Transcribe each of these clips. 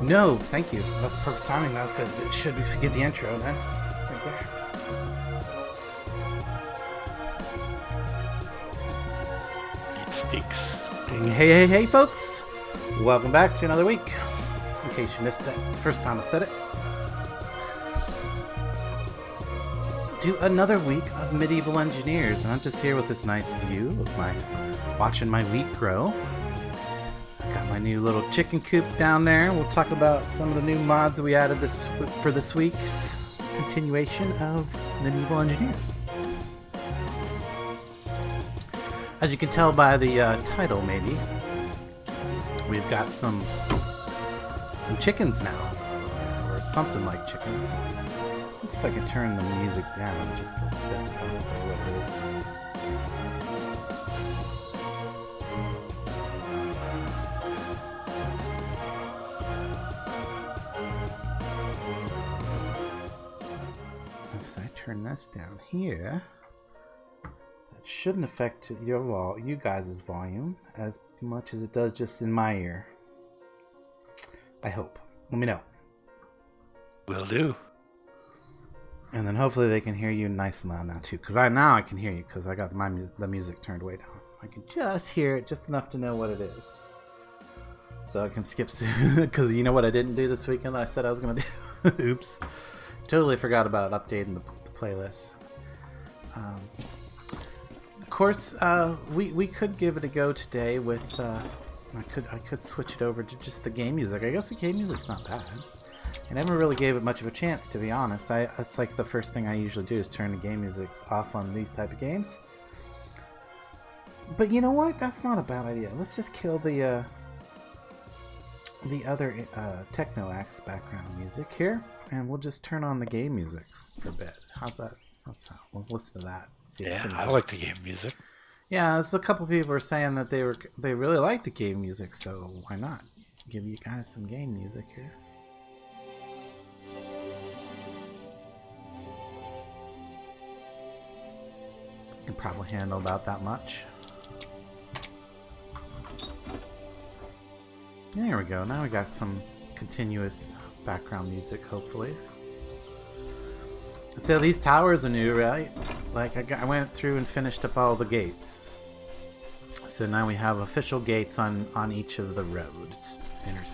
No, thank you. That's perfect timing though, because it should get the intro then. Right there. It stinks. Hey, folks! Welcome back to another week. In case you missed it, first time I said it. Do another week of Medieval Engineers, and I'm just here with this nice view of watching my wheat grow. Got my new little chicken coop down there. We'll talk about some of the new mods that we added for this week's continuation of Medieval Engineers. As you can tell by the title, maybe, we've got some chickens now, or something like chickens. Let's see if I can turn the music down just a little bit so I don't know what it is. If I turn this down here, that shouldn't affect you guys' volume as much as it does just in my ear. I hope. Let me know. Will do. And then hopefully they can hear you nice and loud now too, because now I can hear you because I got the music turned way down. I can just hear it just enough to know what it is, so I can skip because you know what I didn't do this weekend that I said I was gonna do. Oops, totally forgot about updating the playlist. Of course, we could give it a go today with I could switch it over to just the game music. I guess the game music's not bad. I never really gave it much of a chance, to be honest. That's like the first thing I usually do is turn the game music off on these type of games. But you know what? That's not a bad idea. Let's just kill the other Techno-Axe background music here, and we'll just turn on the game music for a bit. How's that? We'll listen to that. See Yeah, I like the game music. Yeah, there's a couple people were saying that they really like the game music, so why not give you guys some game music here? Can probably handle about that much. There we go. Now we got some continuous background music, hopefully. So these towers are new, right? Like I went through and finished up all the gates. So now we have official gates on each of the roads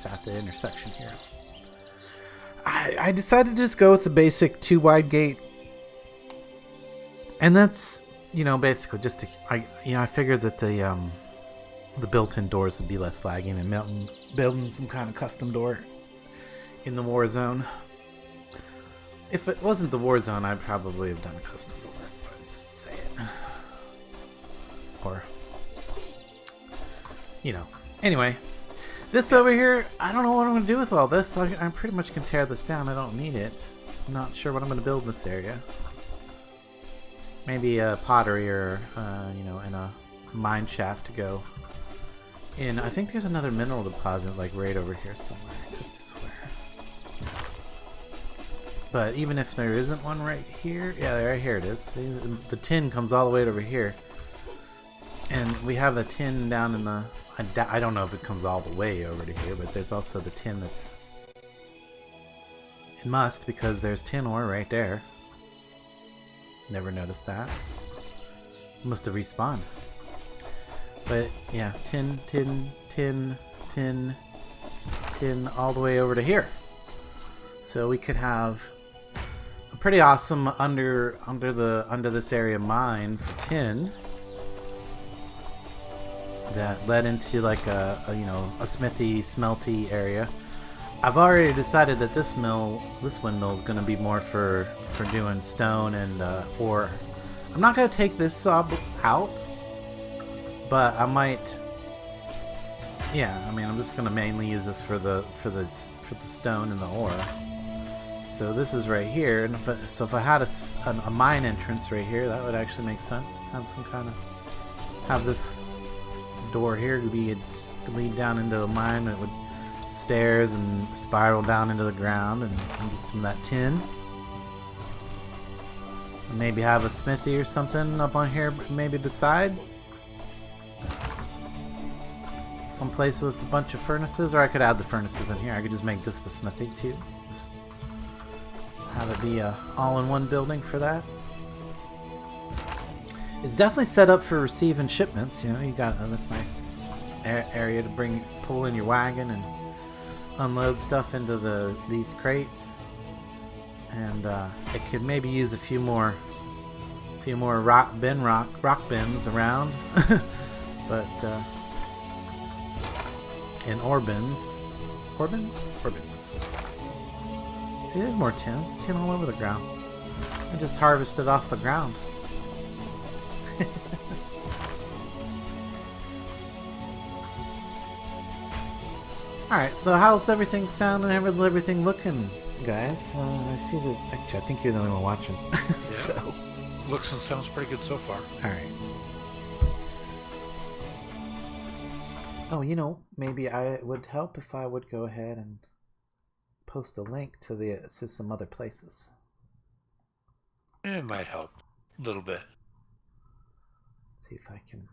at the intersection here. I decided to just go with the basic 2-wide gate, and that's, you know, basically just I figured that the built-in doors would be less lagging and building some kind of custom door in the war zone. If it wasn't the war zone, I'd probably have done a custom door, but just saying. Or, you know. Anyway, this over here, I don't know what I'm going to do with all this. I pretty much can tear this down. I don't need it. I'm not sure what I'm going to build in this area. Maybe a pottery or, you know, in a mine shaft to go in. I think there's another mineral deposit like right over here somewhere. I could swear. But even if there isn't one right here, yeah, right here it is. See, the tin comes all the way over here, and we have the tin down in the. I don't know if it comes all the way over to here, but there's also the tin that's. It must, because there's tin ore right there. Never noticed that. Must have respawned. But yeah, tin, all the way over to here. So we could have a pretty awesome under this area mine for tin that led into like a smithy smelty area. I've already decided that this windmill is going to be more for doing stone and ore. I'm not going to take this saw out, but I might. Yeah, I mean, I'm just going to mainly use this for the stone and the ore. So this is right here, and if I had a mine entrance right here, that would actually make sense. Have this door here lead down into a mine that would stairs and spiral down into the ground and get some of that tin. And maybe have a smithy or something up on here, maybe beside. some place with a bunch of furnaces, or I could add the furnaces in here. I could just make this the smithy too. Just have it be a all-in-one building for that. It's definitely set up for receiving shipments. You know, you got this nice area to pull in your wagon and unload stuff into these crates, and it could maybe use a few more rock bins around, but and ore bins. See, there's more tins. Tin all over the ground. I just harvested off the ground. Alright, so how's everything sounding? How's everything looking, guys? I see this. Actually, I think you're the only one watching. Yeah. So. Looks and sounds pretty good so far. Alright. Oh, you know, maybe it would help if I would go ahead and post a link to some other places. It might help a little bit. See if I can.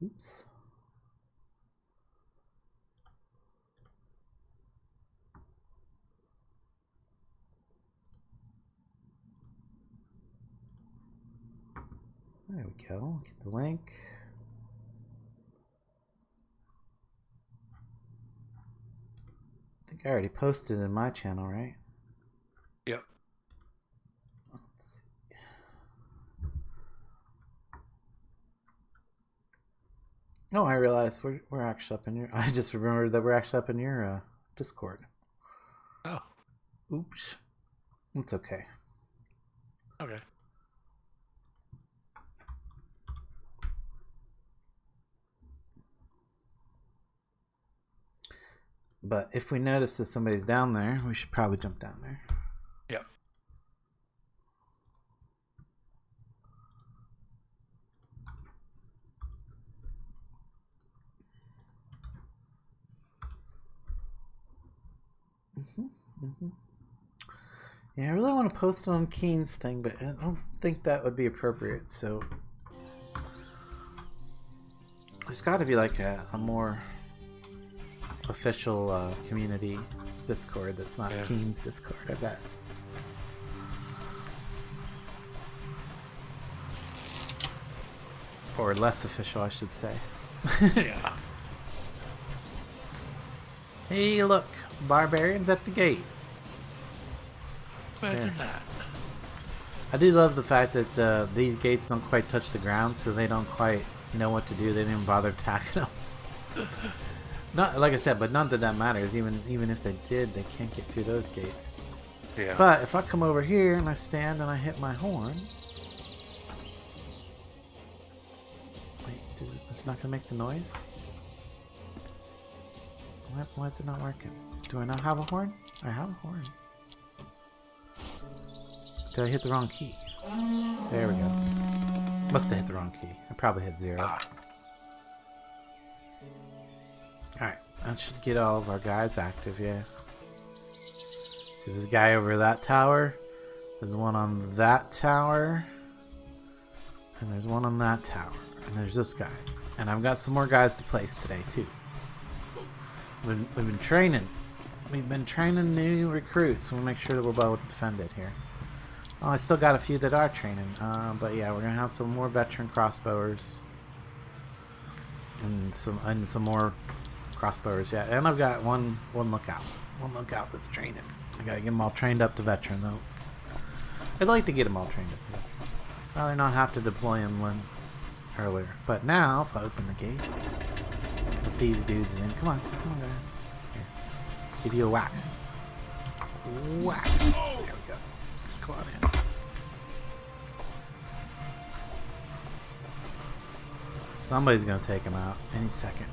Oops. There we go. Get the link. I think I already posted it in my channel, right? Yep. Let's see. Oh, I realized we're actually up in your. I just remembered that we're actually up in your Discord. Oh. Oops. It's okay. Okay. But if we notice that somebody's down there, we should probably jump down there. Yep. Yeah, I really want to post it on Keen's thing, but I don't think that would be appropriate. So there's got to be like a more official community Discord that's not Keen's Discord, I bet. Or less official, I should say. Yeah. Hey, look, barbarians at the gate. Imagine that. I do love the fact that these gates don't quite touch the ground, so they don't quite know what to do. They didn't even bother attacking them. Not like I said, but not that matters. Even if they did, they can't get through those gates. Yeah. But if I come over here and I stand and I hit my horn, wait, it's not gonna make the noise. Why is it not working? Do I not have a horn? I have a horn. Did I hit the wrong key? There we go. Must have hit the wrong key. I probably hit 0. Alright, that should get all of our guys active, yeah. See, there's a guy over that tower. There's one on that tower. And there's one on that tower. And there's this guy. And I've got some more guys to place today, too. We've been training. We've been training new recruits. We'll make sure that we're well defended here. Oh, I still got a few that are training. But yeah, we're going to have some more veteran crossbowers. And some more crossbowers, yeah. And I've got one lookout. One lookout that's training. I got to get them all trained up to veteran, though. I'd like to get them all trained up to veteran. Probably not have to deploy them earlier. But now, if I open the gate, put these dudes in. Come on guys. Here. Give you a whack. Whack. There we go. Come on in. Somebody's gonna take him out any second.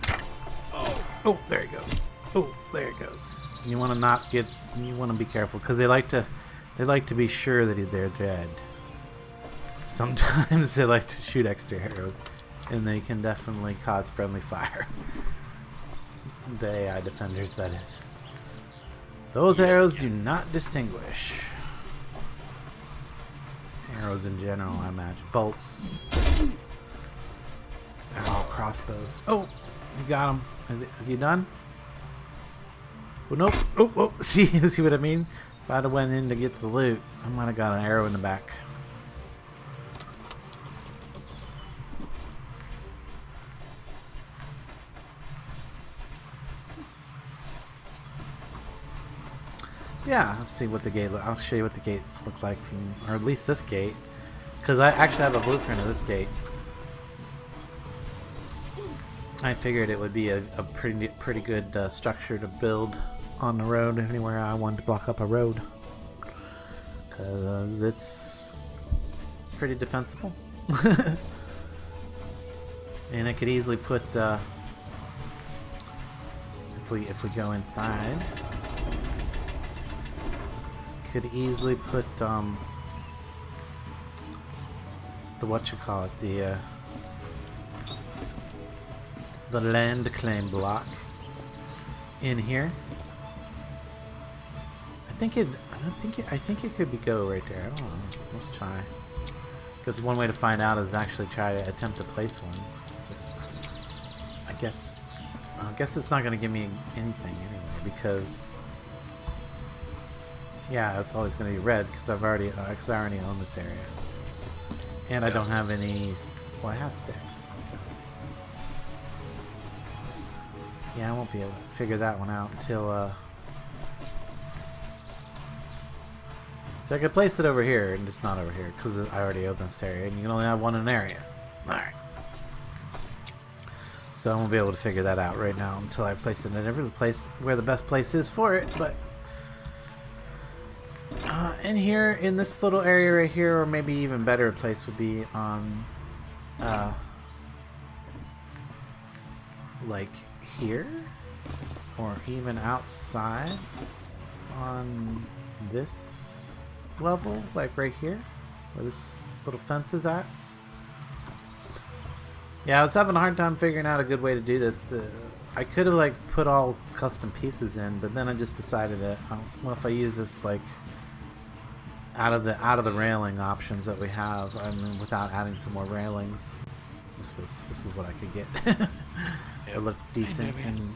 Oh, there he goes. Oh, there he goes. You want to not get. You want to be careful because they like to be sure that they're dead. Sometimes they like to shoot extra arrows, and they can definitely cause friendly fire. The AI defenders, that is. Those arrows do not distinguish. Arrows in general, I imagine. Bolts. They're all crossbows. Oh! You got him. Is he done? Oh, nope. Oh, see what I mean? If I'd have went in to get the loot, I might have got an arrow in the back. Yeah, let's see what the gate. I'll show you what the gates look like from, or at least this gate, because I actually have a blueprint of this gate. I figured it would be a pretty good structure to build on the road anywhere I wanted to block up a road, because it's pretty defensible. And I could easily put if we go inside. Could easily put the the land claim block in here. I think it could go right there. I don't know. Let's try. Because one way to find out is actually try to attempt to place one. I guess it's not going to give me anything anyway, because yeah, it's always going to be red because I already own this area, and I don't have any. Well, I have sticks, so yeah, I won't be able to figure that one out until. So I could place it over here, and it's not over here because I already own this area, and you can only have one in an area. All right. So I won't be able to figure that out right now until I place it in every place where the best place is for it, but. In here, in this little area right here, or maybe even better place would be on, like here, or even outside on this level, like right here, where this little fence is at. Yeah, I was having a hard time figuring out a good way to do this. I could have like put all custom pieces in, but then I just decided that, well, if I use this like out of the railing options that we have, I mean, without adding some more railings, this is what I could get. It looked decent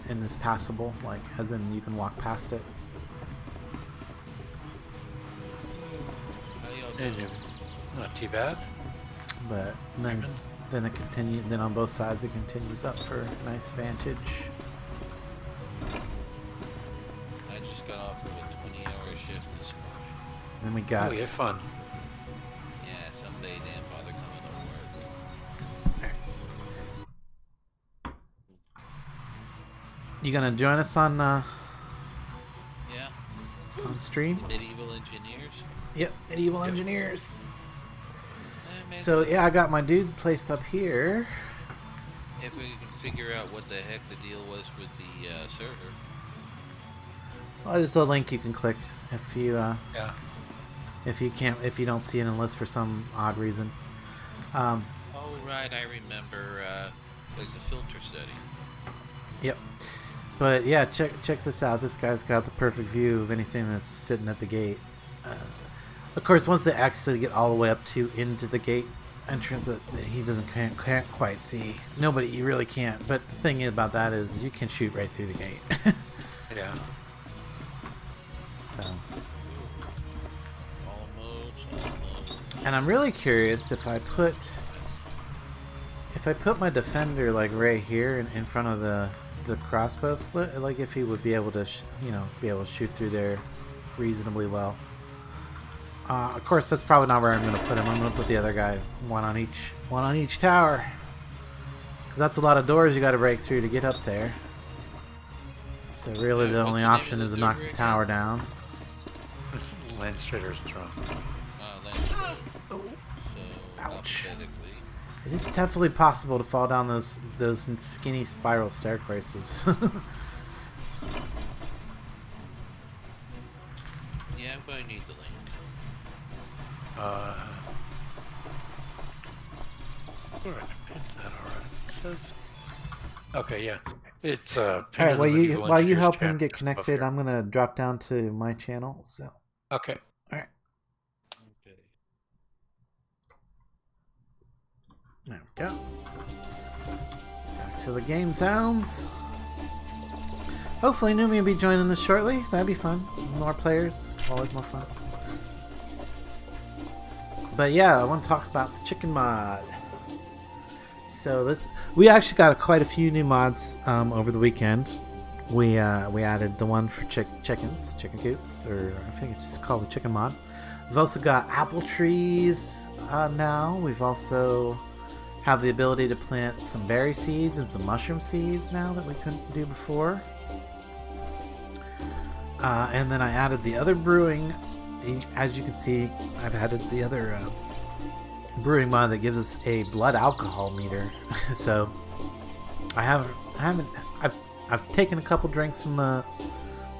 and is passable, like as in you can walk past it. Not too bad. But then it continues. Then on both sides it continues up for nice vantage. I just got off of a 20-hour shift this morning. Then we got. Oh, you had fun. Yeah, someday didn't bother coming to work. You gonna join us on Yeah. on stream? Medieval engineers. Yep, medieval engineers. Man, So yeah, I got my dude placed up here. if we can figure out what the heck the deal was with the server. Well, there's a link you can click if you Yeah. if you don't see it in the list for some odd reason. Oh right, I remember. There's a filter setting. Yep. But yeah, check this out. This guy's got the perfect view of anything that's sitting at the gate. Of course, once they actually get all the way up to into the gate entrance, he can't quite see. Nobody, you really can't. But the thing about that is, you can shoot right through the gate. Yeah. So. Almost. And I'm really curious if I put my defender like right here in front of the crossbow slit, like if he would be able to shoot through there reasonably well. Of course, that's probably not where I'm going to put him. I'm going to put the other guy one on each tower, because that's a lot of doors you got to break through to get up there. So really, the only option is to knock the tower down. Landstrader's throne. So, Ouch. hypothetically, It is definitely possible to fall down those skinny spiral staircases. yeah, I'm going to need the link. Where are the pins at already? Okay, yeah. It's All right. While Penguin you Legal while you Engineers help him get chapter above connected, here. I'm gonna drop down to my channel. So, all Okay. right. Okay. There we go. Back to the game sounds. Hopefully Numi will be joining us shortly. That'd be fun. More players, always more fun. But yeah, I want to talk about the chicken mod. So we actually got quite a few new mods over the weekend. We added the one for chickens, chicken coops, or I think it's just called the chicken mod. We've also got apple trees now. We've also have the ability to plant some berry seeds and some mushroom seeds now that we couldn't do before. And then I added the other brewing. As you can see, I've added the other brewing mod that gives us a blood alcohol meter. So I've taken a couple drinks from the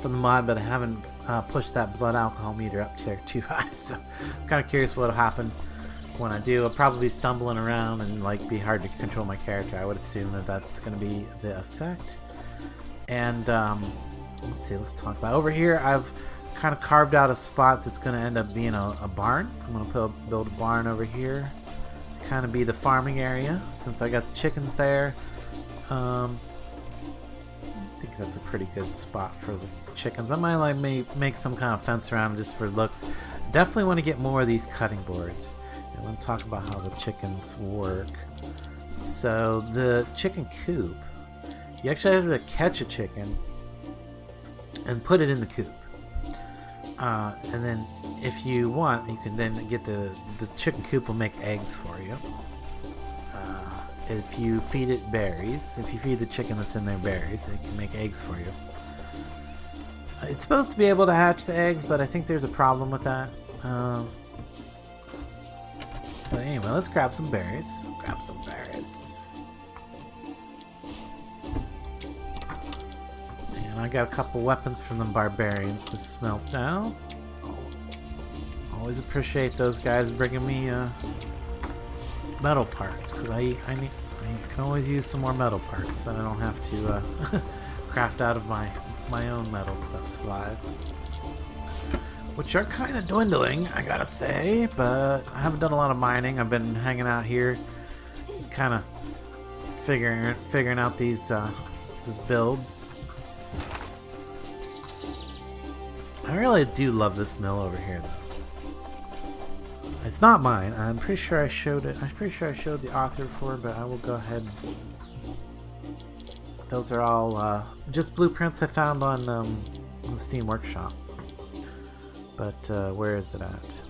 mod, but I haven't pushed that blood alcohol meter up too high. So I'm kind of curious what'll happen when I do. I'll probably be stumbling around and like be hard to control my character. I would assume that that's going to be the effect. And let's see. Let's talk about over here. I've kind of carved out a spot that's going to end up being a barn. I'm going to build a barn over here, kind of be the farming area since I got the chickens there. I think that's a pretty good spot for the chickens. I might like make some kind of fence around just for looks. Definitely want to get more of these cutting boards. And we'll talk about how the chickens work. So the chicken coop, you actually have to catch a chicken and put it in the coop. And then if you want, you can then get the chicken coop will make eggs for you. If you feed it berries, if you feed the chicken that's in there berries, it can make eggs for you. It's supposed to be able to hatch the eggs, but I think there's a problem with that. But anyway, let's grab some berries. And I got a couple weapons from the barbarians to smelt down. Always appreciate those guys bringing me metal parts, because I can always use some more metal parts that I don't have to craft out of my own metal supplies, which are kind of dwindling, I gotta say. But I haven't done a lot of mining. I've been hanging out here, just kind of figuring out this build. I really do love this mill over here, though. It's not mine. I'm pretty sure I showed it. I'm pretty sure I showed the author for it, but I will go ahead. Those are all just blueprints I found on the Steam Workshop. But where is it at?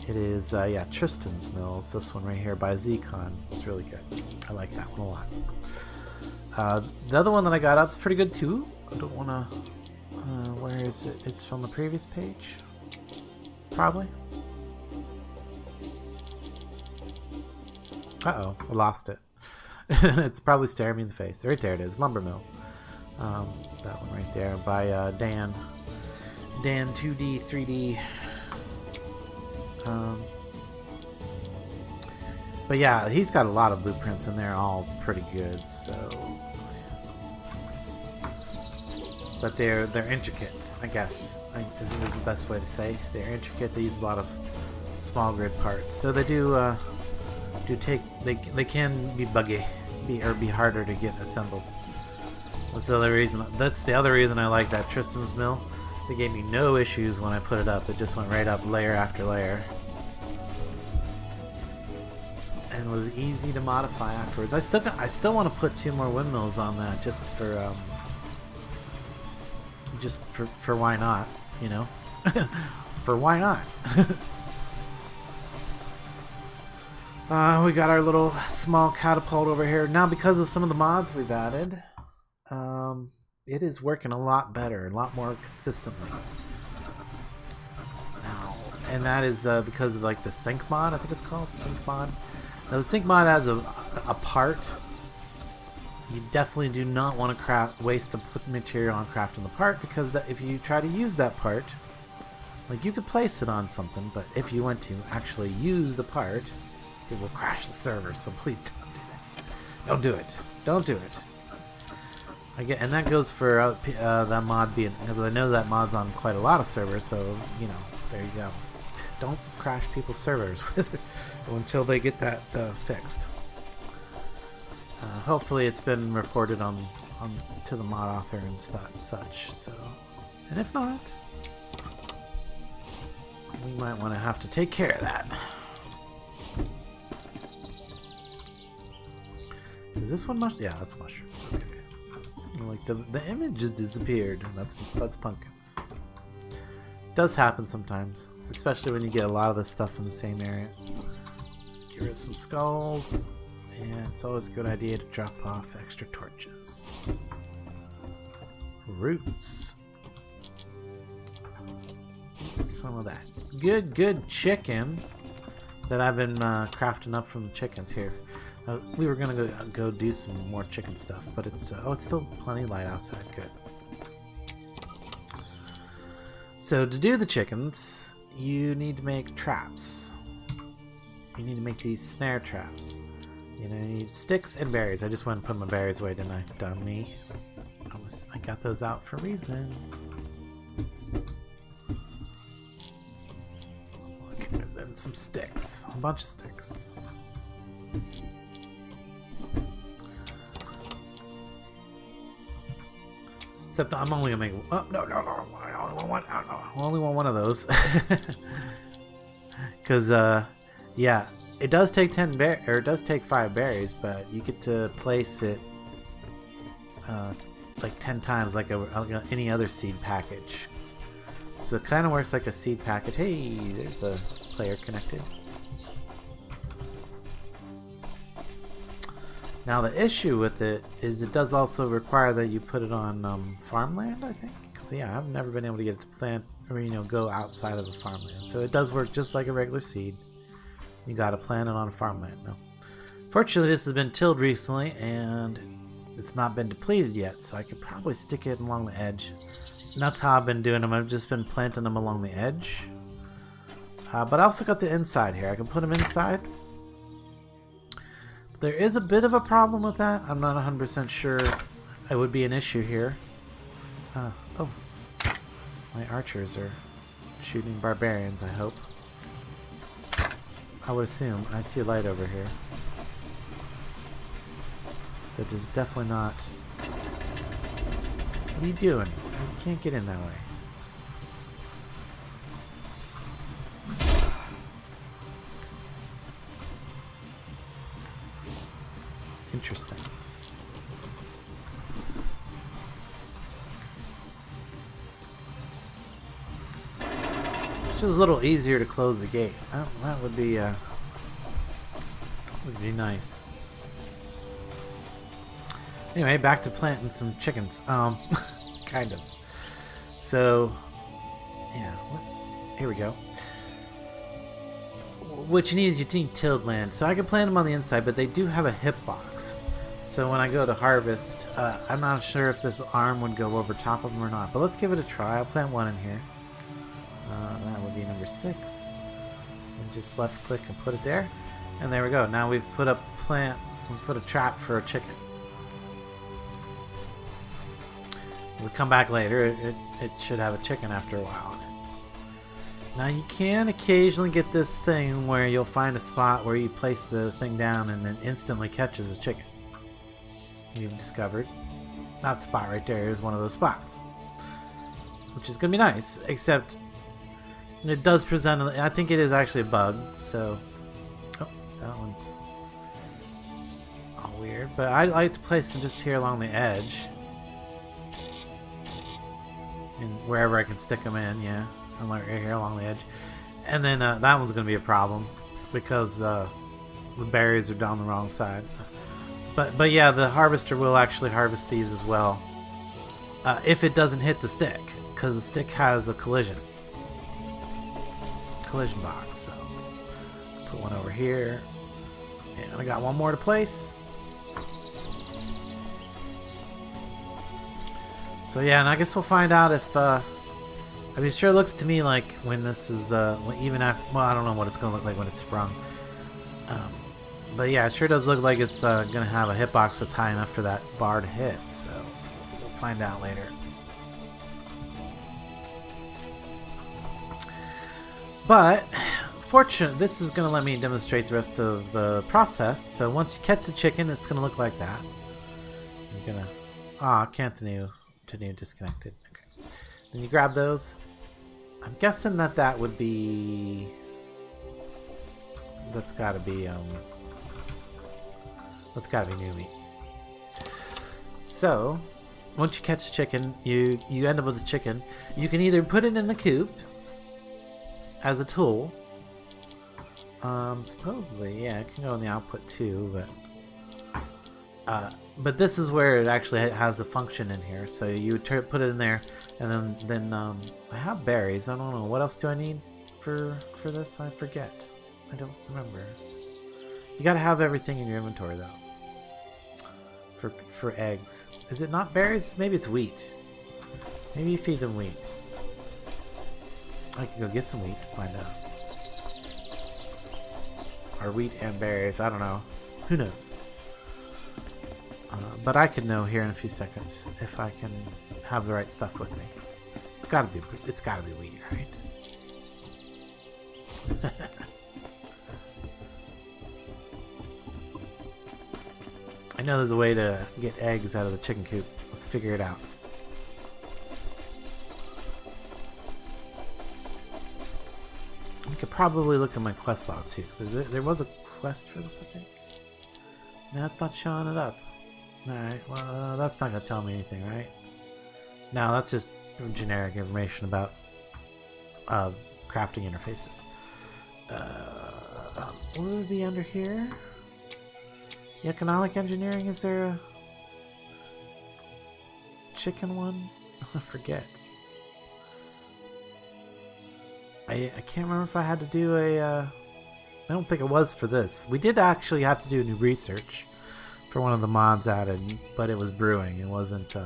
It is, yeah, Tristan's Mill. It's this one right here by Zcon. It's really good. I like that one a lot. The other one that I got up is pretty good too. I don't want to... where is it? It's from the previous page? Probably. Uh-oh, I lost it. It's probably staring me in the face. Right there it is, Lumber Mill. That one right there by Dan 2D 3D. But yeah, he's got a lot of blueprints in there, all pretty good. So, but they're intricate, I guess. Is the best way to say. They're intricate. They use a lot of small grid parts, so they do take. They can be buggy, be harder to get assembled. That's the other reason. That's the other reason I like that Tristan's Mill. They gave me no issues when I put it up. It just went right up layer after layer, and was easy to modify afterwards. I still want to put 2 more windmills on that just for why not, you know? For why not? We got our little small catapult over here. Now, because of some of the mods we've added, it is working a lot better, a lot more consistently. Now, and that is because of like the sync mod, I think it's called, sync mod. Now the sync mod adds a part. You definitely do not want to waste the material on crafting the part, because if you try to use that part, like you could place it on something, but if you want to actually use the part, it will crash the server. So please don't do that. Don't do it. Don't do it. And that goes for that mod being, because I know that mod's on quite a lot of servers, so, you know, there you go. Don't crash people's servers until they get that fixed. Hopefully it's been reported on to the mod author and such, so, and if not, we might want to have to take care of that. Is this one yeah, that's mushrooms. Okay. Like the image just disappeared. That's pumpkins. Does happen sometimes, especially when you get a lot of this stuff in the same area. Get rid of some skulls, and it's always a good idea to drop off extra torches. Roots. Eat some of that good chicken that I've been crafting up from the chickens here. We were gonna go do some more chicken stuff, but it's still plenty light outside. Good. So to do the chickens, you need to make traps. You need to make these snare traps. You know, you need sticks and berries. I just went and put my berries away, didn't I? Dummy. I got those out for a reason. Okay, and some sticks. A bunch of sticks. Except I'm only gonna make. Oh no! I only want one of those. Because yeah, it does take 5 berries, but you get to place it like 10 times, like any other seed package. So it kind of works like a seed package. Hey, there's a player connected. Now the issue with it is it does also require that you put it on farmland, I think. Because yeah, I've never been able to get it to plant or go outside of a farmland. So it does work just like a regular seed. You got to plant it on farmland. No, fortunately, this has been tilled recently and it's not been depleted yet, so I could probably stick it along the edge. And that's how I've been doing them. I've just been planting them along the edge. But I also got the inside here. I can put them inside. There is a bit of a problem with that. I'm not 100% sure it would be an issue here. Oh, my archers are shooting barbarians, I hope. I would assume. I see a light over here. That is definitely not... What are you doing? You can't get in that way. Interesting. It's just a little easier to close the gate. That would be nice. Anyway, back to planting some chickens. Kind of. So, yeah. Here we go. What you need is you need tilled land. So I can plant them on the inside, but they do have a hitbox. So when I go to harvest, I'm not sure if this arm would go over top of them or not. But let's give it a try. I'll plant one in here. That would be number 6. And just left click and put it there. And there we go. Now we've put a trap for a chicken. When we come back later, it should have a chicken after a while. Now you can occasionally get this thing where you'll find a spot where you place the thing down and it instantly catches a chicken. We've discovered that spot right there is one of those spots, which is gonna be nice, except it does present, I think it is actually a bug, so that one's all weird, but I like to place them just here along the edge and wherever I can stick them in. Yeah, I'm like right here along the edge, and then that one's gonna be a problem because the berries are down the wrong side. But yeah, the harvester will actually harvest these as well if it doesn't hit the stick, because the stick has a collision box. So put one over here, and I got one more to place. So yeah, and I guess we'll find out if I mean, it sure looks to me like when this is even after, well, I don't know what it's gonna look like when it's sprung. But yeah, it sure does look like it's gonna have a hitbox that's high enough for that bar to hit. So find out later. But fortunately, this is going to let me demonstrate the rest of the process. So once you catch the chicken, it's going to look like that. You're going to... continue disconnected. Okay. Then you grab those. I'm guessing that would be... That's got to be new meat. So, once you catch chicken, you end up with the chicken. You can either put it in the coop as a tool. Supposedly, yeah, it can go in the output too, but this is where it actually has a function in here. So you put it in there, and then I have berries. I don't know what else do I need for this. I forget. I don't remember. You gotta have everything in your inventory though. For eggs. Is it not berries? Maybe it's wheat. Maybe you feed them wheat. I can go get some wheat to find out. Or wheat and berries. I don't know. Who knows? But I could know here in a few seconds if I can have the right stuff with me. It's gotta be wheat, right? I know there's a way to get eggs out of the chicken coop. Let's figure it out. You could probably look at my quest log too, because there was a quest for this, I think. No, it's not showing it up. Alright, well, that's not going to tell me anything, right? No, that's just generic information about crafting interfaces. What would be under here? The economic engineering, is there a chicken one? I forget. I can't remember if I had to do a... I don't think it was for this. We did actually have to do new research for one of the mods added, but it was brewing. It wasn't... it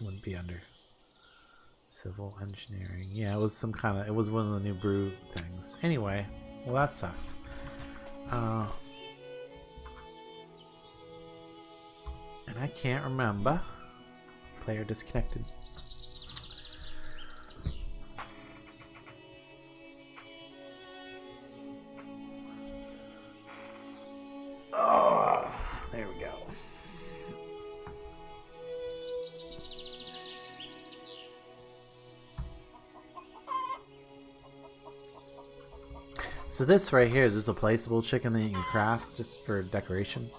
wouldn't be under civil engineering. Yeah, it was some kind of... It was one of the new brew things. Anyway, well, that sucks. And I can't remember. Player disconnected. Oh, there we go. So this right here is just a placeable chicken that you can craft just for decoration.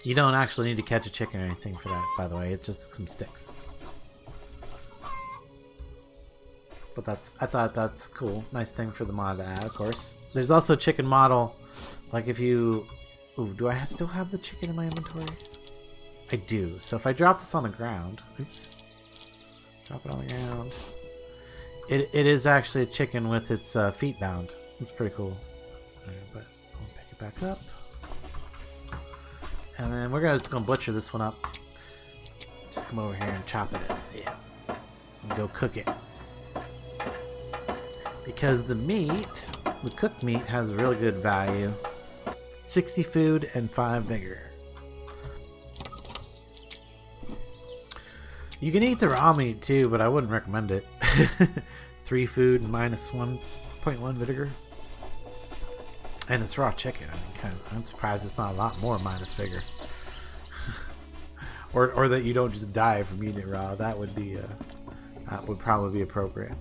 You don't actually need to catch a chicken or anything for that, by the way. It's just some sticks. But I thought that's cool. Nice thing for the mod to add, of course. There's also a chicken model. Like if you... Ooh, do I still have the chicken in my inventory? I do. So if I drop this on the ground... Oops. Drop it on the ground. It is actually a chicken with its feet bound. It's pretty cool. Alright, but I'll pick it back up. And then we're just gonna butcher this one up. Just come over here and chop it. Yeah. And go cook it. Because the meat, the cooked meat, has really good value. 60 food and 5 vigor. You can eat the raw meat too, but I wouldn't recommend it. 3 food and minus 1.1 vinegar. And it's raw chicken. I mean, I'm surprised it's not a lot more minus vigor. or that you don't just die from eating it raw. That would be that would probably be appropriate.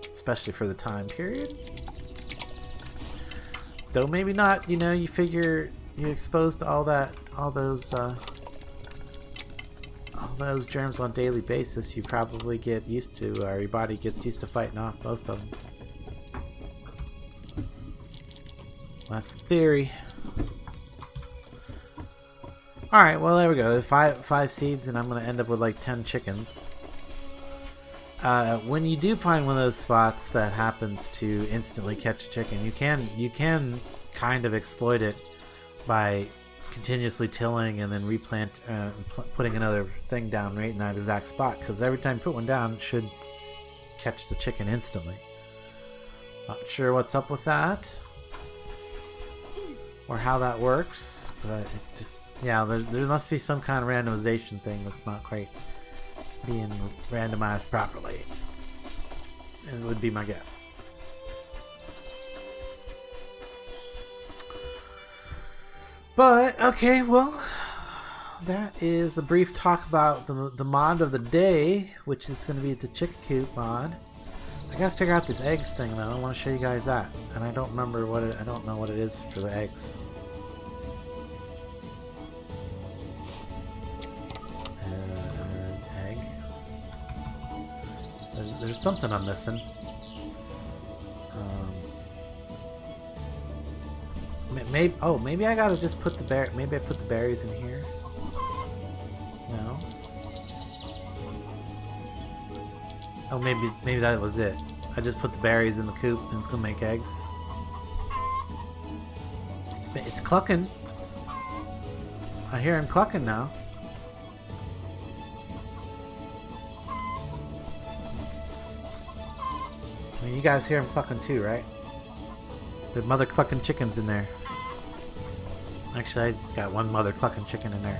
Especially for the time period. Though maybe not, you know, you figure you're exposed to all those germs on a daily basis, you probably get used to, or your body gets used to fighting off most of them. That's the theory. Alright, well there we go. 5 seeds and I'm going to end up with like 10 chickens. When you do find one of those spots that happens to instantly catch a chicken, you can kind of exploit it by continuously tilling and then putting another thing down right in that exact spot, because every time you put one down, it should catch the chicken instantly. Not sure what's up with that. or how that works, but yeah, there must be some kind of randomization thing that's not quite being randomized properly. It would be my guess. But okay, well, that is a brief talk about the mod of the day, which is going to be the chicken coop mod. I gotta figure out this eggs thing though. I want to show you guys that, and I don't remember what I don't know what it is for the eggs. Egg. There's something I'm missing. Maybe I gotta just put the maybe I put the berries in here. No. Oh, maybe that was it. I just put the berries in the coop and it's gonna make eggs. It's clucking. I hear him clucking now. I mean, you guys hear him clucking too, right? There's mother clucking chickens in there. Actually, I just got one mother clucking chicken in there.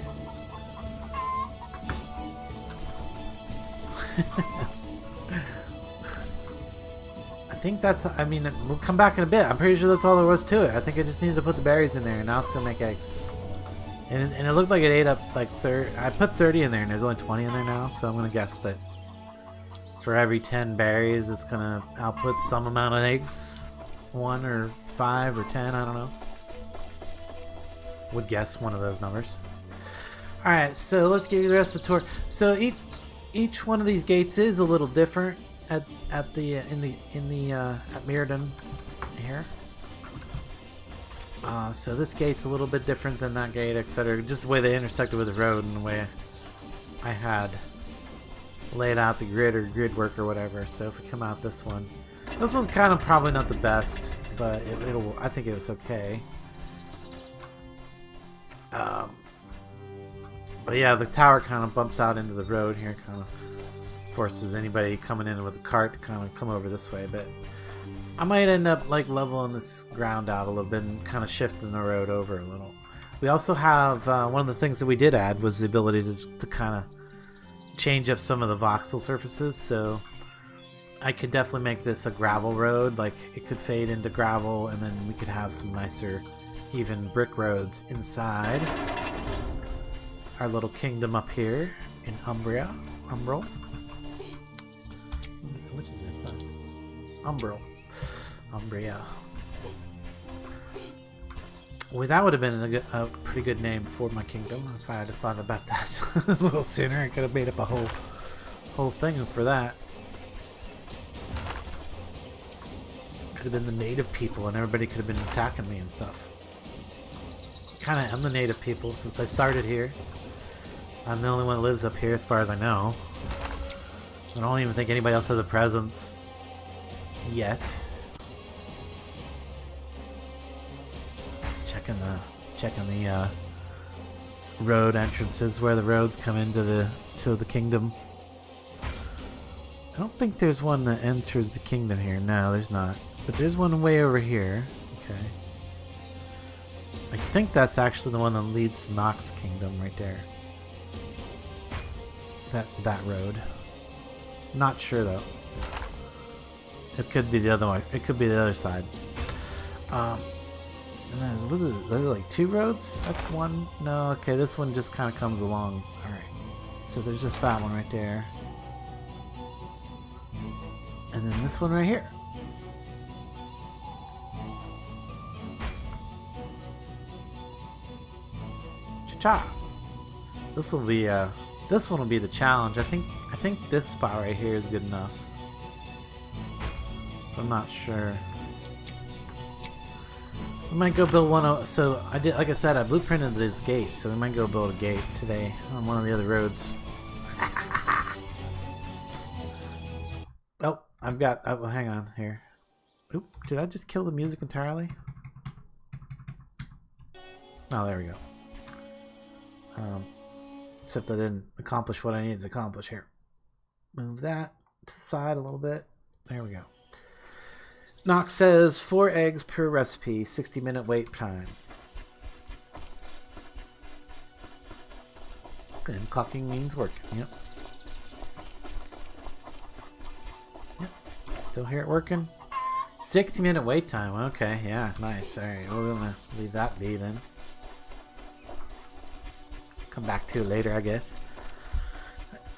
I think that's, I mean, we'll come back in a bit. I'm pretty sure that's all there was to it. I think I just needed to put the berries in there, and now it's going to make eggs. And it looked like it ate up like 30. I put 30 in there, and there's only 20 in there now, so I'm going to guess that for every 10 berries, it's going to output some amount of eggs. 1 or 5 or 10, I don't know. Would guess one of those numbers. Alright, so let's give you the rest of the tour. So each one of these gates is a little different at Mirrodin here. So this gate's a little bit different than that gate, etc. Just the way they intersected with the road and the way I had laid out the grid or grid work or whatever. So if we come out this one's kind of probably not the best, but I think it was okay. But yeah, the tower kind of bumps out into the road here, kind of forces anybody coming in with a cart to kind of come over this way. But I might end up like leveling this ground out a little bit and kind of shifting the road over a little. We also have one of the things that we did add was the ability to kind of change up some of the voxel surfaces. So I could definitely make this a gravel road. Like it could fade into gravel, and then we could have some nicer, even brick roads inside our little kingdom up here in Umbral. What is this? That's Umbria. Well, that would have been a pretty good name for my kingdom if I had thought about that a little sooner. I could have made up a whole thing for that. Could have been the native people, and everybody could have been attacking me and stuff. Kind of am the native people since I started here. I'm the only one that lives up here as far as I know. I don't even think anybody else has a presence yet. Checking the road entrances where the roads come into the kingdom. I don't think there's one that enters the kingdom here. No, there's not. But there's one way over here. Okay. I think that's actually the one that leads to Nox Kingdom right there. That road. Not sure though. It could be the other one. It could be the other side. And there's like 2 roads? That's one? No, okay, this one just kind of comes along. Alright. So there's just that one right there. And then this one right here. Cha-cha! This one will be the challenge. I think this spot right here is good enough. I'm not sure. We might go build one. So I did, like I said, I blueprinted this gate. So we might go build a gate today on one of the other roads. Oh, I've got. Oh, hang on here. Oop! Did I just kill the music entirely? Oh, there we go. Except I didn't accomplish what I needed to accomplish here. Move that to the side a little bit. There we go. Nox says 4 eggs per recipe, 60-minute wait time. And clucking means working. Yep. Yep. Still hear it working. 60-minute wait time. Okay, yeah, nice. Alright, we're gonna leave that be then. Come back to it later, I guess.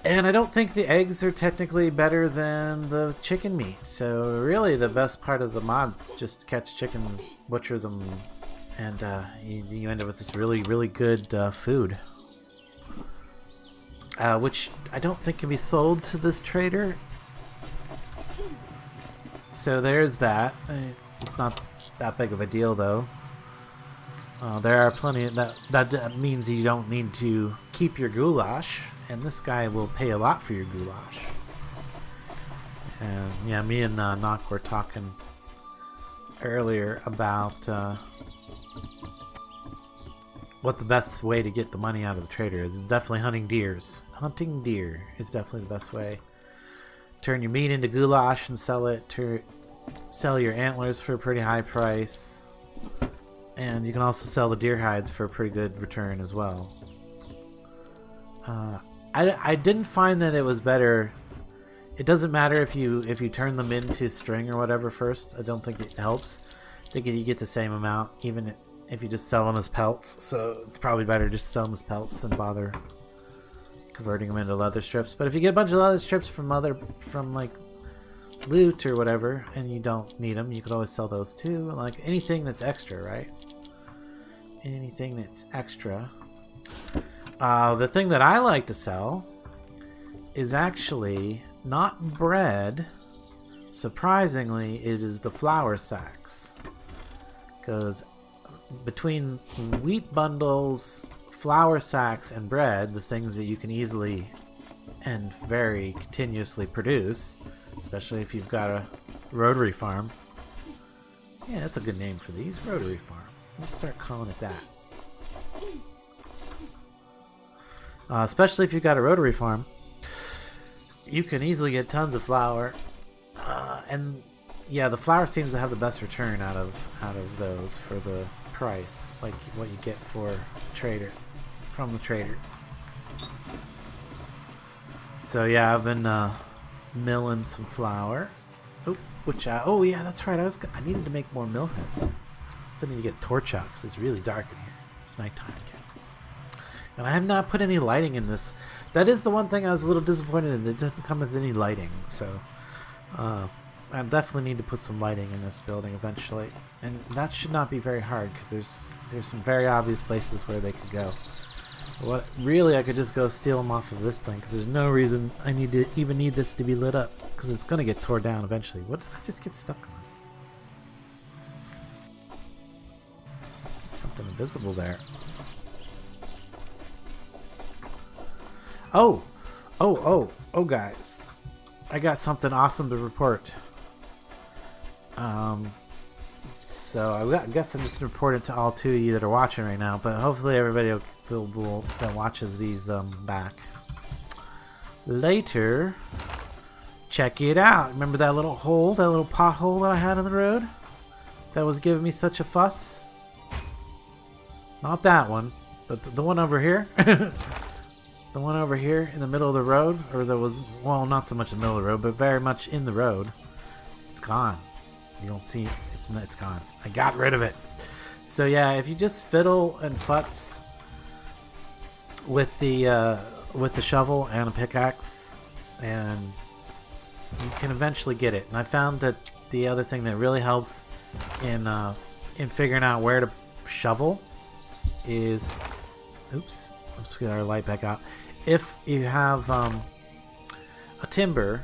And I don't think the eggs are technically better than the chicken meat. So really the best part of the mods, just catch chickens, butcher them, and you end up with this really, really good food. Which I don't think can be sold to this trader. So there's that. It's not that big of a deal though. There are plenty that means you don't need to keep your goulash, and this guy will pay a lot for your goulash. And yeah, me and Nock were talking earlier about what the best way to get the money out of the trader is. It's definitely hunting deers. Hunting deer is definitely the best way. Turn your meat into goulash and sell it. Sell your antlers for a pretty high price. And you can also sell the deer hides for a pretty good return as well. I didn't find that it was better. It doesn't matter if you turn them into string or whatever first. I don't think it helps. I think you get the same amount even if you just sell them as pelts. So it's probably better just sell them as pelts than bother converting them into leather strips. But if you get a bunch of leather strips from like loot or whatever and you don't need them, you could always sell those too. Like anything that's extra, right? Anything that's extra. The thing that I like to sell is actually not bread. Surprisingly, it is the flour sacks. Because between wheat bundles, flour sacks, and bread, the things that you can easily and very continuously produce, especially if you've got a rotary farm. Yeah, that's a good name for these. Rotary farm. Let's start calling it that. Especially if you've got a rotary farm, you can easily get tons of flour. And yeah, the flour seems to have the best return out of those for the price, like what you get from the trader. So yeah, I've been milling some flour. Oh yeah, that's right. I needed to make more mill heads. I also need to get torch out because it's really dark in here. It's nighttime again. And I have not put any lighting in this. That is the one thing I was a little disappointed in. It doesn't come with any lighting. So I definitely need to put some lighting in this building eventually. And that should not be very hard because there's some very obvious places where they could go. Really, I could just go steal them off of this thing because there's no reason I need this to be lit up because it's going to get torn down eventually. What did I just get stuck on? Something invisible there. Oh, guys. I got something awesome to report. So I guess I'm just reporting to all two of you that are watching right now, but hopefully everybody that watches these back later. Check it out. Remember that little pothole that I had in the road that was giving me such a fuss? Not that one, but the one over here. The one over here in the middle of the road, or that was, well, not so much in the middle of the road, but very much in the road. It's gone. You don't see it. It's gone. I got rid of it. So yeah, if you just fiddle and futz with the shovel and a pickaxe, and you can eventually get it. And I found that the other thing that really helps in figuring out where to shovel is, oops, let's get our light back out. If you have a timber,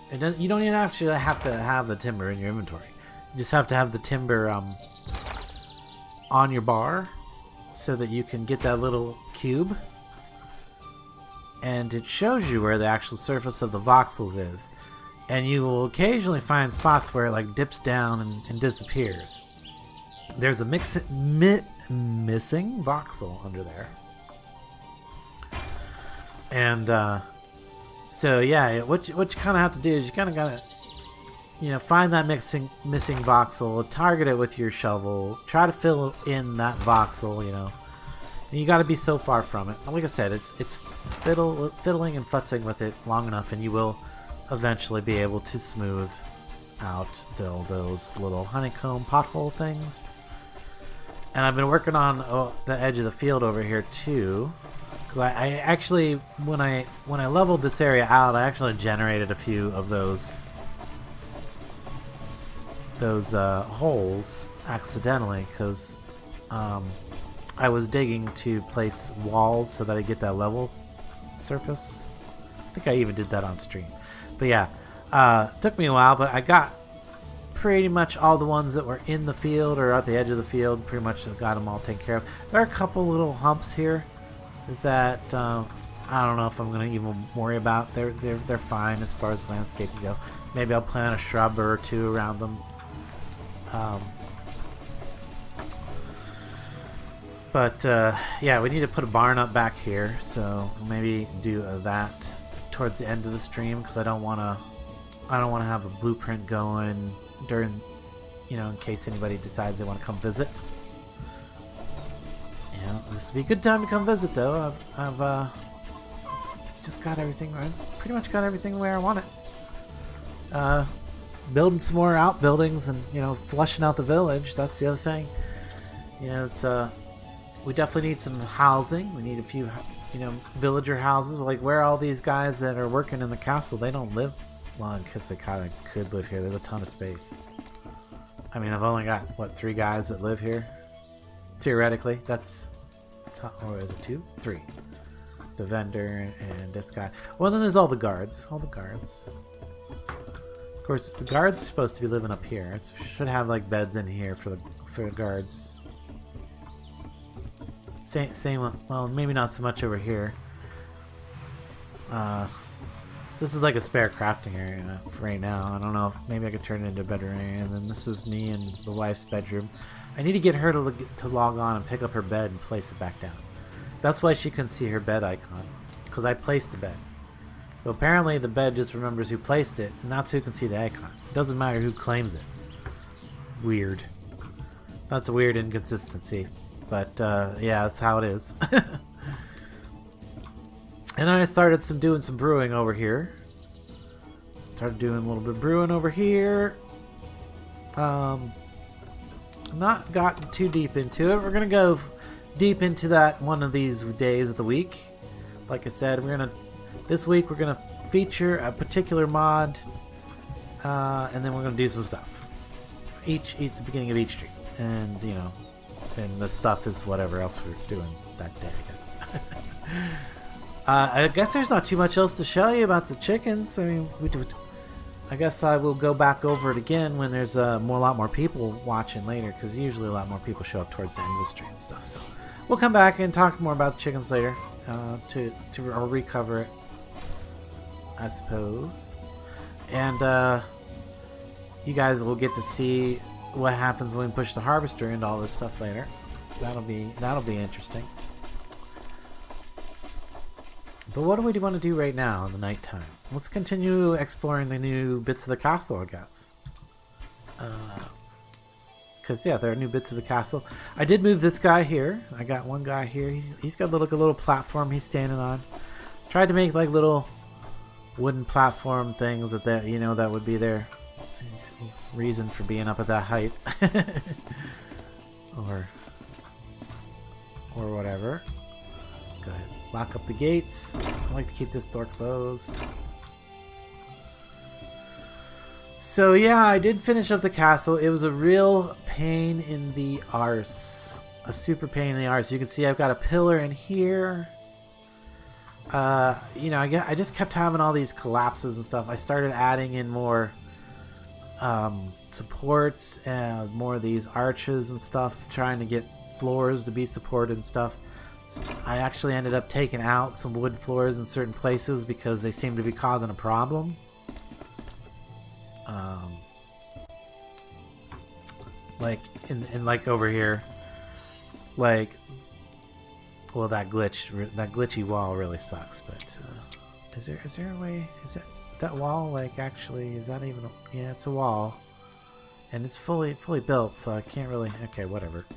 you don't even actually have to have the timber in your inventory. You just have to have the timber on your bar so that you can get that little cube. And it shows you where the actual surface of the voxels is. And you will occasionally find spots where it like dips down and disappears. There's a missing voxel under there. And so yeah, what you kind of have to do is you kind of gotta, find that missing voxel, target it with your shovel, try to fill in that voxel, And you got to be so far from it. Like I said, it's fiddling and futzing with it long enough, and you will eventually be able to smooth out those little honeycomb pothole things. And I've been working on the edge of the field over here too, because I actually when I leveled this area out, I actually generated a few of those holes accidentally, because I was digging to place walls so that I get that level surface. I think I even did that on stream. But yeah, took me a while, but I got pretty much all the ones that were in the field or at the edge of the field. Pretty much got them all taken care of. There are a couple little humps here that I don't know if I'm going to even worry about. They're fine as far as landscaping go. Maybe I'll plant a shrub or two around them. But yeah, we need to put a barn up back here, so maybe do that towards the end of the stream, because I don't want to have a blueprint going during, in case anybody decides they want to come visit. This would be a good time to come visit, though. I've just got everything. I pretty much got everything where I want it. Building some more outbuildings and flushing out the village. That's the other thing. It's we definitely need some housing. We need a few villager houses. Like, where are all these guys that are working in the castle? They don't live long, because they kind of could live here. There's a ton of space. I mean, I've only got 3 guys that live here theoretically. That's or is it 2? 3. The vendor and this guy. Well, then there's all the guards. Of course, the guards supposed to be living up here. It should have like beds in here for the guards. Same. Well, maybe not so much over here. This is like a spare crafting area for right now. I don't know if maybe I could turn it into a bedroom area. And then this is me and the wife's bedroom. I need to get her to log on and pick up her bed and place it back down. That's why she couldn't see her bed icon, because I placed the bed. So apparently the bed just remembers who placed it, and that's who can see the icon. It doesn't matter who claims it. Weird. That's a weird inconsistency. But yeah, that's how it is. And then I started doing some brewing over here. Started doing a little bit of brewing over here. Not gotten too deep into it. We're gonna go deep into that one of these days of the week. Like I said, this week we're gonna feature a particular mod, and then we're gonna do some stuff. Each at the beginning of each stream, and and the stuff is whatever else we're doing that day, I guess. I guess there's not too much else to show you about the chickens. I mean, I guess I will go back over it again when there's a lot more people watching later, because usually a lot more people show up towards the end of the stream and stuff. So we'll come back and talk more about the chickens later, to recover it, I suppose. And you guys will get to see what happens when we push the harvester into all this stuff later. That'll be interesting. But what do we want to do right now in the nighttime? Let's continue exploring the new bits of the castle, I guess. Because yeah, there are new bits of the castle. I did move this guy here. I got one guy here. He's got a little platform he's standing on. Tried to make like little wooden platform things that would be there. Reason for being up at that height. or whatever. Go ahead. Lock up the gates. I like to keep this door closed. So yeah, I did finish up the castle. It was a real pain in the arse. A super pain in the arse. You can see I've got a pillar in here. I just kept having all these collapses and stuff. I started adding in more supports and more of these arches and stuff, trying to get floors to be supported and stuff. I actually ended up taking out some wood floors in certain places because they seem to be causing a problem. Like like over here, like, well, that glitchy wall really sucks. But is there a way? Is that wall like actually? Is that even? Yeah, it's a wall, and it's fully built, so I can't really. Okay, whatever.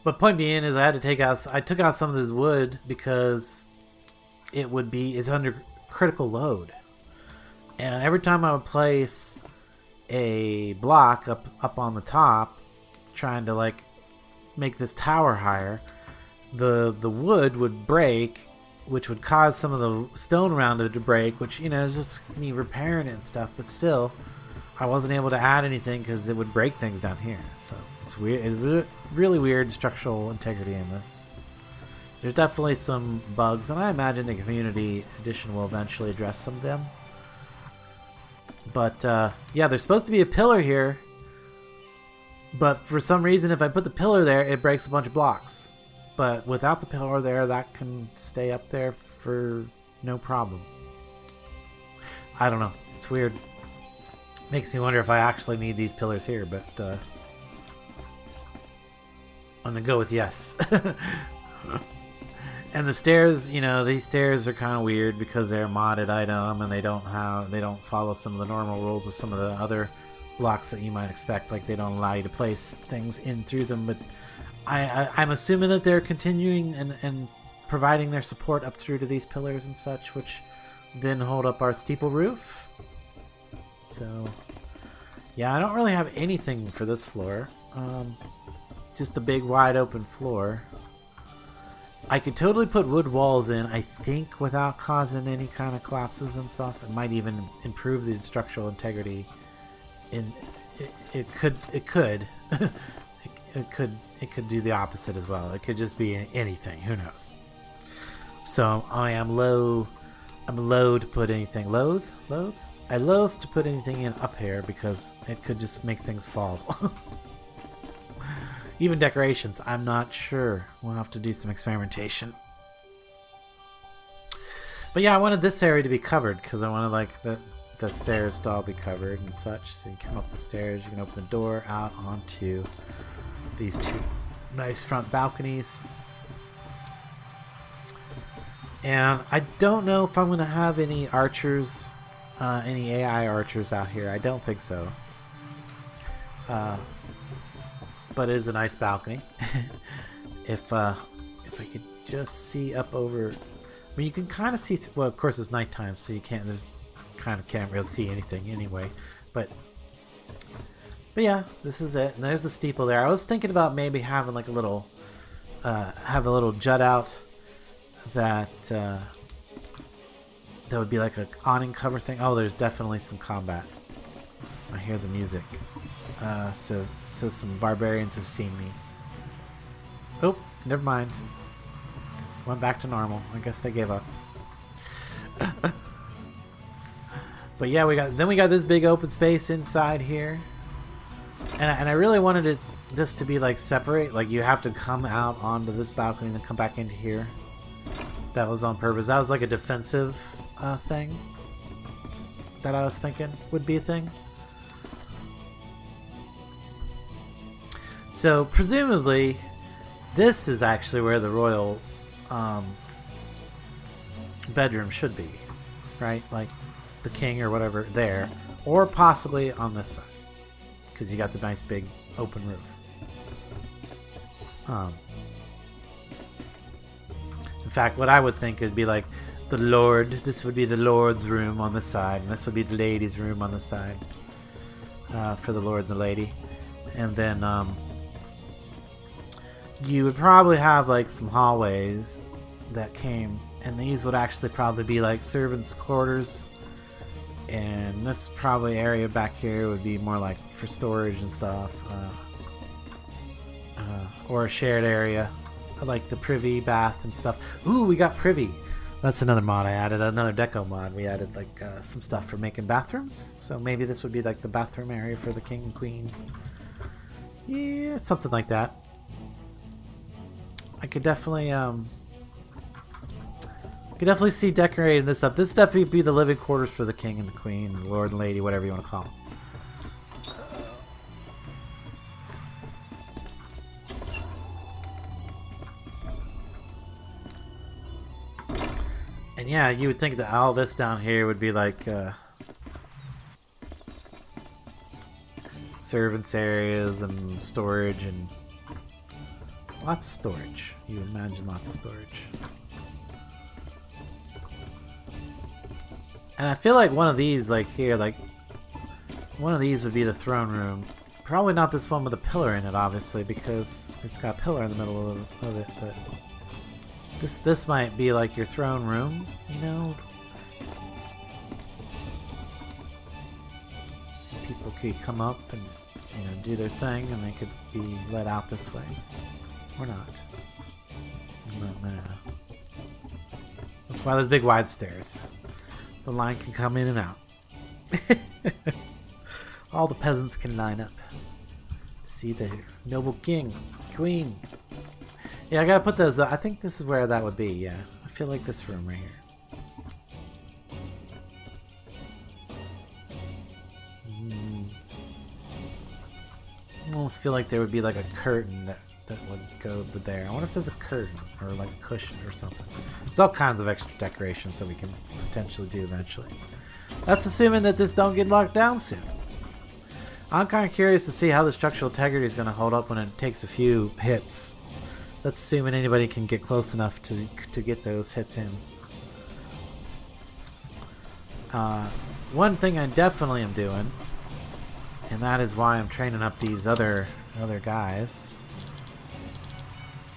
But point being is I had to I took out some of this wood because it's under critical load. And every time I would place a block up on the top, trying to like make this tower higher, the wood would break, which would cause some of the stone around it to break, which, you know, is just me repairing it and stuff, but still, I wasn't able to add anything because it would break things down here. So it's weird. It's really weird structural integrity in this. There's definitely some bugs, and I imagine the community edition will eventually address some of them. But yeah, there's supposed to be a pillar here, but for some reason, if I put the pillar there, it breaks a bunch of blocks. But without the pillar there, that can stay up there for no problem. I don't know. It's weird. Makes me wonder if I actually need these pillars here, but I'm gonna go with yes. And the stairs, you know, these stairs are kind of weird because they're a modded item and they don't follow some of the normal rules of some of the other blocks that you might expect. Like, they don't allow you to place things in through them, but I'm assuming that they're continuing and providing their support up through to these pillars and such, which then hold up our steeple roof. So yeah, I don't really have anything for this floor. Just a big wide open floor. I could totally put wood walls in, I think, without causing any kind of collapses and stuff. It might even improve the structural integrity. It could it could do the opposite as well. It could just be anything. Who knows? So I'm loath to put anything. I loathe to put anything in up here because it could just make things fall. Even decorations, I'm not sure. We'll have to do some experimentation. But yeah, I wanted this area to be covered because I wanted like the stairs to all be covered and such. So you come up the stairs, you can open the door out onto these two nice front balconies. And I don't know if I'm going to have any archers, any AI archers out here. I don't think so. But it is a nice balcony. If I could just see up over, I mean, you can kind of see. Well, of course it's nighttime, so you can't. There's kind of can't really see anything anyway. But yeah, this is it. And there's the steeple there. I was thinking about maybe having like a little, have a little jut out that would be like a awning cover thing. Oh, there's definitely some combat. I hear the music. So some barbarians have seen me. Oh, never mind. Went back to normal. I guess they gave up. But yeah, we got this big open space inside here, and I really wanted this to be like separate. Like, you have to come out onto this balcony and then come back into here. That was on purpose. That was like a defensive thing that I was thinking would be a thing. So presumably, this is actually where the royal bedroom should be, right? Like the king or whatever there, or possibly on this side, because you got the nice big open roof. In fact, what I would think would be like the lord. This would be the lord's room on this side, and this would be the lady's room on this side, for the lord and the lady, and then you would probably have like some hallways that came, and these would actually probably be like servants' quarters, and this probably area back here would be more like for storage and stuff, or a shared area like the privy bath and stuff. Ooh, we got privy. That's another mod I added, another deco mod. We added like some stuff for making bathrooms, so maybe this would be like the bathroom area for the king and queen. Yeah, something like that. I could definitely see decorating this up. This definitely be the living quarters for the king and the queen, the lord and lady, whatever you want to call them. And yeah, you would think that all this down here would be like servants areas and storage and Lots of storage. You imagine lots of storage. And I feel like one of these, like here, like one of these would be the throne room. Probably not this one with a pillar in it, obviously, because it's got a pillar in the middle of it. But this might be like your throne room, you know. People could come up and do their thing, and they could be let out this way, or not. No. That's why there's big wide stairs. The line can come in and out. All the peasants can line up. See the noble king, queen. Yeah, I gotta put those. I think this is where that would be. Yeah, I feel like this room right here. I almost feel like there would be like a curtain that would go with there. I wonder if there's a curtain or like a cushion or something. There's all kinds of extra decorations that we can potentially do eventually. That's assuming that this don't get locked down soon. I'm kind of curious to see how the structural integrity is going to hold up when it takes a few hits. That's assuming anybody can get close enough to get those hits in. One thing I definitely am doing, and that is why I'm training up these other guys.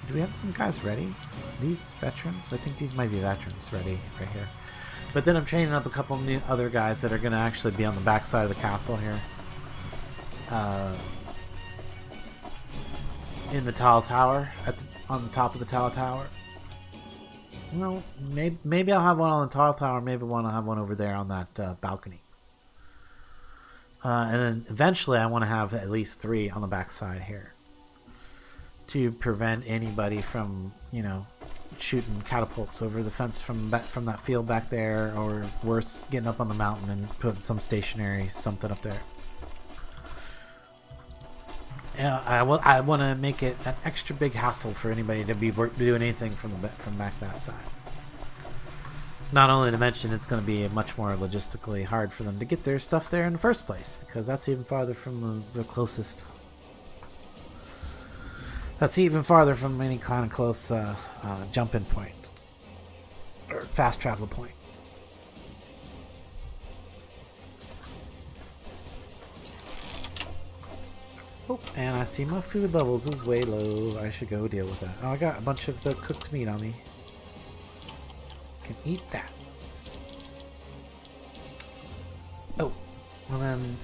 Do we have some guys ready? These veterans? I think these might be veterans ready right here. But then I'm training up a couple new other guys that are going to actually be on the back side of the castle here. In the tall tower, on the top of the tall tower. Well, maybe I'll have one on the tall tower. Maybe I'll have one over there on that balcony. And then eventually I want to have at least 3 on the back side here, to prevent anybody from, shooting catapults over the fence from that field back there, or worse, getting up on the mountain and putting some stationary something up there. Yeah, I want to make it an extra big hassle for anybody to be doing anything from back that side. Not only to mention it's going to be much more logistically hard for them to get their stuff there in the first place, because that's even farther from the closest. That's even farther from any kind of close jump-in point or fast travel point. Oh, and I see my food levels is way low. I should go deal with that. Oh, I got a bunch of the cooked meat on me. Can eat that. Oh, well then.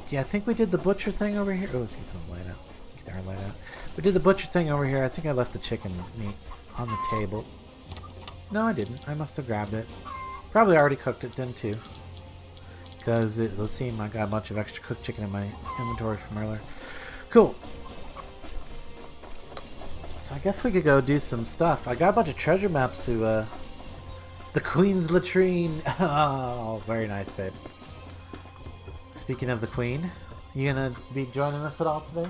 Yeah, I think we did the butcher thing over here. Oh, let's get the light out. Get our light out. We did the butcher thing over here. I think I left the chicken meat on the table. No, I didn't. I must have grabbed it. Probably already cooked it then too, because it will seem I got a bunch of extra cooked chicken in my inventory from earlier. Cool. So I guess we could go do some stuff. I got a bunch of treasure maps to the Queen's latrine. Oh, very nice, babe. Speaking of the Queen, you gonna be joining us at all today?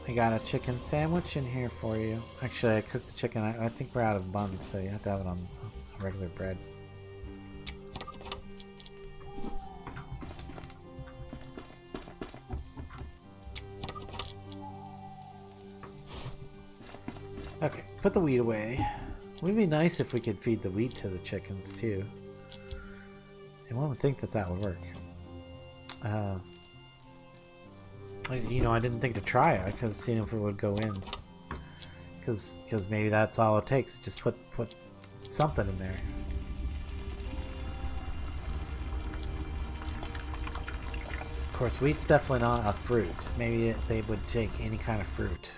I got a chicken sandwich in here for you. Actually, I cooked the chicken. I think we're out of buns, so you have to have it on regular bread. Okay, put the wheat away. It would be nice if we could feed the wheat to the chickens too. And one would think that would work. I didn't think to try it. I could have seen if it would go in. Because maybe that's all it takes. Just put something in there. Of course, wheat's definitely not a fruit. Maybe they would take any kind of fruit.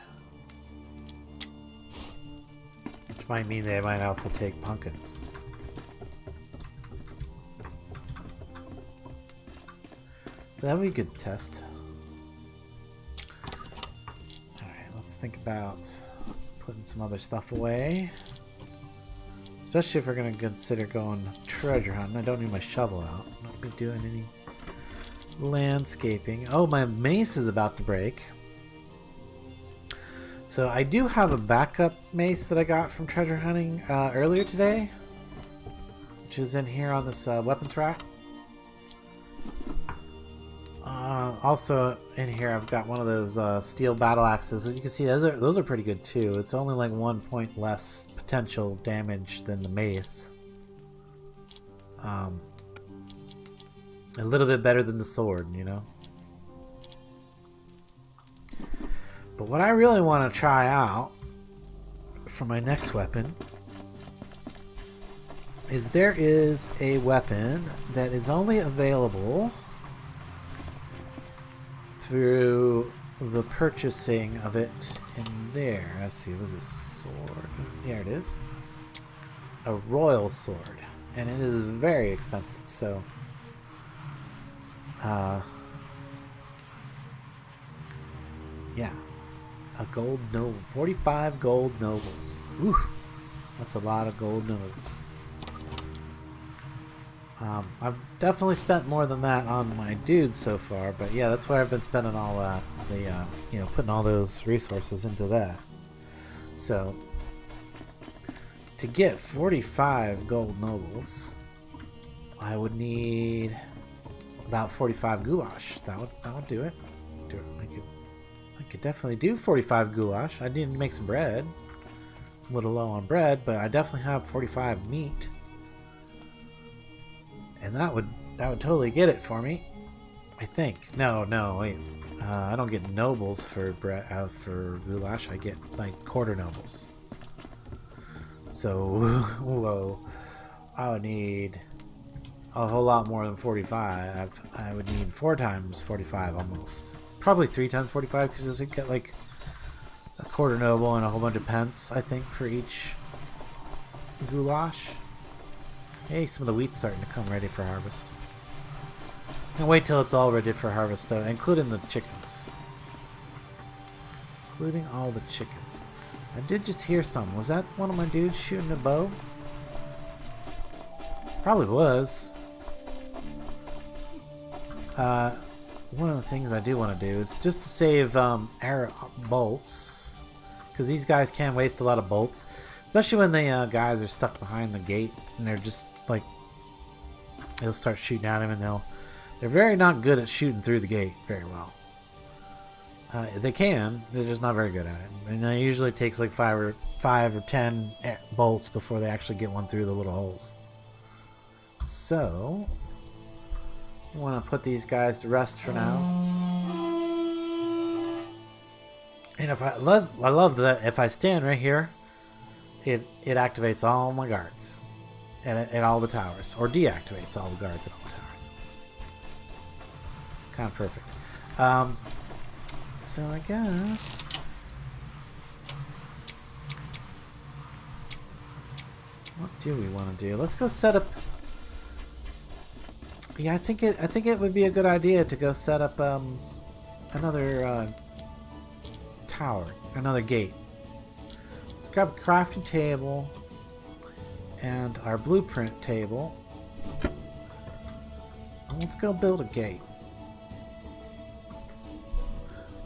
Which might mean they might also take pumpkins. That would be a good test. Alright, let's think about putting some other stuff away. Especially if we're going to consider going treasure hunting. I don't need my shovel out. I'm not be doing any landscaping. Oh, my mace is about to break. So I do have a backup mace that I got from treasure hunting earlier today, which is in here on this weapons rack. Also in here, I've got one of those steel battle axes. You can see those are pretty good too. It's only like 1 point less potential damage than the mace. A little bit better than the sword, you know. But what I really want to try out for my next weapon is there is a weapon that is only available through the purchasing of it in there. Let's see, was a sword? There it is. A royal sword. And it is very expensive, so yeah. A gold noble. 45 gold nobles. Ooh, that's a lot of gold nobles. I've definitely spent more than that on my dudes so far, but yeah, that's why I've been spending all you know, putting all those resources into that. So to get 45 gold nobles, I would need about 45 goulash. That would do it. I could definitely do 45 goulash. I need to make some bread. A little low on bread, but I definitely have 45 meat. And that would totally get it for me, I think. No, wait. I don't get nobles for bread for goulash. I get like quarter nobles. So, whoa, I would need a whole lot more than 45. I would need 4 times 45 almost. Probably 3 times 45 because does it get like a quarter noble and a whole bunch of pence, I think, for each goulash. Hey, some of the wheat's starting to come ready for harvest. And wait till it's all ready for harvest, though, including the chickens. Including all the chickens. I did just hear some. Was that one of my dudes shooting a bow? Probably was. One of the things I do want to do is just to save arrow bolts, because these guys can waste a lot of bolts, especially when the guys are stuck behind the gate and they're just like, they'll start shooting at him, and they're very not good at shooting through the gate very well. They can, they're just not very good at it, and it usually takes like 5 or 10 bolts before they actually get one through the little holes. So I want to put these guys to rest for now. And I love that if I stand right here, it activates all my guards at all the towers, or deactivates all the guards at all the towers. Kind of perfect. So I guess, what do we want to do? Let's go set up. Yeah, I think it would be a good idea to go set up another tower, another gate. Let's grab a crafting table and our blueprint table. And let's go build a gate.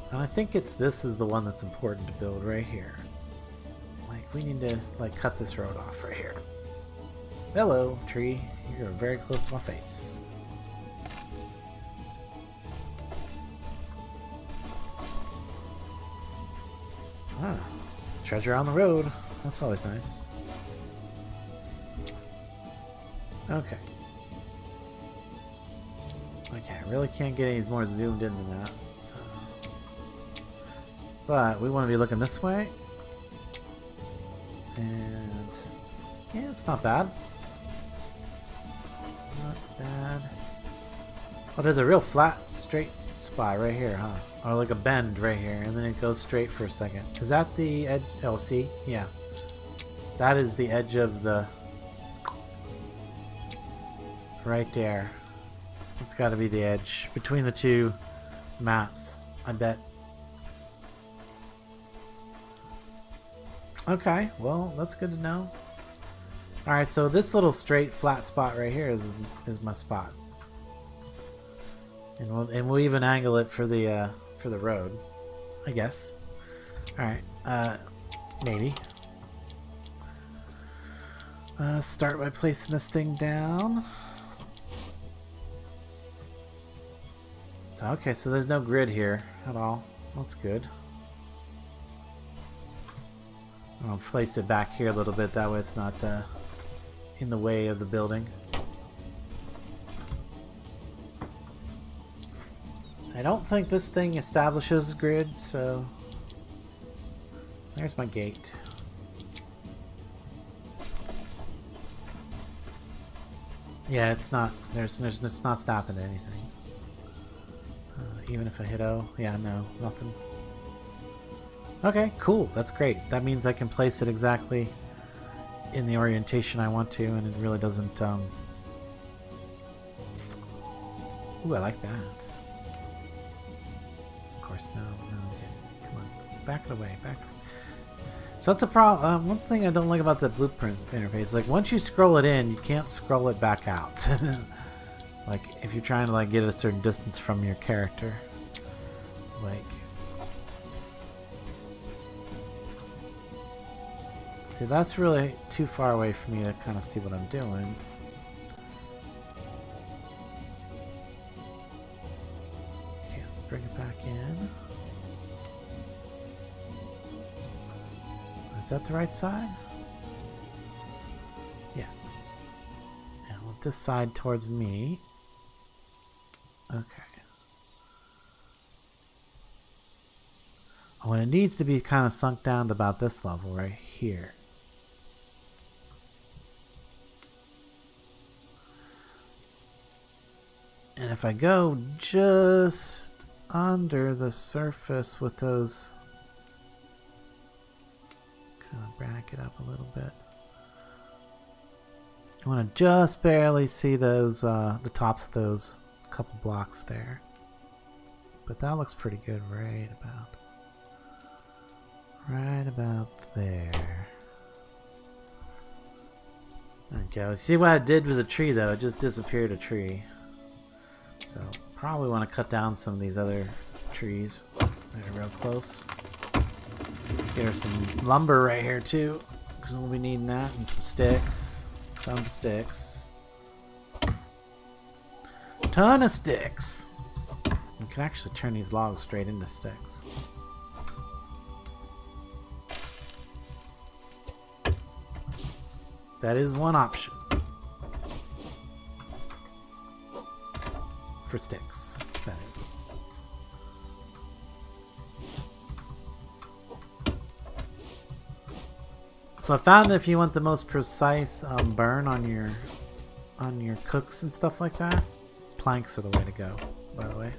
And I think this is the one that's important to build right here. Like, we need to like cut this road off right here. Hello, tree. You're very close to my face. Ah, treasure on the road. That's always nice. Okay. Okay, I really can't get any more zoomed in than that. So. But we want to be looking this way. And yeah, it's not bad. Not bad. Oh, there's a real flat, straight spot right here, huh? Or like a bend right here, and then it goes straight for a second. Is that the edge? Oh, see? Yeah. That is the edge of the... right there. It's got to be the edge between the two maps, I bet. Okay, well, that's good to know. Alright, so this little straight flat spot right here is my spot. And we'll even angle it for the road, I guess. Alright, maybe. Start by placing this thing down. So, okay, so there's no grid here at all. That's good. I'll place it back here a little bit, that way it's not in the way of the building. I don't think this thing establishes grid, so there's my gate. Yeah, it's not. It's not stopping anything. Even if I hit O, yeah, no, nothing. Okay, cool. That's great. That means I can place it exactly in the orientation I want to, and it really doesn't. Ooh, I like that. Of course, no. Okay. Come on, back it away. Back. So that's a problem. One thing I don't like about the blueprint interface, like once you scroll it in, you can't scroll it back out. Like if you're trying to like get a certain distance from your character, like. See, that's really too far away for me to kind of see what I'm doing. Okay, let's bring it back in. Is that the right side? Yeah. And with this side towards me. Okay. Oh, and it needs to be kind of sunk down to about this level right here. And if I go just under the surface with those, kind of back it up a little bit. I want to just barely see those, the tops of those couple blocks there. But that looks pretty good right about there. Okay, see what I did with the tree though? It just disappeared a tree. So probably want to cut down some of these other trees. They're real close. Get her some lumber right here too, because we'll be needing that, and some sticks. Tons of sticks. Ton of sticks. You can actually turn these logs straight into sticks. That is one option. For sticks, that is. So I found that if you want the most precise burn on your cooks and stuff like that, planks are the way to go, by the way.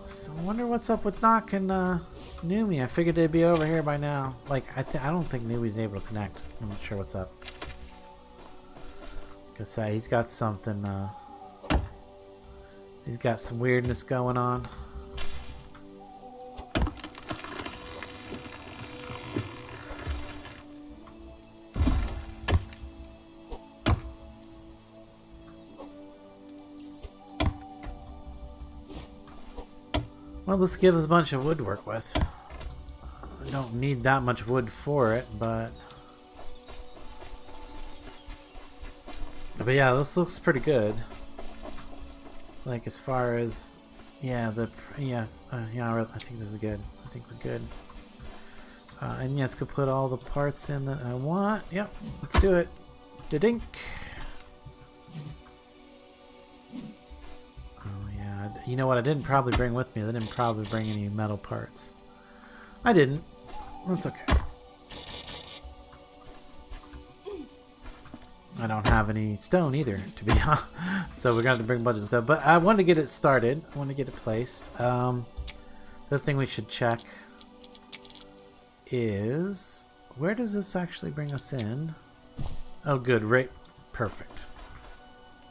So I wonder what's up with Nock and Numi. I figured they'd be over here by now. Like, I don't think Numi's able to connect. I'm not sure what's up. Cause he's got something. He's got some weirdness going on. Well, this gives us a bunch of wood to work with. I don't need that much wood for it, but yeah, this looks pretty good. Like as far as I think this is good. I think we're good. And yes, could put all the parts in that I want. Yep, let's do it. Da-dink. You know what I didn't probably bring with me? I didn't probably bring any metal parts. I didn't. That's okay. I don't have any stone either, to be honest. So we're going to have to bring a bunch of stuff. But I wanted to get it started. I want to get it placed. The thing we should check is... Where does this actually bring us in? Oh, good. Right. Perfect.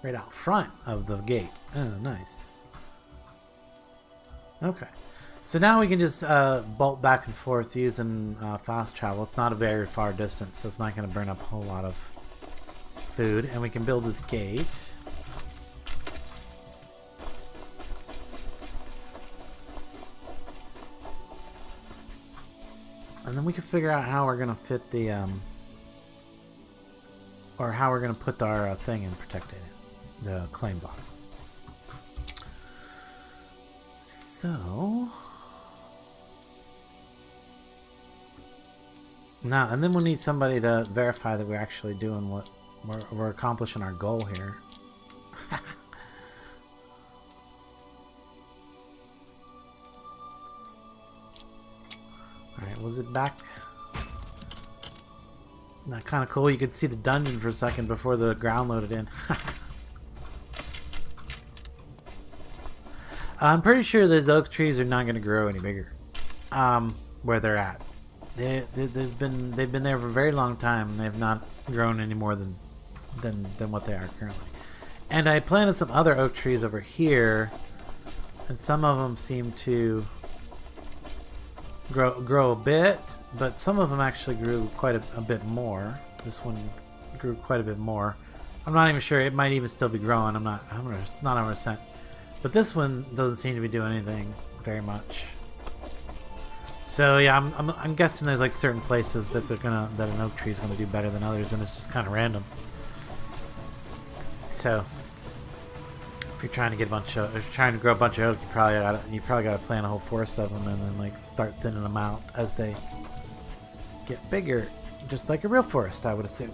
Right out front of the gate. Oh, nice. Okay, so now we can just bolt back and forth using fast travel. It's not a very far distance, so it's not going to burn up a whole lot of food. And we can build this gate. And then we can figure out how we're going to fit the or how we're gonna put our thing in protected, the claim block. So now, and then we'll need somebody to verify that we're actually doing what we're accomplishing our goal here. All right, was it back? Not kind of cool. You could see the dungeon for a second before the ground loaded in. I'm pretty sure those oak trees are not going to grow any bigger. Where they're at, they've been there for a very long time, and they've not grown any more than what they are currently. And I planted some other oak trees over here, and some of them seem to grow a bit, but some of them actually grew quite a bit more. This one grew quite a bit more. I'm not even sure. It might even still be growing. I'm not 100%. But this one doesn't seem to be doing anything very much. So yeah, I'm guessing there's like certain places that an oak tree is gonna do better than others, and it's just kind of random. So if you're trying to grow a bunch of oak, you probably gotta plant a whole forest of them, and then like start thinning them out as they get bigger, just like a real forest, I would assume.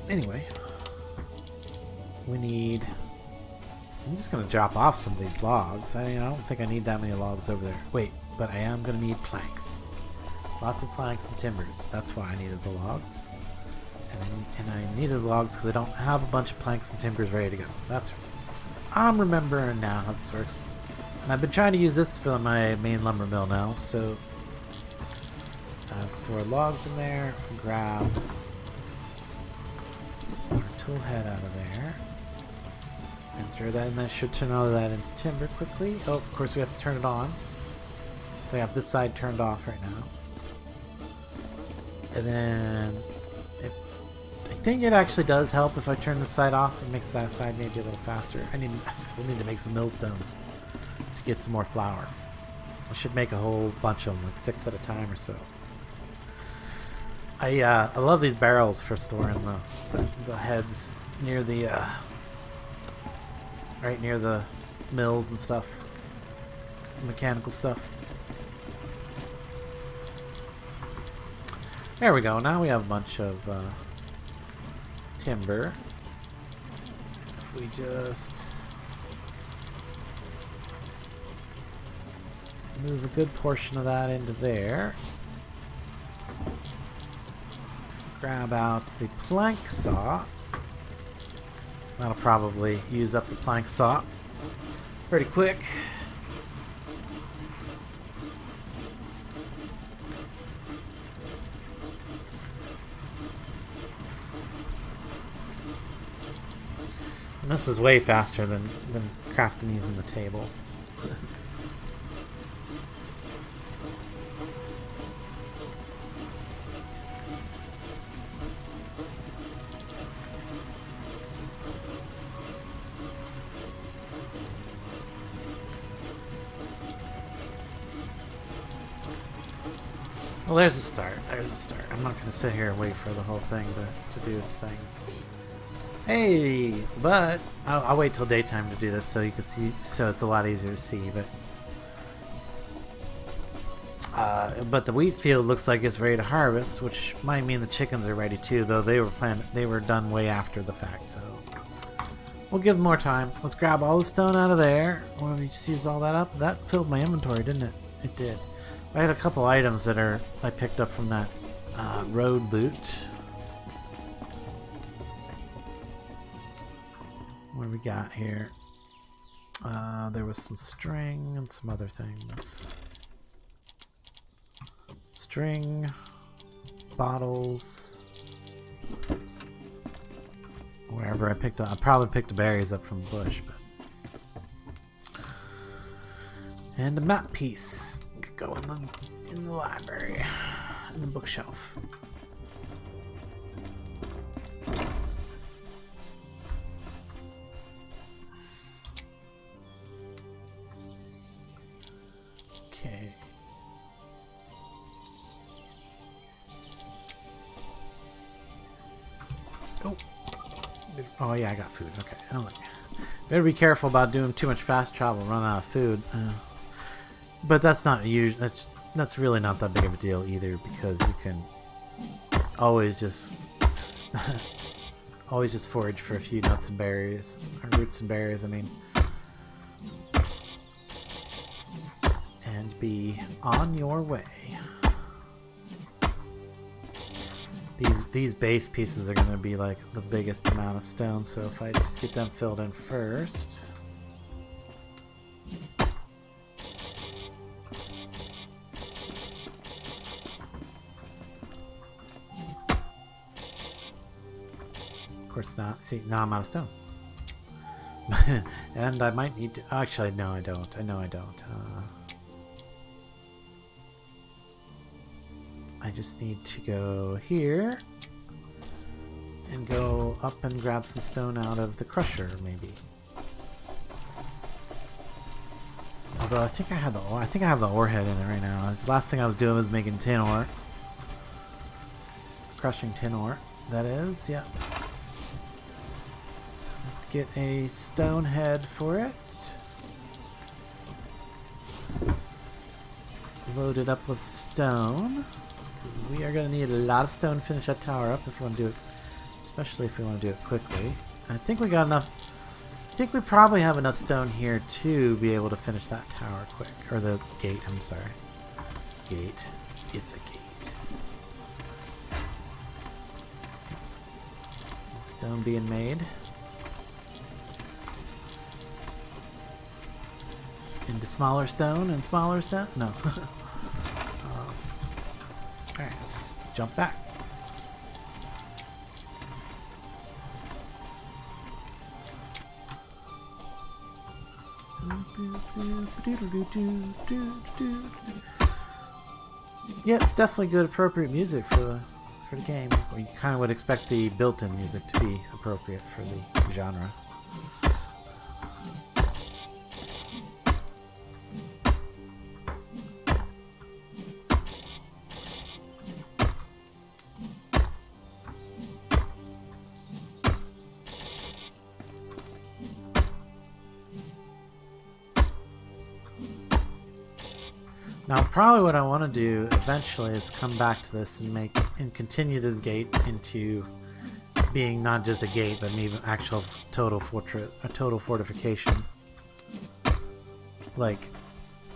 Anyway, I'm just gonna drop off some of these logs. I don't think I need that many logs over there. Wait, but I am gonna need planks. Lots of planks and timbers. That's why I needed the logs. And I needed the logs because I don't have a bunch of planks and timbers ready to go. That's right. I'm remembering now how this works. And I've been trying to use this for my main lumber mill now, so let's throw our logs in there, grab our tool head out of there, and throw that, and that should turn all of that into timber quickly. Oh, of course we have to turn it on. So I have this side turned off right now. And then I think it actually does help if I turn this side off. It makes that side maybe a little faster. I still need to make some millstones to get some more flour. I should make a whole bunch of them, like 6 at a time or so. I love these barrels for storing the heads near the right near the mills and stuff, mechanical stuff. There we go. Now we have a bunch of timber. If we just move a good portion of that into there. Grab out the plank saw. That'll probably use up the plank saw pretty quick. And this is way faster than crafting these in the table. Well, there's a start. There's a start. I'm not going to sit here and wait for the whole thing to do its thing. Hey, but I'll wait till daytime to do this so you can see, so it's a lot easier to see. But the wheat field looks like it's ready to harvest, which might mean the chickens are ready too. Though they were done way after the fact, so we'll give them more time. Let's grab all the stone out of there. Want me to just use all that up? That filled my inventory, didn't it? It did. I had a couple items that I picked up from that road loot. What do we got here? There was some string and some other things. String, bottles. Wherever I picked up, I probably picked the berries up from the bush, but. And a map piece could go in the library, in the bookshelf. Okay. Oh yeah, I got food. Okay. I don't like. Better be careful about doing too much fast travel, run out of food. But that's not usual. That's really not that big of a deal either, because you can always just always just forage for a few nuts and berries, or roots and berries. I mean, and be on your way. These base pieces are going to be like the biggest amount of stone, so if I just get them filled in first. Of course not. See, now I'm out of stone. And I might need to... Actually, no, I don't. I know I don't. I just need to go here and go up and grab some stone out of the crusher, maybe. Although I think I have the ore. I think I have the ore head in it right now. The last thing I was doing was making tin ore, crushing tin ore. That is, yeah. So let's get a stone head for it. Load it up with stone. We are going to need a lot of stone to finish that tower up if we want to do it, especially if we want to do it quickly. I think we got enough. I think we probably have enough stone here to be able to finish that tower quick, or the gate. I'm sorry, gate. It's a gate. Stone being made into smaller stone and smaller stone. No. Alright, let's jump back. Yeah, it's definitely good, appropriate music for the game. You kind of would expect the built-in music to be appropriate for the genre. Now, probably what I want to do eventually is come back to this and continue this gate into being not just a gate, but maybe an actual total fortress, a total fortification. Like,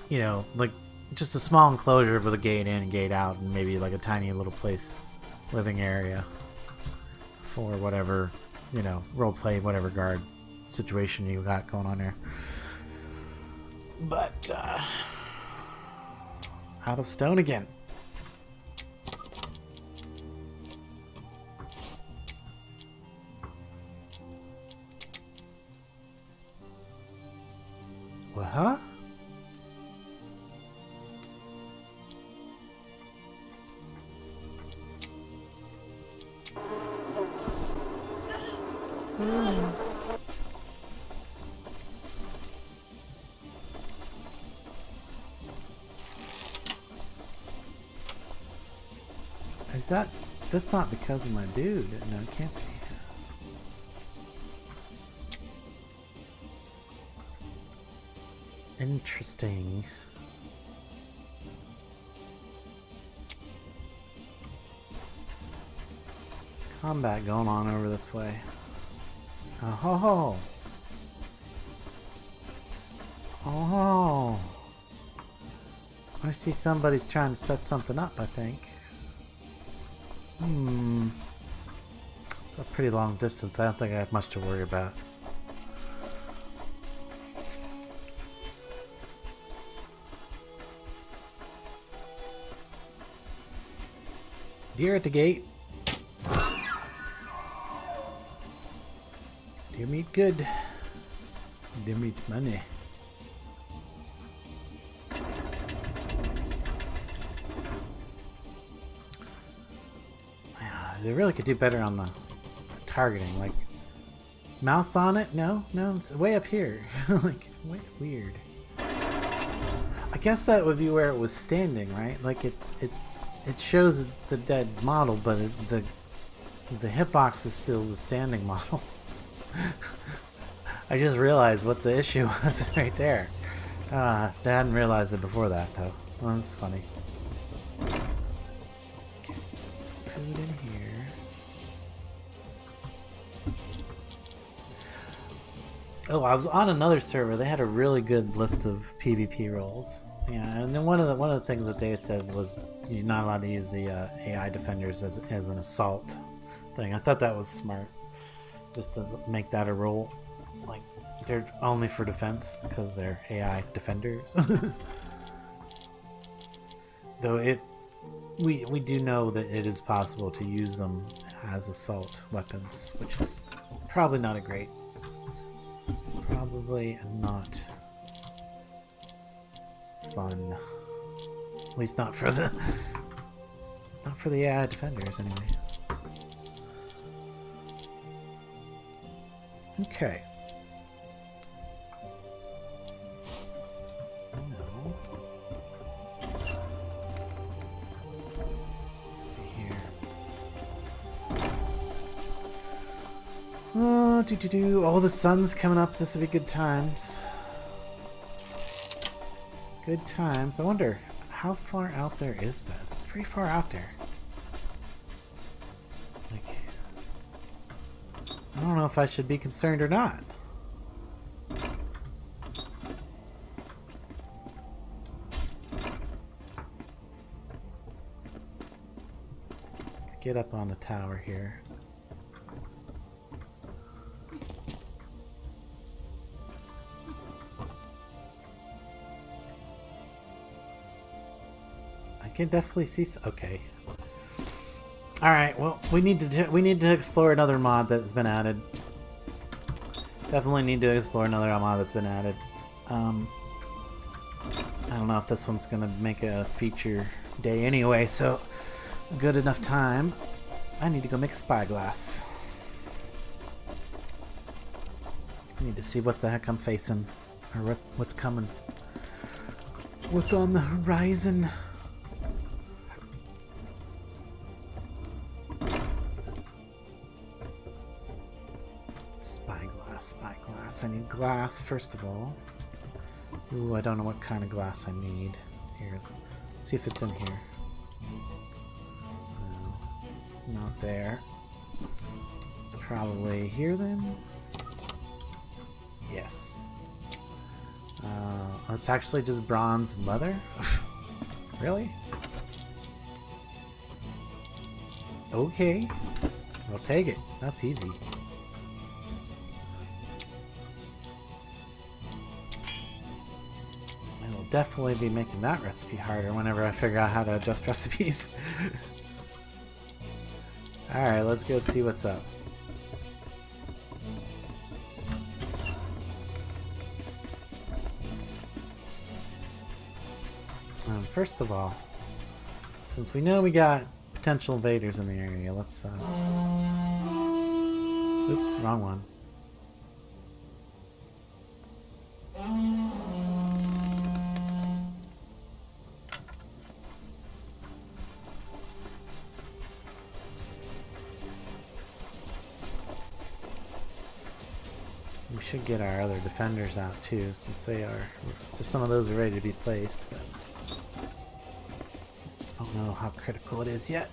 you know, like just a small enclosure with a gate in and gate out, and maybe like a tiny little place, living area for whatever, you know, roleplay, whatever guard situation you got going on there. But, out of stone again. What? Huh? That's not because of my dude. No, it can't be. Interesting. Combat going on over this way. Oh ho ho. Oh. I see somebody's trying to set something up, I think. It's a pretty long distance. I don't think I have much to worry about. Deer at the gate. Deer meat good. Deer meat money. They really could do better on the targeting. Like, mouse on it? No, it's way up here. Like, way weird. I guess that would be where it was standing, right? Like, it shows the dead model, but the hitbox is still the standing model. I just realized what the issue was right there. I hadn't realized it before that, though. Well, that's funny. Okay. Food in here. Oh, I was on another server. They had a really good list of PvP roles. Yeah, and then one of the things that they said was you're not allowed to use the AI defenders as an assault thing. I thought that was smart, just to make that a rule. Like they're only for defense because they're AI defenders. Though we do know that it is possible to use them as assault weapons, which is probably not a great. Probably not fun. At least not for the AI defenders anyway. Okay. No. Let's see here. Oh, oh, the sun's coming up. This will be good times. Good times. I wonder how far out there is that? It's pretty far out there. Like, I don't know if I should be concerned or not. Let's get up on the tower here. I can definitely see. Okay. All right. Well, we need to explore another mod that's been added. Definitely need to explore another mod that's been added. I don't know if this one's gonna make a feature day anyway, so good enough time. I need to go make a spyglass. I need to see what the heck I'm facing, or what's coming. What's on the horizon? Spyglass. I need glass first of all. Ooh, I don't know what kind of glass I need. Here, let's see if it's in here. No, it's not there. It's probably here then. Yes. It's actually just bronze and leather. Really? Okay, I'll take it. That's easy. Definitely be making that recipe harder whenever I figure out how to adjust recipes. Alright, let's go see what's up. First of all, since we know we got potential invaders in the area, let's oops, wrong one. We should get our other defenders out too, since they are. So some of those are ready to be placed, but I don't know how critical it is yet.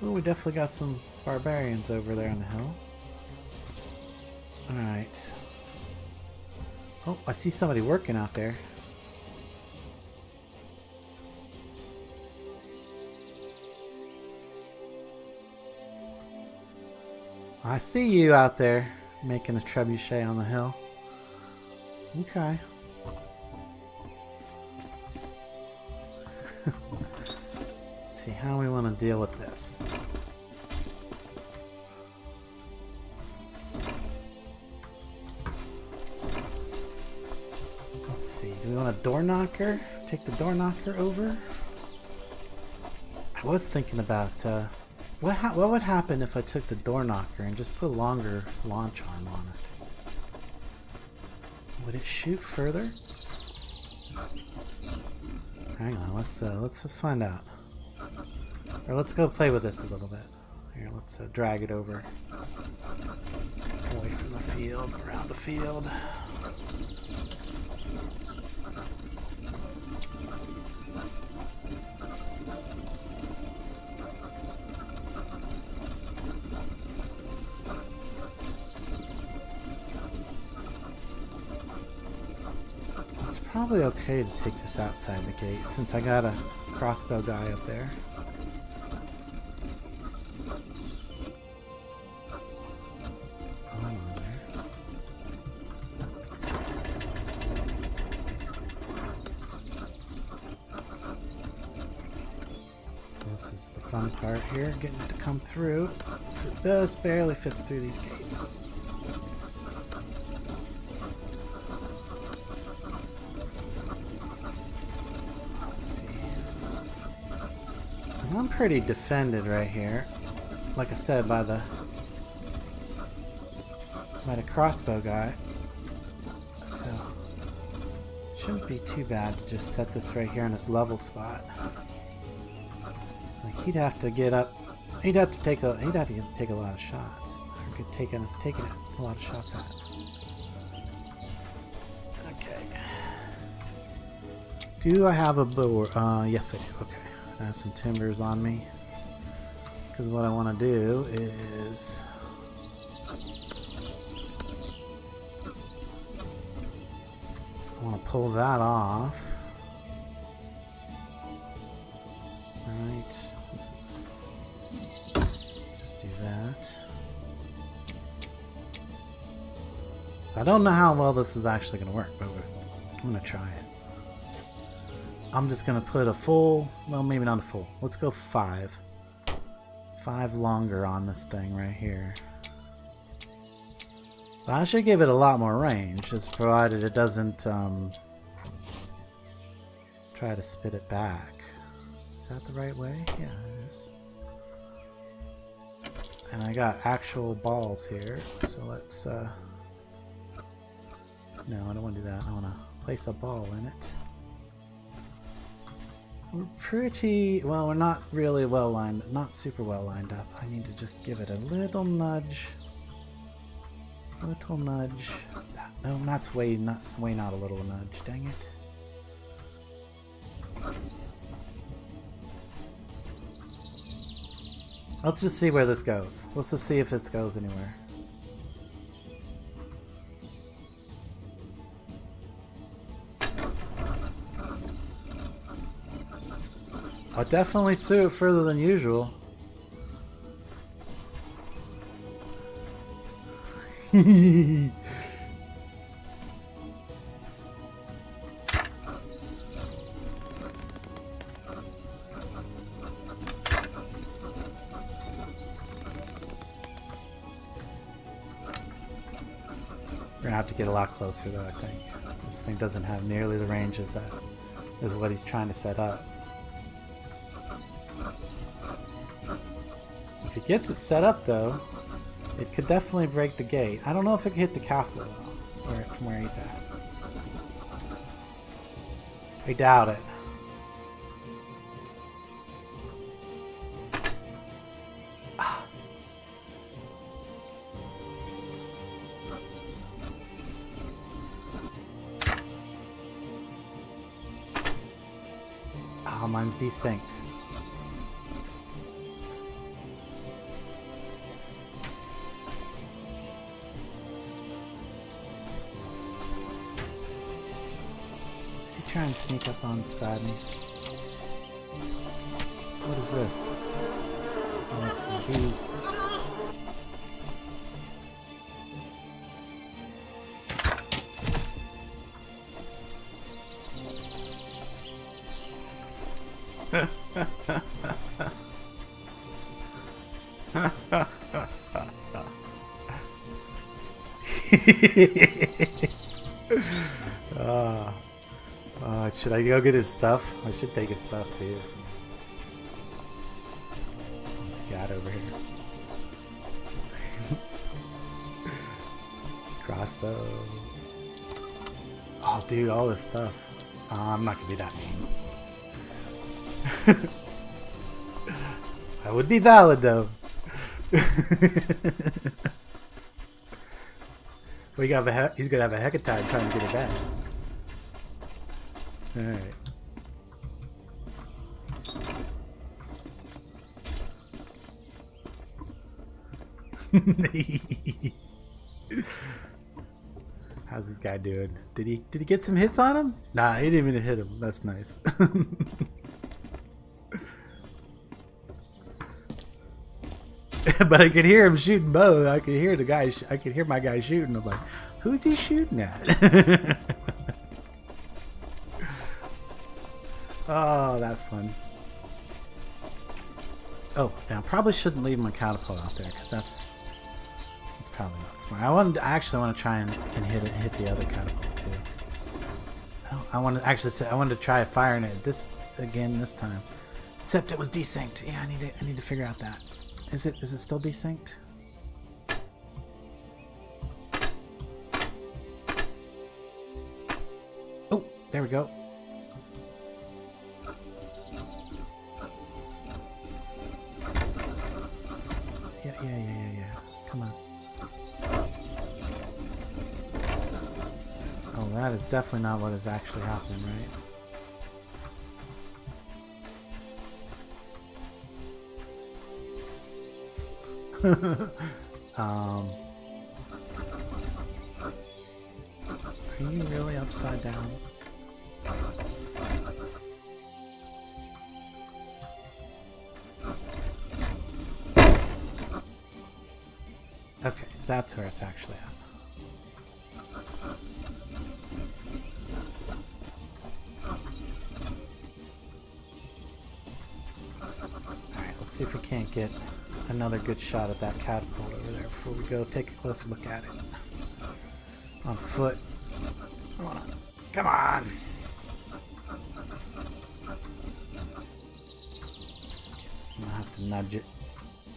Oh, we definitely got some barbarians over there on the hill. Alright. Oh, I see somebody working out there. I see you out there making a trebuchet on the hill. Okay. Let's see how we want to deal with this. Let's see. Do we want a door knocker? Take the door knocker over? I was thinking about what would happen if I took the door knocker and just put a longer launch arm on it? Would it shoot further? Hang on, let's find out. Or let's go play with this a little bit. Here, let's drag it over. Away from the field, around the field. It's probably okay to take this outside the gate since I got a crossbow guy up there. This is the fun part here, getting it to come through. So it just barely fits through these gates. Let's see. I'm pretty defended right here. Like I said, by the crossbow guy. So shouldn't be too bad to just set this right here in this level spot. Like he'd have to get up. He'd have to take a lot of shots. Or could take a lot of shots at. Okay. Do I have a bow? Yes I do. Okay. I have some timbers on me. Because what I want to do is I want to pull that off. Alright, just do that. So I don't know how well this is actually going to work, but I'm going to try it. I'm just going to put a full, well maybe not a full, let's go 5 longer on this thing right here. So I should give it a lot more range, just provided it doesn't try to spit it back. Is that the right way? Yeah, it is. And I got actual balls here, so let's no, I don't want to do that. I want to place a ball in it. We're pretty, well, we're not really well lined, not super well lined up. I need to just give it a little nudge. Little nudge. No, that's way not a little nudge. Dang it. Let's just see where this goes. Let's just see if this goes anywhere. I definitely threw it further than usual. We're gonna have to get a lot closer though, I think. This thing doesn't have nearly the range as that is what he's trying to set up. If he gets it set up though, it could definitely break the gate. I don't know if it could hit the castle though, from where he's at. I doubt it. Oh, mine's desynced. Is he trying to sneak up on beside me? What is this? Oh, it's for bees. Should I go get his stuff? I should take his stuff too. Got over here. Crossbow. Oh, dude, all this stuff. I'm not gonna be that mean. That would be valid, though. He's gonna have a heck of time trying to get it back. Alright. How's this guy doing? Did he get some hits on him? Nah, he didn't even hit him. That's nice. But I could hear him shooting both. I could hear the guy. I could hear my guy shooting. I'm like, who's he shooting at? Oh, that's fun. Oh, and I probably shouldn't leave my catapult out there because that's probably not smart. I actually want to try and hit the other catapult too. I wanted to try firing it this time. Except it was desynced. Yeah, I need to figure out that. Is it still desynced? Oh, there we go. Yeah. Come on. Oh, that is definitely not what is actually happening, right? Are you really upside down? Okay, that's where it's actually at. Alright, let's see if we can't get another good shot at that catapult over there before we go take a closer look at it. On foot. Come on! I'm gonna have to nudge it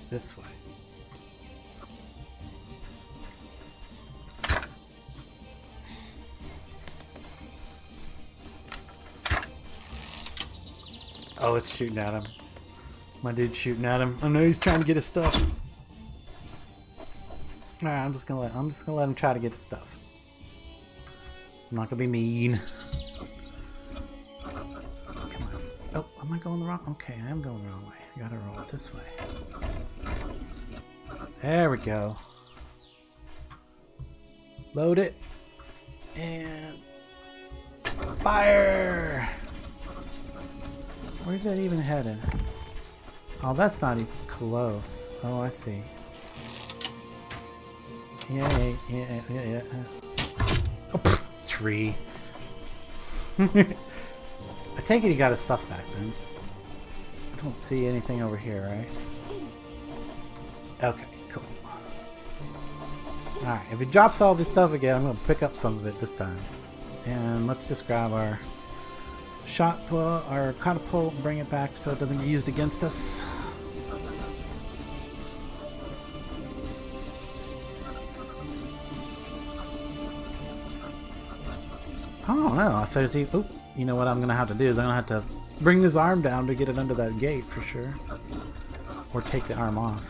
this way. Oh, it's shooting at him. My dude's shooting at him. I know he's trying to get his stuff. Alright, I'm just gonna let him try to get his stuff. I'm not gonna be mean. Come on. Oh, am I going the wrong? Okay, I am going the wrong way. I gotta roll it this way. There we go. Load it. And fire! Where's that even headed? Oh, that's not even close. Oh, I see. Yeah. Oh, pfft, tree. I take it he got his stuff back then. I don't see anything over here, right? Okay, cool. Alright, if he drops all of his stuff again, I'm going to pick up some of it this time. And let's just grab our our catapult and bring it back so it doesn't get used against us. I don't know if there's even... Oh, you know what I'm going to have to do is I'm going to have to bring this arm down to get it under that gate for sure. Or take the arm off.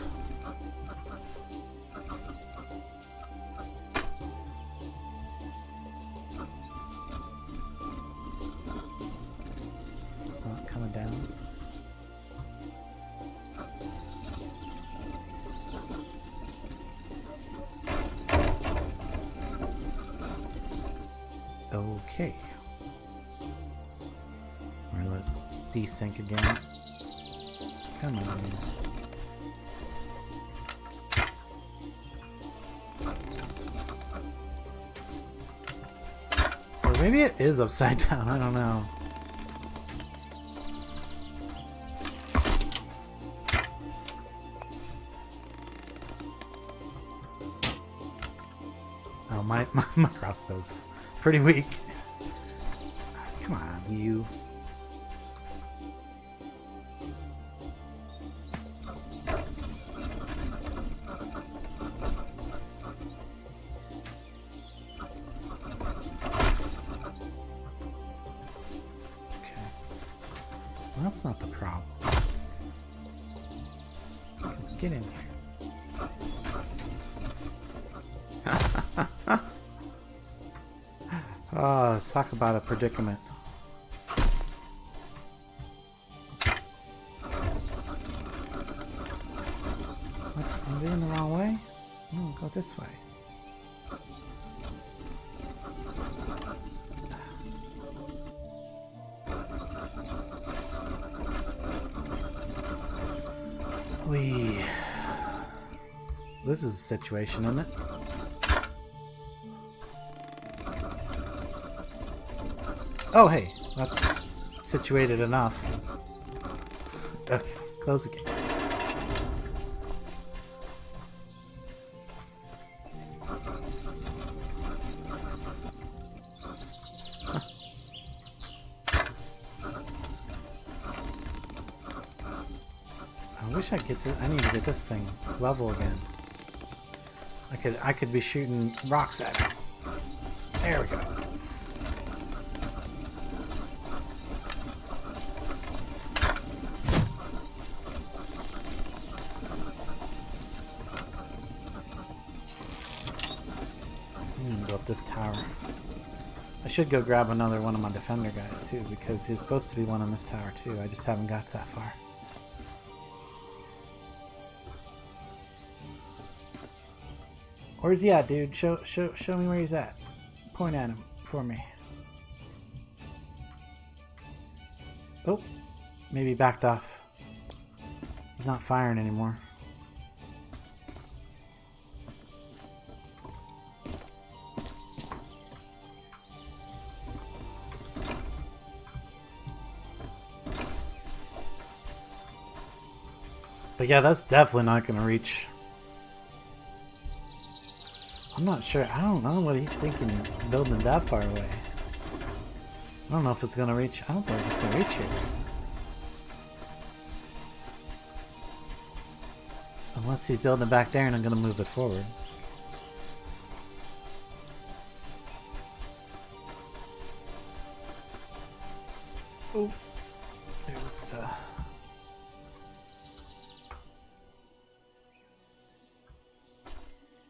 Coming down. Okay. We're gonna let desync again. Come on. Or maybe it is upside down, I don't know. Oh, my crossbow's pretty weak. Come on, you. Okay. Well, that's not the problem. Get in here. Oh, let's talk about a predicament. What? I'm doing the wrong way? No, go this way. This is a situation, isn't it? Oh, hey, that's situated enough. Okay, close the gate. Huh. I wish I could get this. I need to get this thing level again. I could be shooting rocks at it. There we go. I'm gonna go up this tower. I should go grab another one of my defender guys too, because there's supposed to be one on this tower too. I just haven't got that far. Where's he at, dude? Show me where he's at. Point at him for me. Oh, maybe backed off. He's not firing anymore. But yeah, that's definitely not going to reach. I'm not sure. I don't know what he's thinking building it that far away. I don't know if it's going to reach. I don't think it's going to reach here. Unless he's building it back there and I'm going to move it forward. Oh. There, let's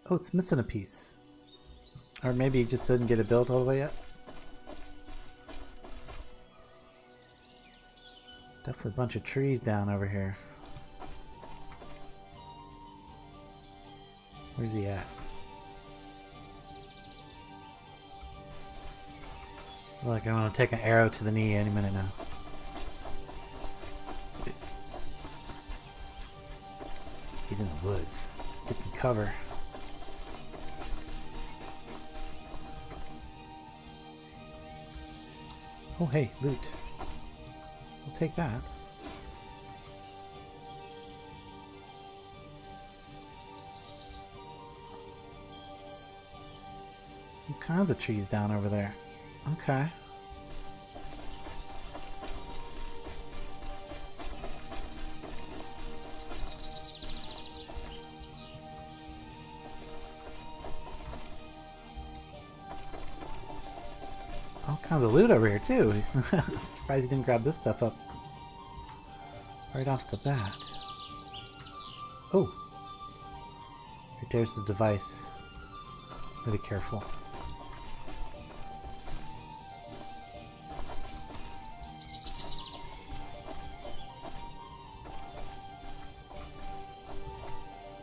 Oh, it's missing a piece. Or maybe he just didn't get it built all the way yet. Definitely a bunch of trees down over here. Where's he at? Look, I'm gonna take an arrow to the knee any minute now. Get in the woods. Get some cover. Oh, hey, loot. We'll take that. All kinds of trees down over there. Okay. All kinds of loot over here too. Surprised he didn't grab this stuff up right off the bat. Oh, there's the device. Be careful.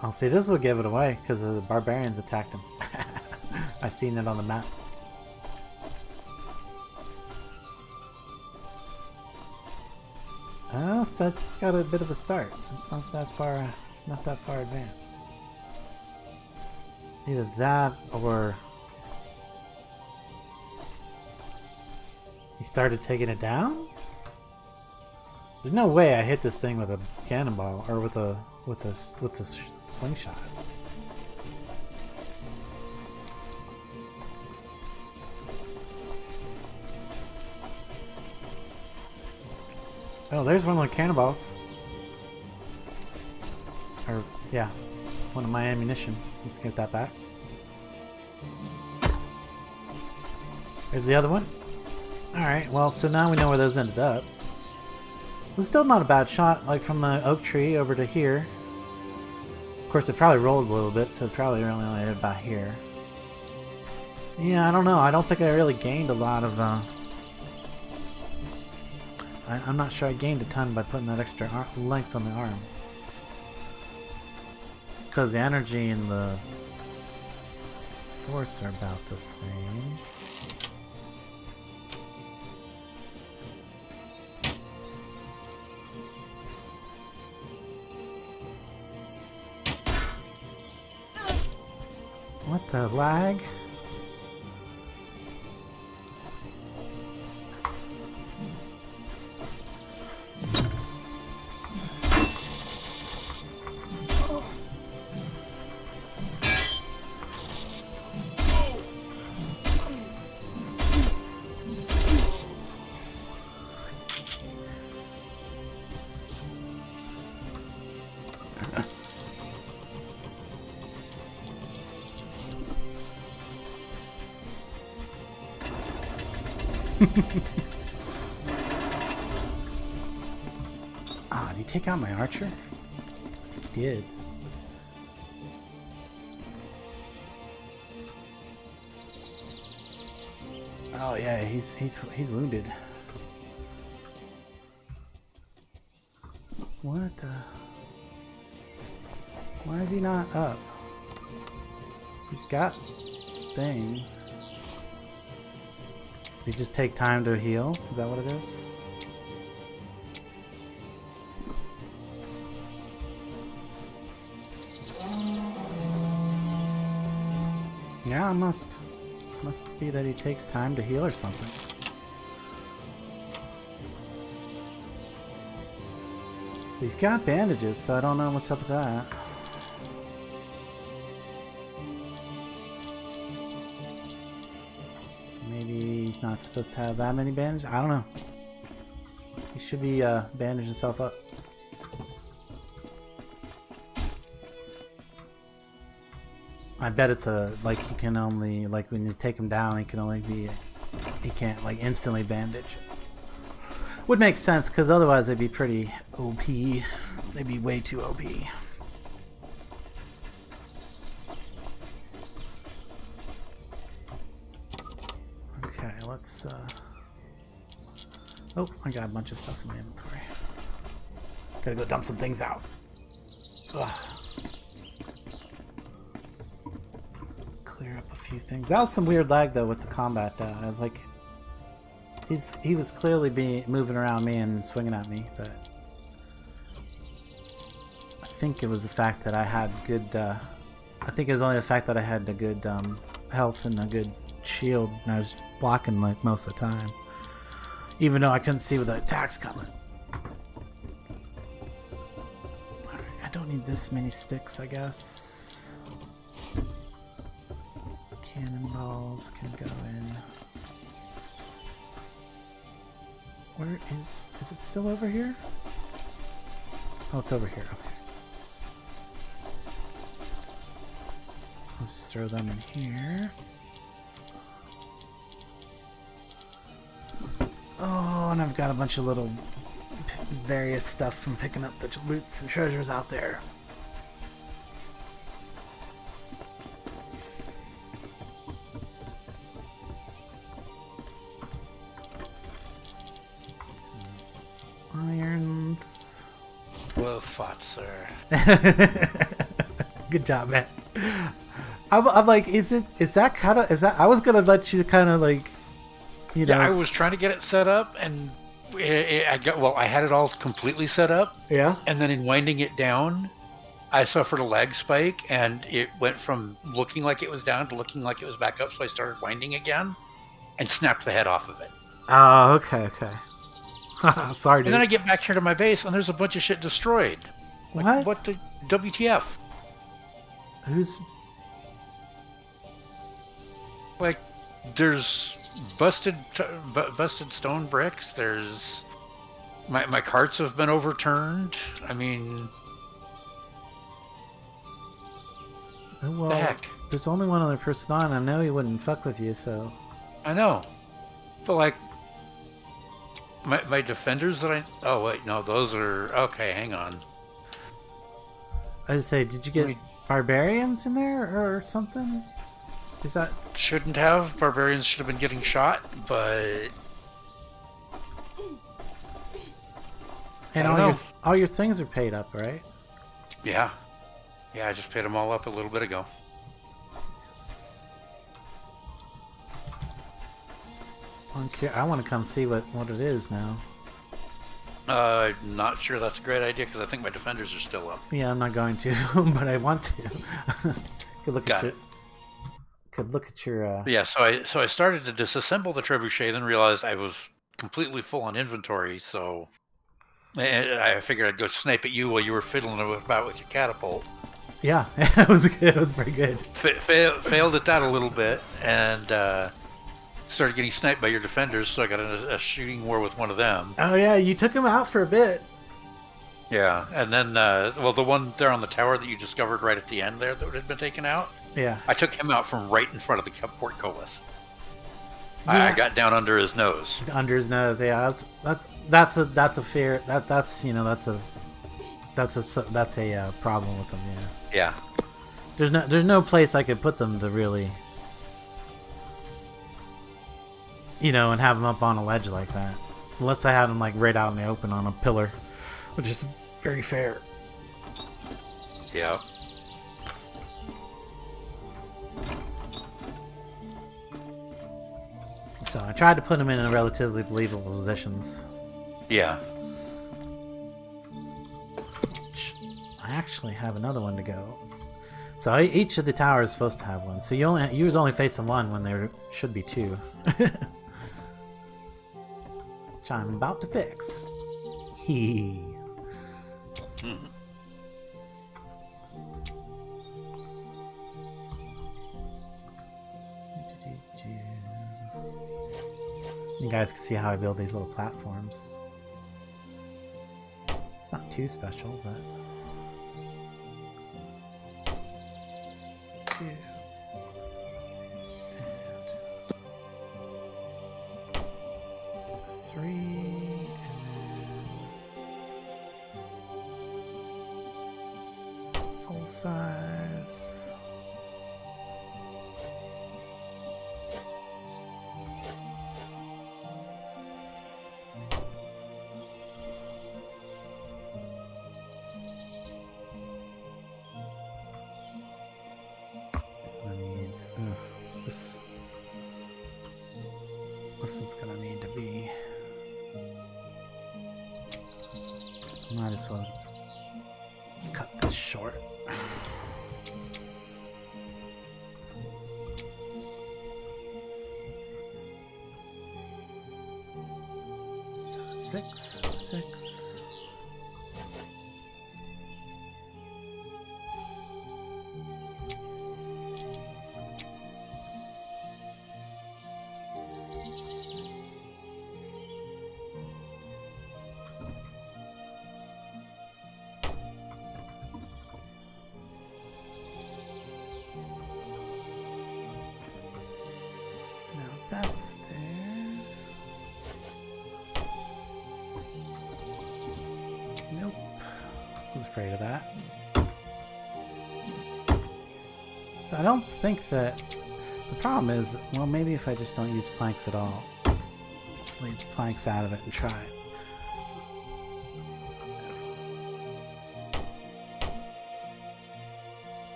I'll say this will give it away because the barbarians attacked him. I seen it on the map. Oh, so it's got a bit of a start. It's not that far advanced. Either that or he started taking it down? There's no way I hit this thing with a cannonball or with a slingshot. Oh, there's one of the cannonballs. Or, yeah, one of my ammunition. Let's get that back. There's the other one. Alright, well, so now we know where those ended up. It was still not a bad shot, like from the oak tree over to here. Of course, it probably rolled a little bit, so it probably only hit about here. Yeah, I don't know. I don't think I really gained a lot of... I'm not sure I gained a ton by putting that extra length on the arm. Because the energy and the force are about the same. What the lag? Ah, did he take out my archer? I think he did. Oh yeah, he's wounded. What the? Why is he not up? He's got things. Did he just take time to heal? Is that what it is? Yeah, it must be that he takes time to heal or something. He's got bandages, so I don't know what's up with that. Maybe he's not supposed to have that many bandages? I don't know. He should be bandaging himself up. I bet it's like he can only, like when you take him down, he can only be, he can't like instantly bandage. Would make sense, because otherwise they'd be pretty OP. They'd be way too OP. Okay, let's, oh, I got a bunch of stuff in my inventory. Gotta go dump some things out. Ugh. Clear up a few things. That was some weird lag though with the combat. I was like, he was clearly moving around me and swinging at me, but I think it was the fact that I had good. I think it was only the fact that I had the good health and a good shield, and I was blocking like most of the time, even though I couldn't see with the attacks coming. Alright, I don't need this many sticks, I guess. Cannonballs can go in. Where is it still over here? Oh, it's over here. Okay. Let's just throw them in here. Oh, and I've got a bunch of little various stuff from picking up the loots and treasures out there. Irons. Well fought, sir. Good job, man. I'm like, is that kind of, I was gonna let you kind of like, you know. Yeah, I was trying to get it set up, and I had it all completely set up. Yeah. And then in winding it down, I suffered a lag spike, and it went from looking like it was down to looking like it was back up. So I started winding again, and snapped the head off of it. Oh, okay. Sorry, dude. And then I get back here to my base, and there's a bunch of shit destroyed. Like, what the WTF? Who's... Like, there's busted stone bricks. There's... My carts have been overturned. I mean... Well, the heck? There's only one other person on. I know he wouldn't fuck with you, so... I know. But, like... My defenders that I... Oh, wait, no, those are... Okay, hang on. I just say, did you get barbarians in there or something? Is that... Shouldn't have. Barbarians should have been getting shot, but... And all your things are paid up, right? Yeah. Yeah, I just paid them all up a little bit ago. I want to come see what it is now. Not sure that's a great idea because I think my defenders are still up. Yeah, I'm not going to, but I want to. Could look at your. Yeah, so I started to disassemble the trebuchet, then realized I was completely full on inventory. So I figured I'd go snipe at you while you were fiddling about with your catapult. Yeah, it was pretty good. Failed at that a little bit, and started getting sniped by your defenders. So I got in a shooting war with one of them. Oh yeah, you took him out for a bit. Yeah, and then the one there on the tower that you discovered right at the end there that had been taken out. Yeah, I took him out from right in front of the portcullis. Yeah. I got down under his nose. Under his nose, yeah. That's a fear. That's a problem with them. Yeah. Yeah. There's no place I could put them to really, and have them up on a ledge like that, unless I had them like right out in the open on a pillar, which is very fair. Yeah. So I tried to put them in relatively believable positions. Yeah. I actually have another one to go. So each of the towers is supposed to have one. So you was only facing one when there should be two. Which I'm about to fix. Hee. You guys can see how I build these little platforms. Not too special, but... 2. And 3. And then... full size... This is gonna need to be... Might as well cut this short. Six. That's there. Nope. I was afraid of that. So I don't think that... The problem is, well, maybe if I just don't use planks at all. Let's leave the planks out of it and try it.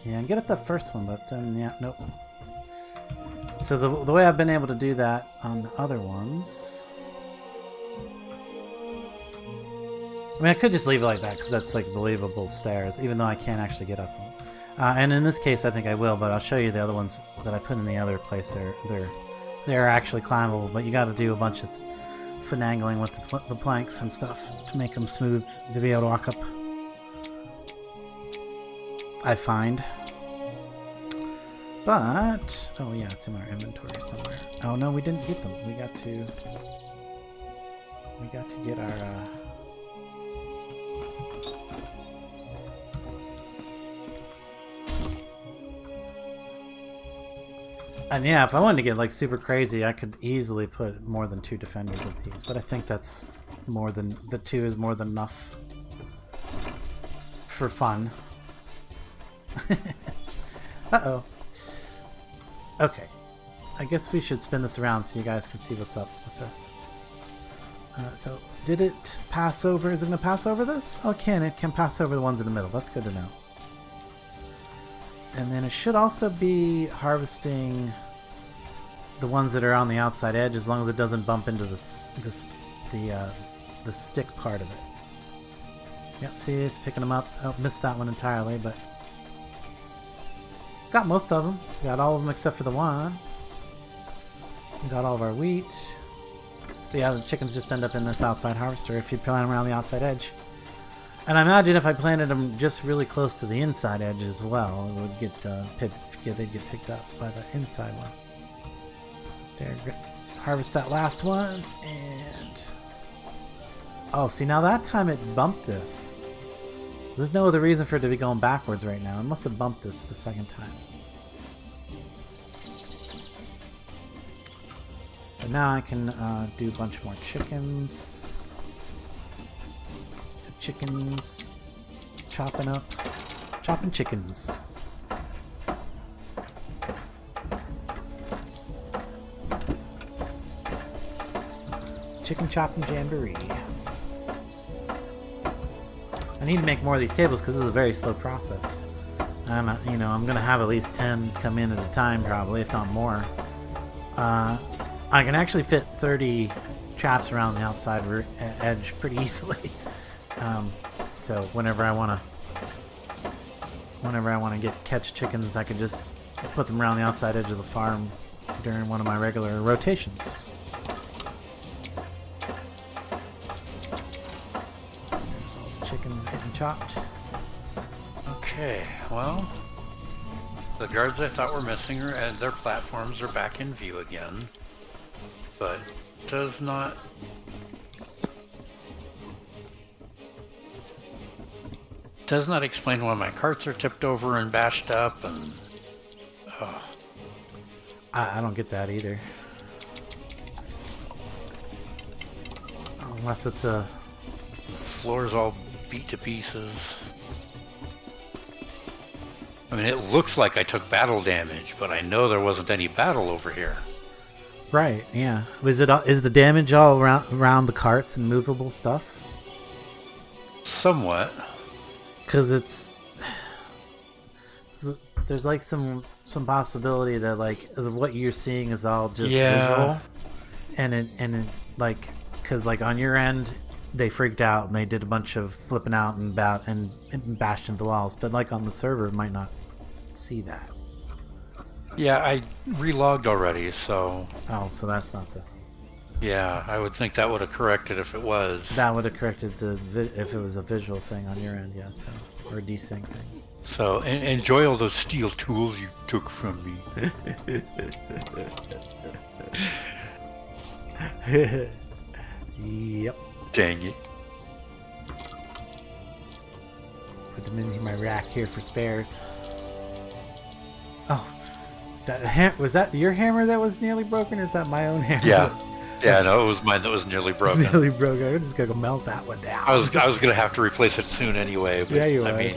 Yeah, and get up that first one, but then, yeah, nope. So the way I've been able to do that on the other ones... I mean, I could just leave it like that, because that's like believable stairs, even though I can't actually get up them. And in this case, I think I will, but I'll show you the other ones that I put in the other place. They're actually climbable, but you got to do a bunch of finagling with the planks and stuff to make them smooth to be able to walk up. I find. But oh yeah, it's in our inventory somewhere. Oh no, we didn't get them. We got to get our And yeah, if I wanted to get like super crazy, I could easily put more than 2 defenders of these. But I think that's more than the 2 is more than enough for fun. Uh-oh. Okay. I guess we should spin this around so you guys can see what's up with this. So, did it pass over? Is it going to pass over this? Oh, it can. It can pass over the ones in the middle. That's good to know. And then it should also be harvesting the ones that are on the outside edge, as long as it doesn't bump into the stick part of it. Yep, see, it's picking them up. Oh, missed that one entirely, but got most of them. Got all of them except for the one. We got all of our wheat. But yeah, the chickens just end up in this outside harvester if you plant them around the outside edge. And I imagine if I planted them just really close to the inside edge as well, it would get they'd get picked up by the inside one. There, harvest that last one, and oh, see, now that time it bumped this. There's no other reason for it to be going backwards right now. It must have bumped this the second time. But now I can do a bunch more chickens. The chickens. Chopping chickens. Chicken chopping jamboree. I need to make more of these tables because this is a very slow process. I'm gonna have at least 10 come in at a time, probably, if not more. I can actually fit 30 traps around the outside edge pretty easily. So whenever I want to catch chickens, I can just put them around the outside edge of the farm during one of my regular rotations. There's all the chickens getting chopped. Okay, well, the guards I thought were missing and their platforms are back in view again, but does not explain why my carts are tipped over and bashed up, and I don't get that either. Unless it's a floor's all beat to pieces. I mean, it looks like I took battle damage, but I know there wasn't any battle over here. Right, yeah. Is the damage all around the carts and movable stuff? Somewhat. Because there's like some possibility that like what you're seeing is all just visual, and it like, because like on your end they freaked out and they did a bunch of flipping out and bashed into the walls, but like on the server it might not see that. Yeah, I relogged already, so... Oh, so that's not the... Yeah, I would think that would have corrected if it was. That would have corrected if it was a visual thing on your end, yeah, so... Or a desync thing. So, enjoy all those steel tools you took from me. Yep. Dang it. Put them in my rack here for spares. Oh. Was that your hammer that was nearly broken, or is that my own hammer? Yeah, no, it was mine that was nearly broken. Nearly broken. I'm just gonna go melt that one down. I was gonna have to replace it soon anyway. But, yeah, you was. mean... wait,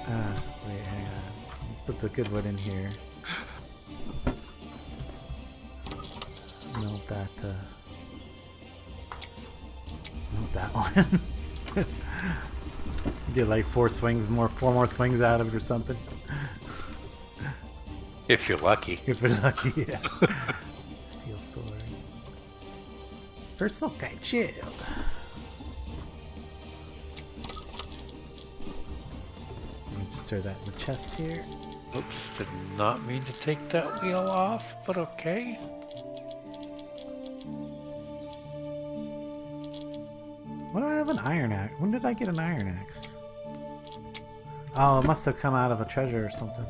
hang on. Put the good one in here. Melt that one. Get like 4 more swings out of it or something. If you're lucky. If you're lucky, yeah. Steel sword. Personal guide shield. Let me just throw that in the chest here. Oops, did not mean to take that wheel off, but okay. Why do I have an iron axe? When did I get an iron axe? Oh, it must have come out of a treasure or something.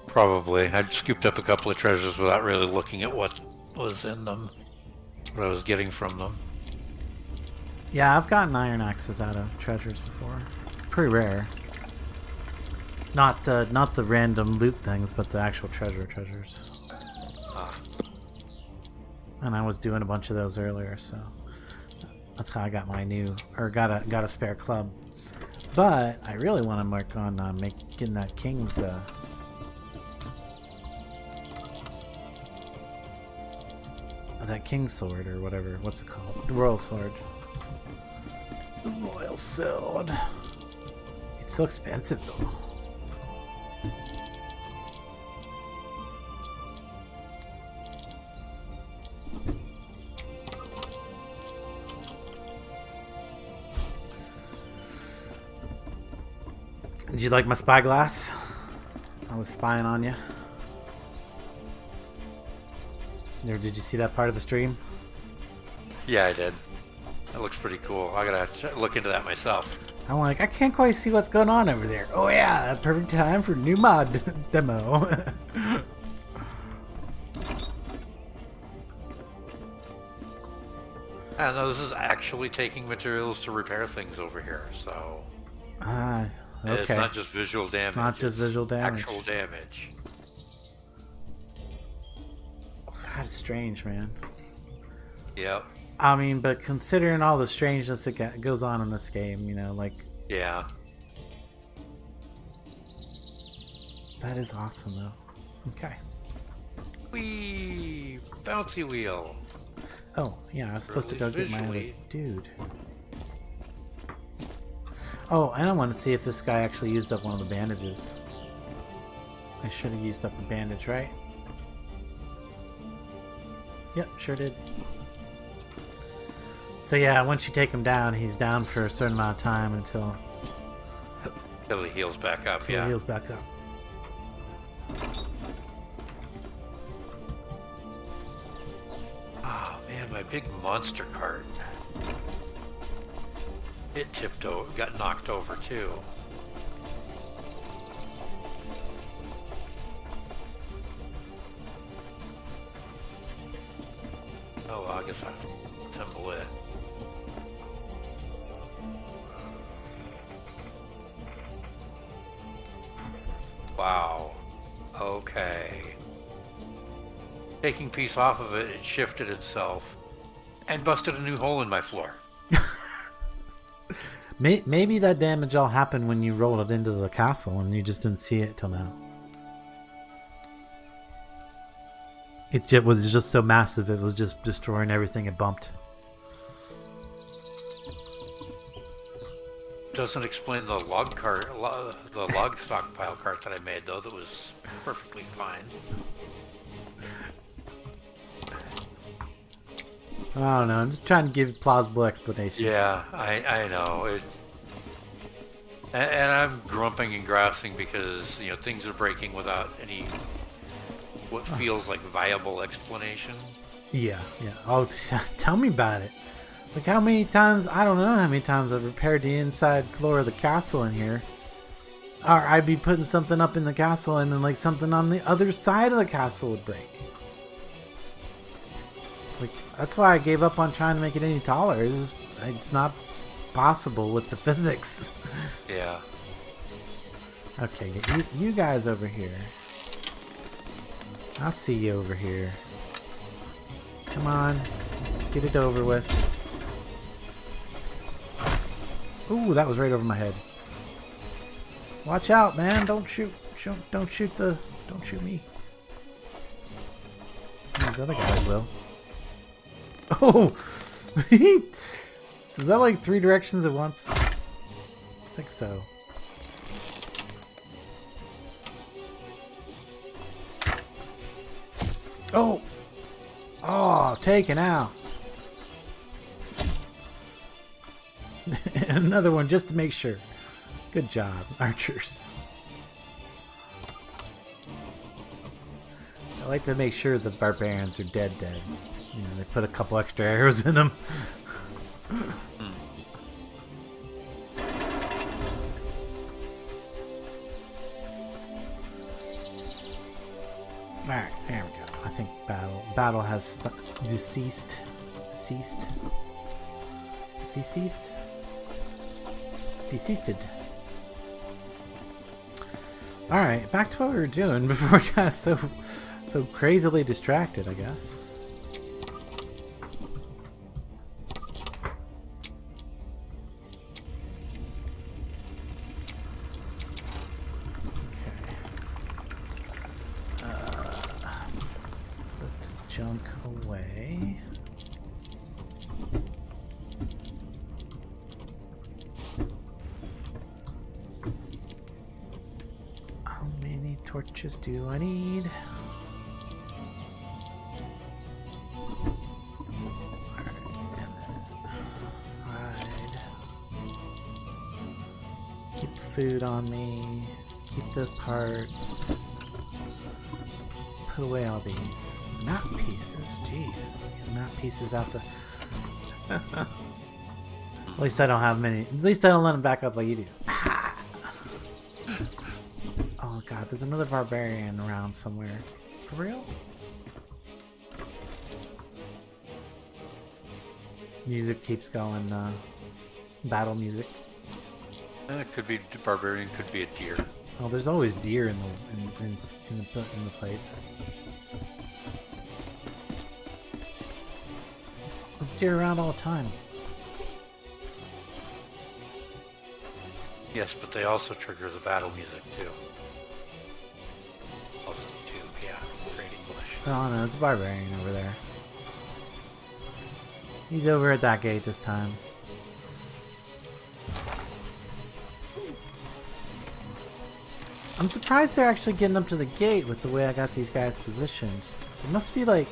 Probably. I scooped up a couple of treasures without really looking at what was in them. What I was getting from them. Yeah, I've gotten iron axes out of treasures before. Pretty rare. Not the random loot things, but the actual treasures. And I was doing a bunch of those earlier, so that's how I got my got a spare club. But I really want to work on getting that king's that king's sword or whatever. What's it called? The royal sword. The royal sword. It's so expensive though. Did you like my spyglass? I was spying on you. Or did you see that part of the stream? Yeah, I did. That looks pretty cool. I gotta look into that myself. I'm like, I can't quite see what's going on over there. Oh yeah, perfect time for new mod demo. I don't know, this is actually taking materials to repair things over here, so... Okay. It's not just visual damage. It's not just visual damage. Actual damage. That's strange, man. Yep. I mean, but considering all the strangeness that goes on in this game, you know, like... Yeah. That is awesome, though. Okay. Whee! Bouncy wheel. Oh, yeah, I was supposed to go get my other Visually. dude. Oh, and I want to see if this guy actually used up one of the bandages. I should have used up a bandage, right? Yep, sure did. So yeah, once you take him down, he's down for a certain amount of time until He heals back up, he heals back up. Oh man, my big monster cart. It tipped over, got knocked over too. Oh, well, I guess I'll assemble it. Wow. Okay. Taking piece off of it, it shifted itself and busted a new hole in my floor. Maybe that damage all happened when you rolled it into the castle and you just didn't see it till now. It was just so massive, it was just destroying everything it bumped. Doesn't explain the log cart, the log stockpile cart that I made though. That was perfectly fine. I don't know, I'm just trying to give plausible explanations. Yeah, I know it, and I'm grumping and grousing because things are breaking without any what feels like viable explanation. Yeah. Oh, tell me about it. Like how many times, I don't know how many times I've repaired the inside floor of the castle in here. Or I'd be putting something up in the castle and then like something on the other side of the castle would break. Like, that's why I gave up on trying to make it any taller. It's not possible with the physics. Yeah. Okay, you guys over here. I'll see you over here. Come on, let's get it over with. Ooh, that was right over my head. Watch out, man! Don't shoot me. These other guys will. Oh! Is that like 3 directions at once? I think so. Oh! Oh, taken out. Another one just to make sure. Good job, archers. I like to make sure the barbarians are dead. They put a couple extra arrows in them. Alright, there we go. I think battle has ceased. All right, back to what we were doing before we got so crazily distracted, I guess. Okay. Put junk away. How many torches do I need? Keep the food on me. Keep the parts. Put away all these map pieces. Jeez, get map pieces out the. At least I don't have many. At least I don't let them back up like you do. Oh god, there's another barbarian around somewhere. For real? Music keeps going. Battle music. It could be barbarian, could be a deer. Oh, there's always deer in the place. There's deer around all the time. Yes, but they also trigger the battle music too. Also, too, yeah, great English. Oh no, it's a barbarian over there. He's over at that gate this time. I'm surprised they're actually getting up to the gate with the way I got these guys positioned. It must be like...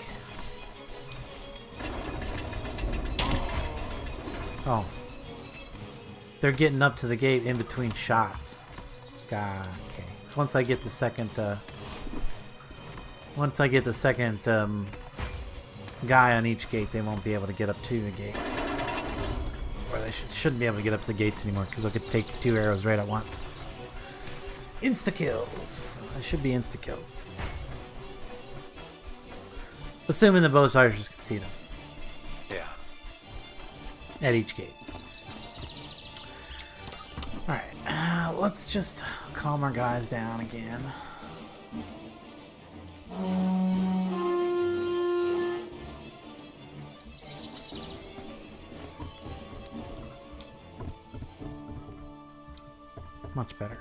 Oh. They're getting up to the gate in between shots. God, okay. Once I get the second, guy on each gate, they won't be able to get up to the gates. Or they shouldn't be able to get up to the gates anymore, because I could take 2 arrows right at once. Insta-kills. They should be insta-kills. Assuming the bow archers can see them. Yeah. At each gate. Alright, let's just calm our guys down again. Much better.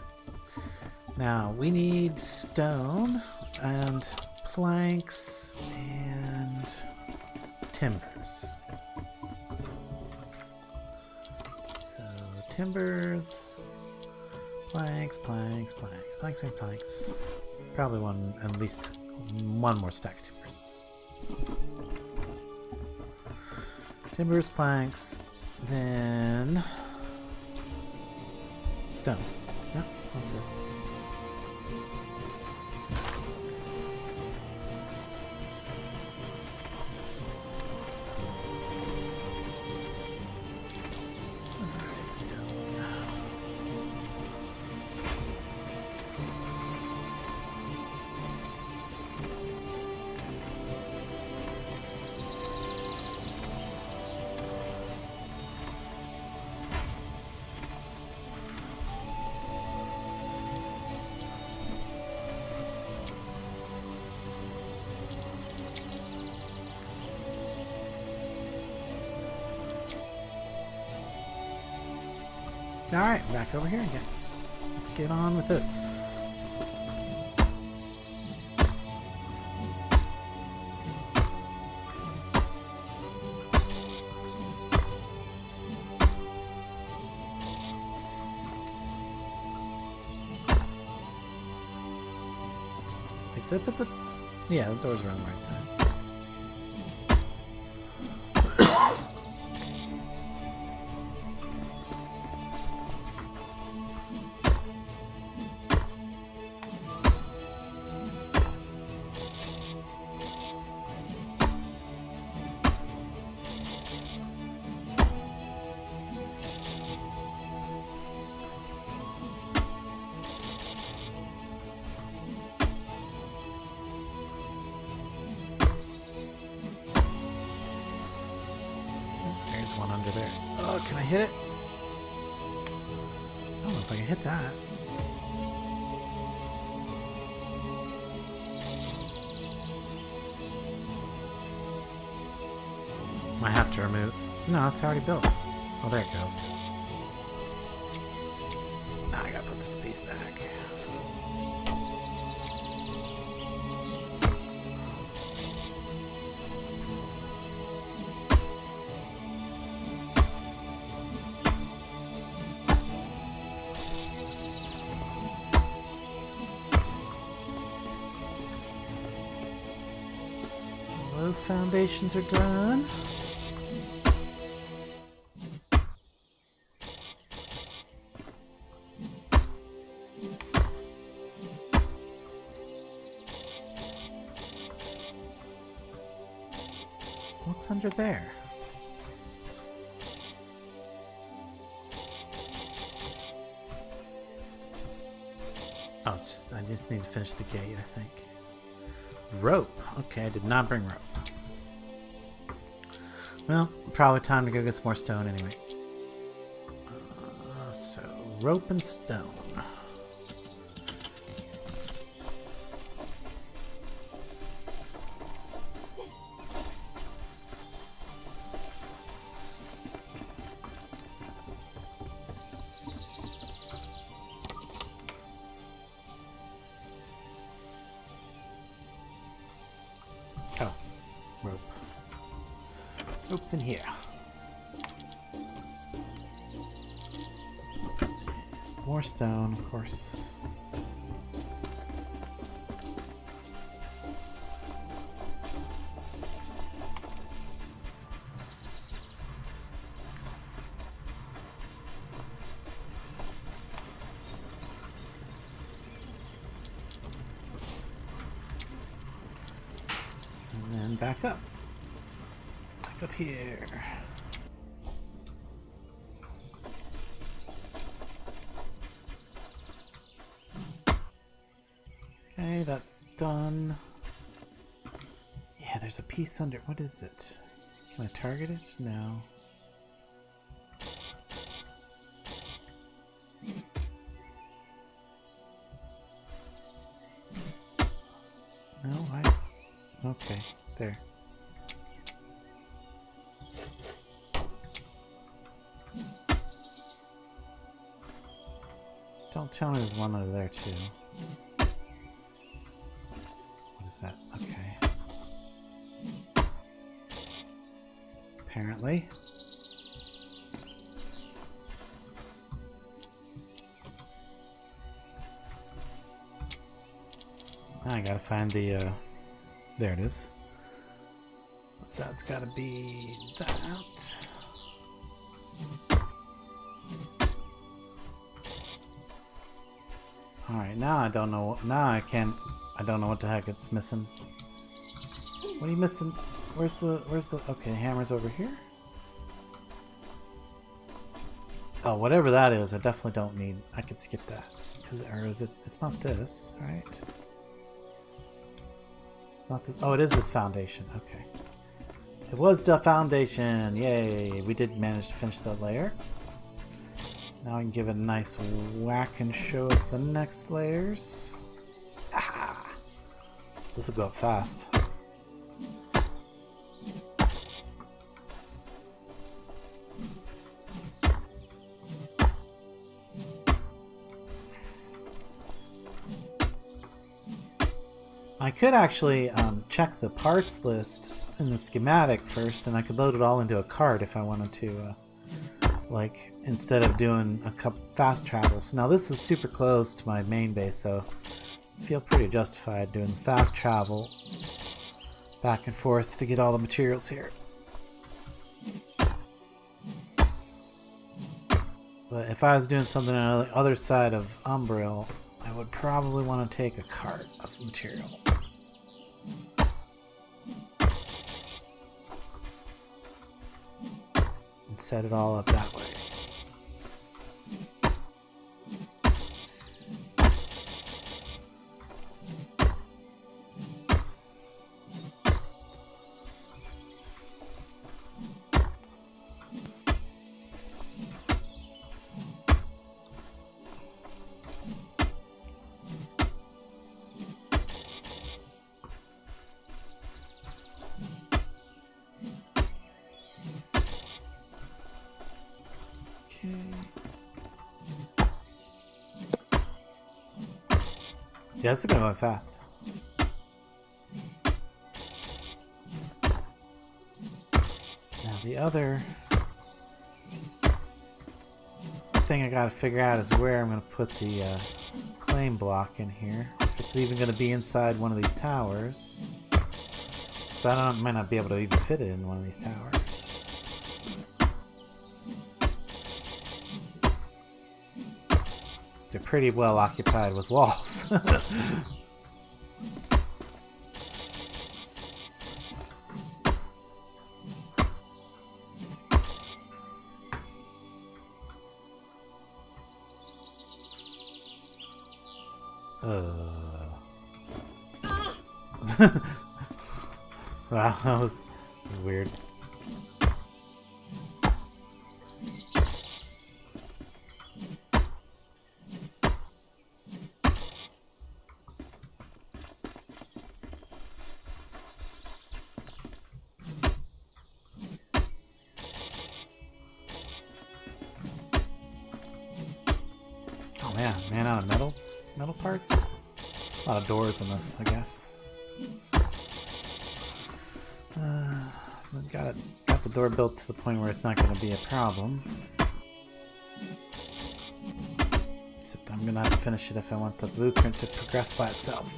Now, we need stone and planks and timbers. So, timbers, planks. Probably at least one more stack of timbers. Timbers, planks, then stone. Yep, that's it. Alright, back over here again. Let's get on with this. Wait, did I put the... Yeah, the doors are on the right side. One under there. Oh, can I hit it? I don't know if I can hit that. I have to remove... No, it's already built. Oh, there it goes. Now I gotta put this piece back. Those foundations are done. What's under there? Oh, it's just, I just need to finish the gate, I think. Rope. Okay, I did not bring rope. Well, probably time to go get some more stone anyway. So, rope and stone. Oh, rope. Rope's in here. More stone, of course. And then back up. Back up here. Okay, that's done. Yeah, there's a piece under... What is it? Can I target it? No. No, Okay, there. Don't tell me there's one over there, too. What is that? Okay. Apparently. Now I gotta find the, there it is. So that's gotta be that. Alright, now I don't know. Now I don't know what the heck it's missing. What are you missing? Where's the, okay, hammer's over here. Oh, whatever that is, I definitely don't need. I could skip that. Or is it, it's not this, right? It's not this, oh, it is this foundation, okay. It was the foundation, yay! We did manage to finish that layer. Now I can give it a nice whack and show us the next layers. Aha! This will go up fast. I could actually check the parts list in the schematic first, and I could load it all into a cart if I wanted to, like, instead of doing a couple fast travels. Now this is super close to my main base, so I feel pretty justified doing fast travel back and forth to get all the materials here. But if I was doing something on the other side of Umbriel, I would probably want to take a cart of material. And set it all up that way. Yeah, this is going fast. Now the other thing I gotta figure out is where I'm gonna put the claim block in here. If it's even gonna be inside one of these towers. So I might not be able to even fit it in one of these towers. They're pretty well occupied with walls. Wow, that was weird. Oh man, ran out of metal parts? A lot of doors in this, I guess. Got the door built to the point where it's not going to be a problem. Except I'm going to have to finish it if I want the blueprint to progress by itself.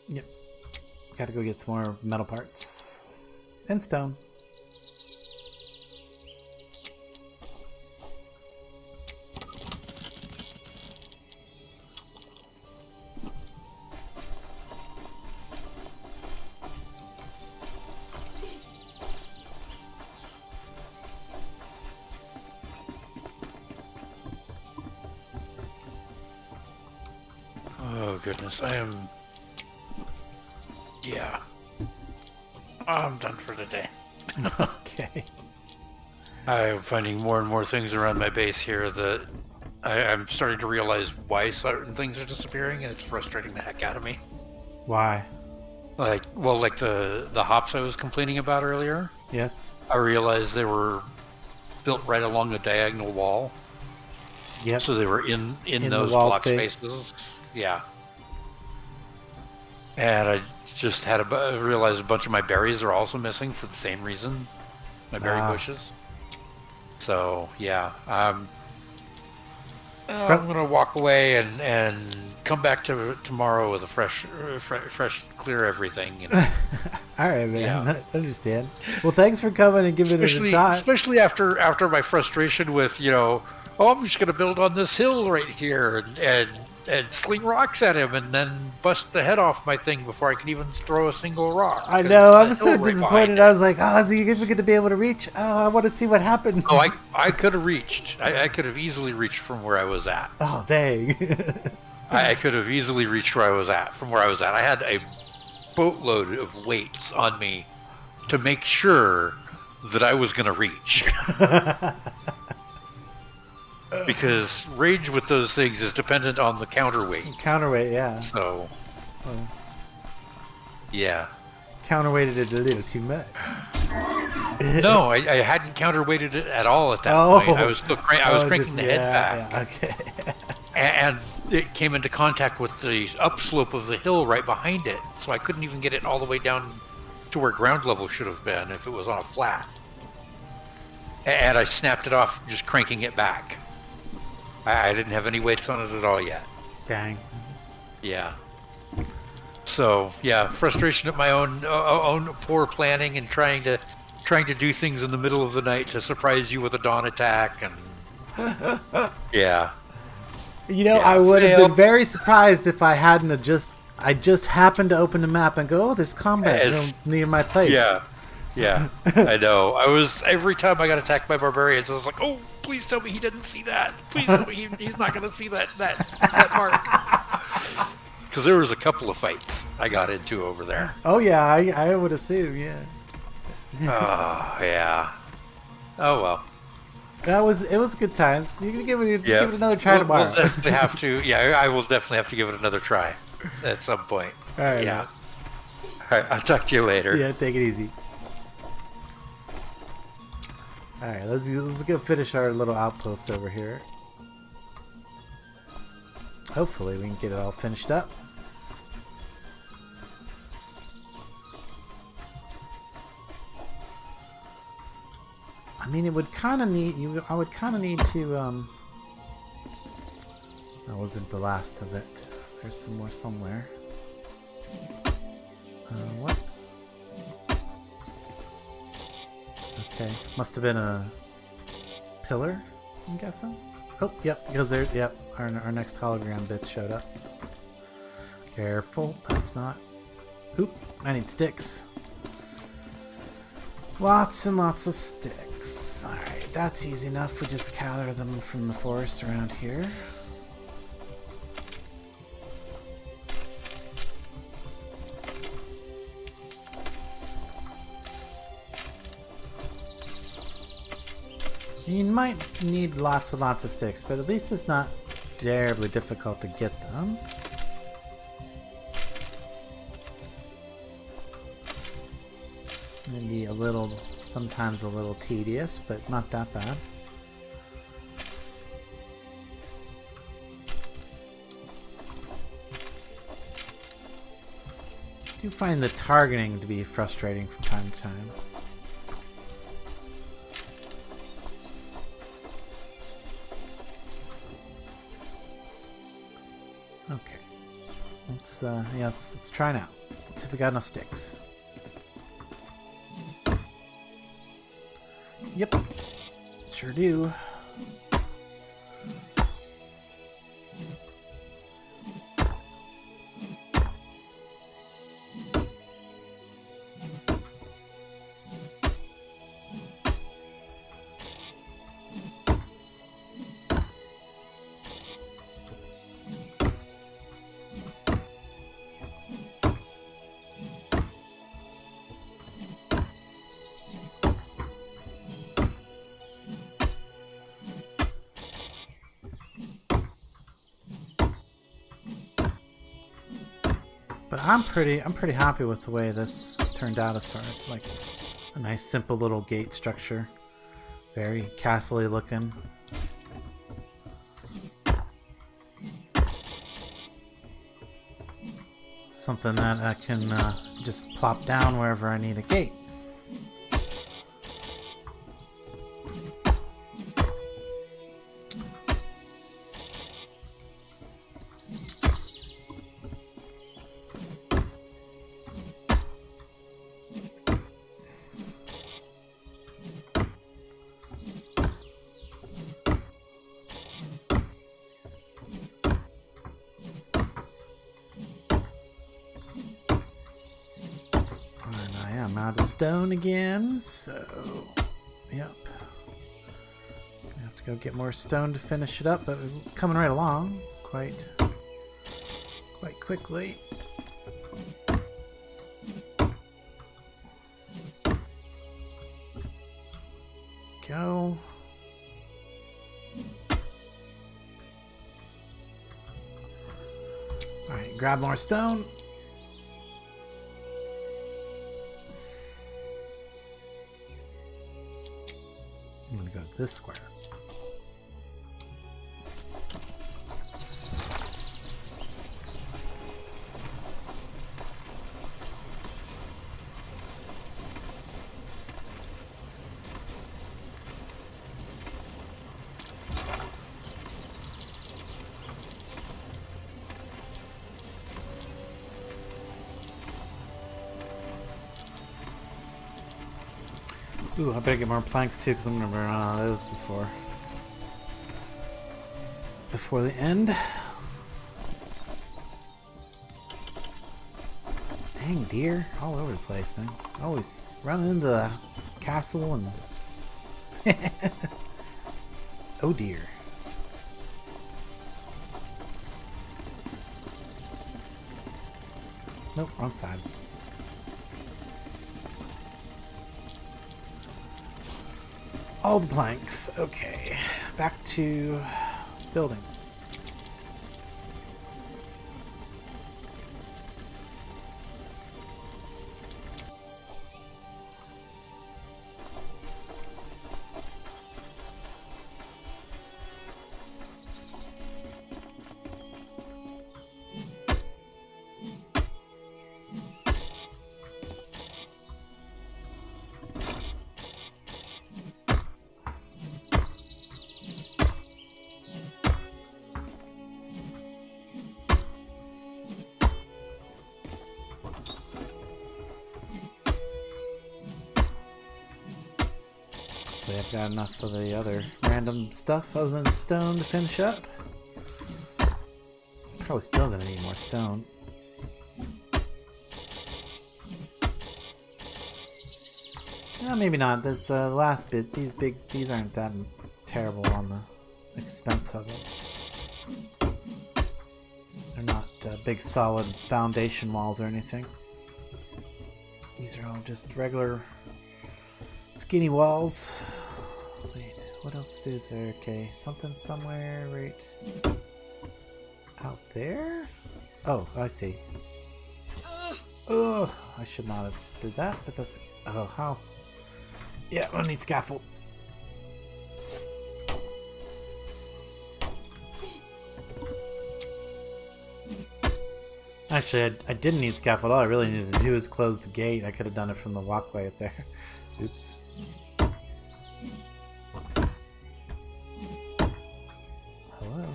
Yep. Gotta go get some more metal parts. And stone. Oh goodness, I am... Yeah. I'm done for today. Okay. I'm finding more and more things around my base here that I'm starting to realize why certain things are disappearing, and it's frustrating the heck out of me. Why? Like the hops I was complaining about earlier. Yes. I realized they were built right along the diagonal wall. Yep. So they were in those the wall block space. spaces. Yeah. And I just had realized a bunch of my berries are also missing for the same reason. My berry bushes. So yeah, I'm gonna walk away and come back to tomorrow with a fresh, clear everything. You know? All right, man. Yeah. I understand. Well, thanks for coming and giving it a shot. Especially after my frustration with, I'm just gonna build on this hill right here and sling rocks at him and then bust the head off my thing before I can even throw a single rock. I know. I was so disappointed. I was like, oh, is he even going to be able to reach? Oh, I want to see what happens. Oh, I could have reached. I could have easily reached from where I was at. Oh, dang. I could have easily reached where I was at, from where I was at. I had a boatload of weights on me to make sure that I was going to reach. Because range with those things is dependent on the counterweight. Counterweight, yeah. So, yeah. Counterweighted it a little too much. No, I hadn't counterweighted it at all at that point. I was still cranking the head back. Yeah, okay. And it came into contact with the upslope of the hill right behind it, so I couldn't even get it all the way down to where ground level should have been if it was on a flat. And I snapped it off just cranking it back. I didn't have any weights on it at all yet. Dang. Yeah. So yeah, frustration at my own poor planning and trying to do things in the middle of the night to surprise you with a dawn attack and yeah. I would have been very surprised if I hadn't I just happened to open the map and go, oh, there's combat near my place. Yeah, I know. Every time I got attacked by barbarians, I was like, oh, please tell me he didn't see that. Please tell me he's not going to see that mark. Because there was a couple of fights I got into over there. Oh, yeah, I would assume, yeah. Oh, yeah. Oh, well. It was good times. You can give it Yeah, give it another try tomorrow. We'll definitely have to. Yeah, I will definitely have to give it another try at some point. All right. Yeah. All right. I'll talk to you later. Yeah, take it easy. All right, let's go finish our little outpost over here. Hopefully, we can get it all finished up. I mean, it would kind of need you. I would kind of need to. That wasn't the last of it. There's some more somewhere. What? Okay, must have been a pillar, I'm guessing. Oh, yep, because there, yep, our next hologram bit showed up. Careful, that's not. Oop, I need sticks. Lots and lots of sticks. Alright, that's easy enough. We just gather them from the forest around here. You might need lots and lots of sticks, but at least it's not terribly difficult to get them. Maybe a little, sometimes a little tedious, but not that bad. You find the targeting to be frustrating from time to time. Okay, let's try now. Let's see if we got enough sticks. Yep, sure do. But I'm pretty happy with the way this turned out as far as like a nice simple little gate structure. Very castle-y looking. Something that I can just plop down wherever I need a gate. I'm out of stone again, so yep. I have to go get more stone to finish it up, but we're coming right along quite quickly. Go. Alright, grab more stone. I'm gonna go to this square. Ooh, I better get more planks too, because I'm gonna run out of those before the end. Dang, deer all over the place, man. Always running into the castle and oh dear. Nope, wrong side. All the planks. Okay. Back to building. I've got enough of the other random stuff other than stone to finish up. Probably still gonna need more stone. No, maybe not. This last bit, these aren't that terrible on the expense of it. They're not big solid foundation walls or anything. These are all just regular skinny walls. Wait, what else is there? Okay, something somewhere right out there? Oh, I see. Oh, I should not have did that, but that's... Oh, how? Yeah, I need scaffold. Actually, I didn't need scaffold. All I really needed to do is close the gate. I could have done it from the walkway up there. Oops. Hello.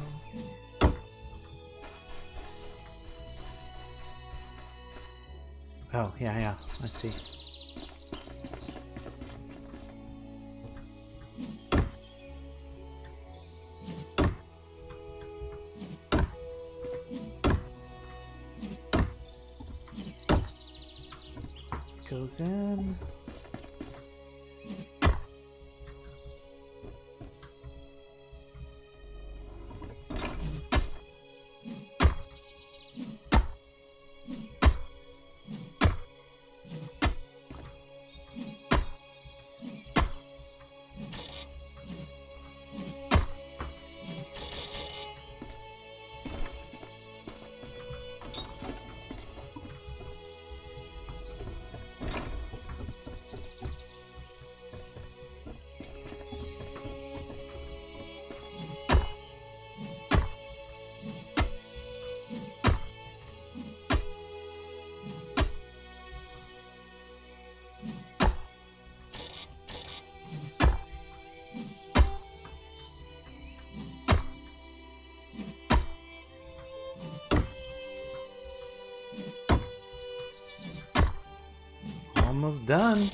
Oh, yeah, I see. Goes in. Almost done.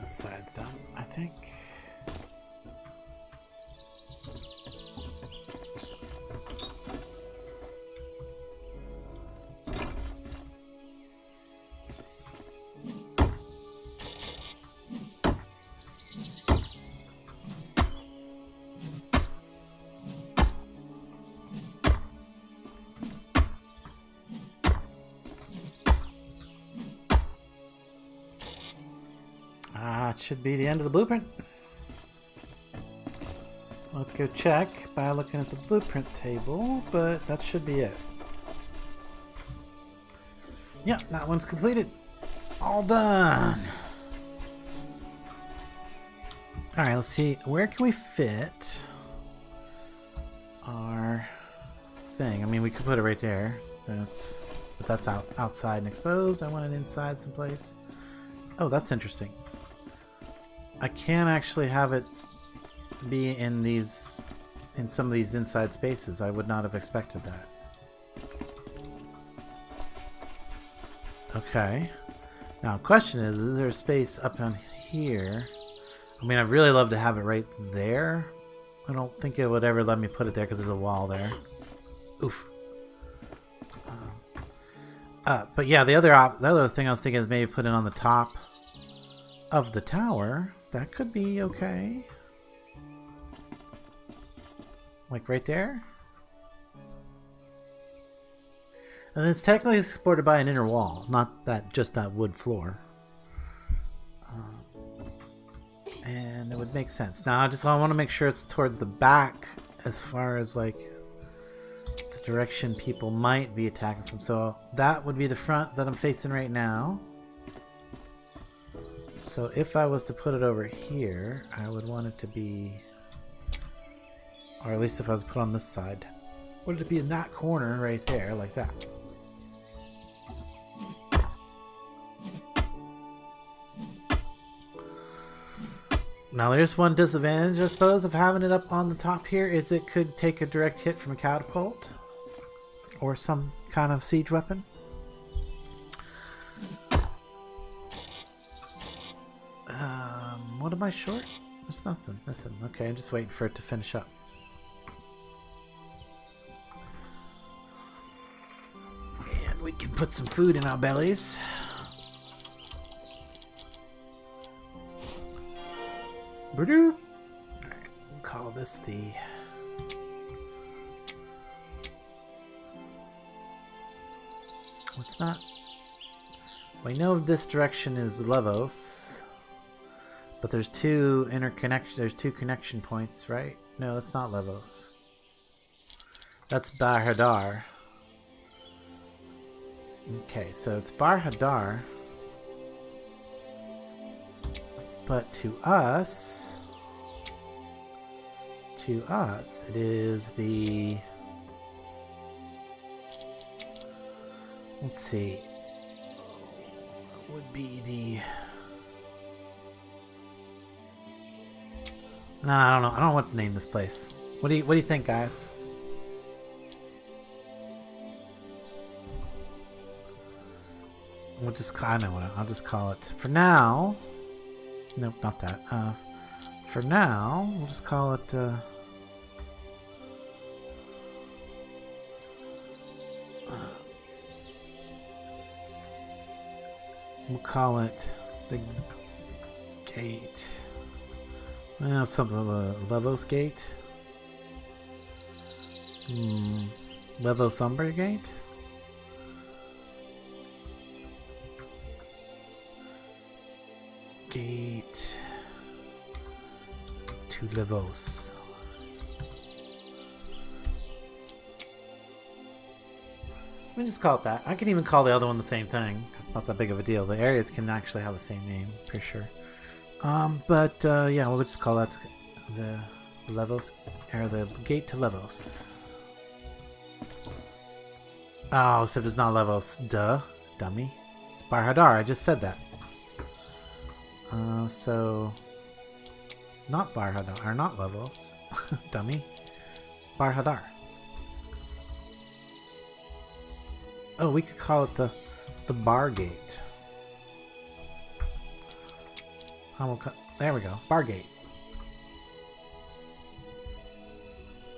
This side's done, I think. It should be the end of the blueprint. Let's go check by looking at the blueprint table, but that should be it. Yep, that one's completed. All done. Alright, let's see. Where can we fit our thing? I mean, we could put it right there. But that's outside and exposed. I want it inside someplace. Oh, that's interesting. I can actually have it be in some of these inside spaces. I would not have expected that. Okay. Now, the question is there a space up on here? I mean, I'd really love to have it right there. I don't think it would ever let me put it there because there's a wall there. Oof. But yeah, the other thing I was thinking is maybe put it on the top of the tower, that could be okay. Like right there. And it's technically supported by an inner wall, not that just that wood floor. And it would make sense. Now I want to make sure it's towards the back as far as like the direction people might be attacking from. So that would be the front that I'm facing right now. So if I was to put it over here, I would want it to be, or at least if I was to put it on this side, would it be in that corner right there, like that? Now there's one disadvantage, I suppose, of having it up on the top here, is it could take a direct hit from a catapult or some kind of siege weapon. What am I short? There's nothing missing. Okay, I'm just waiting for it to finish up. And we can put some food in our bellies. Alright, we'll call this the... It's not... We know this direction is Levos. But there's two connection points, right? No, that's not Levos. That's Bar Hadar. Okay, so it's Bar Hadar. But to us, it is the... Let's see. What would be the... No, I don't know. I don't know what to name this place. What do you think, guys? I'll just call it for now. Nope, not that. For now, we'll just call it. We'll call it the gate. Well, something of a Levos gate. Levos Umbra gate. Gate to Levos. Let me just call it that. I can even call the other one the same thing. It's not that big of a deal. The areas can actually have the same name, for sure. Yeah, we'll just call that the Levos, or the gate to Levos. Oh, except it's not Levos. Duh, dummy. It's Bar Hadar. I just said that. So not Bar Hadar, or not Levos, dummy. Bar Hadar. Oh, we could call it the Bar Gate. There we go. Bar Gate.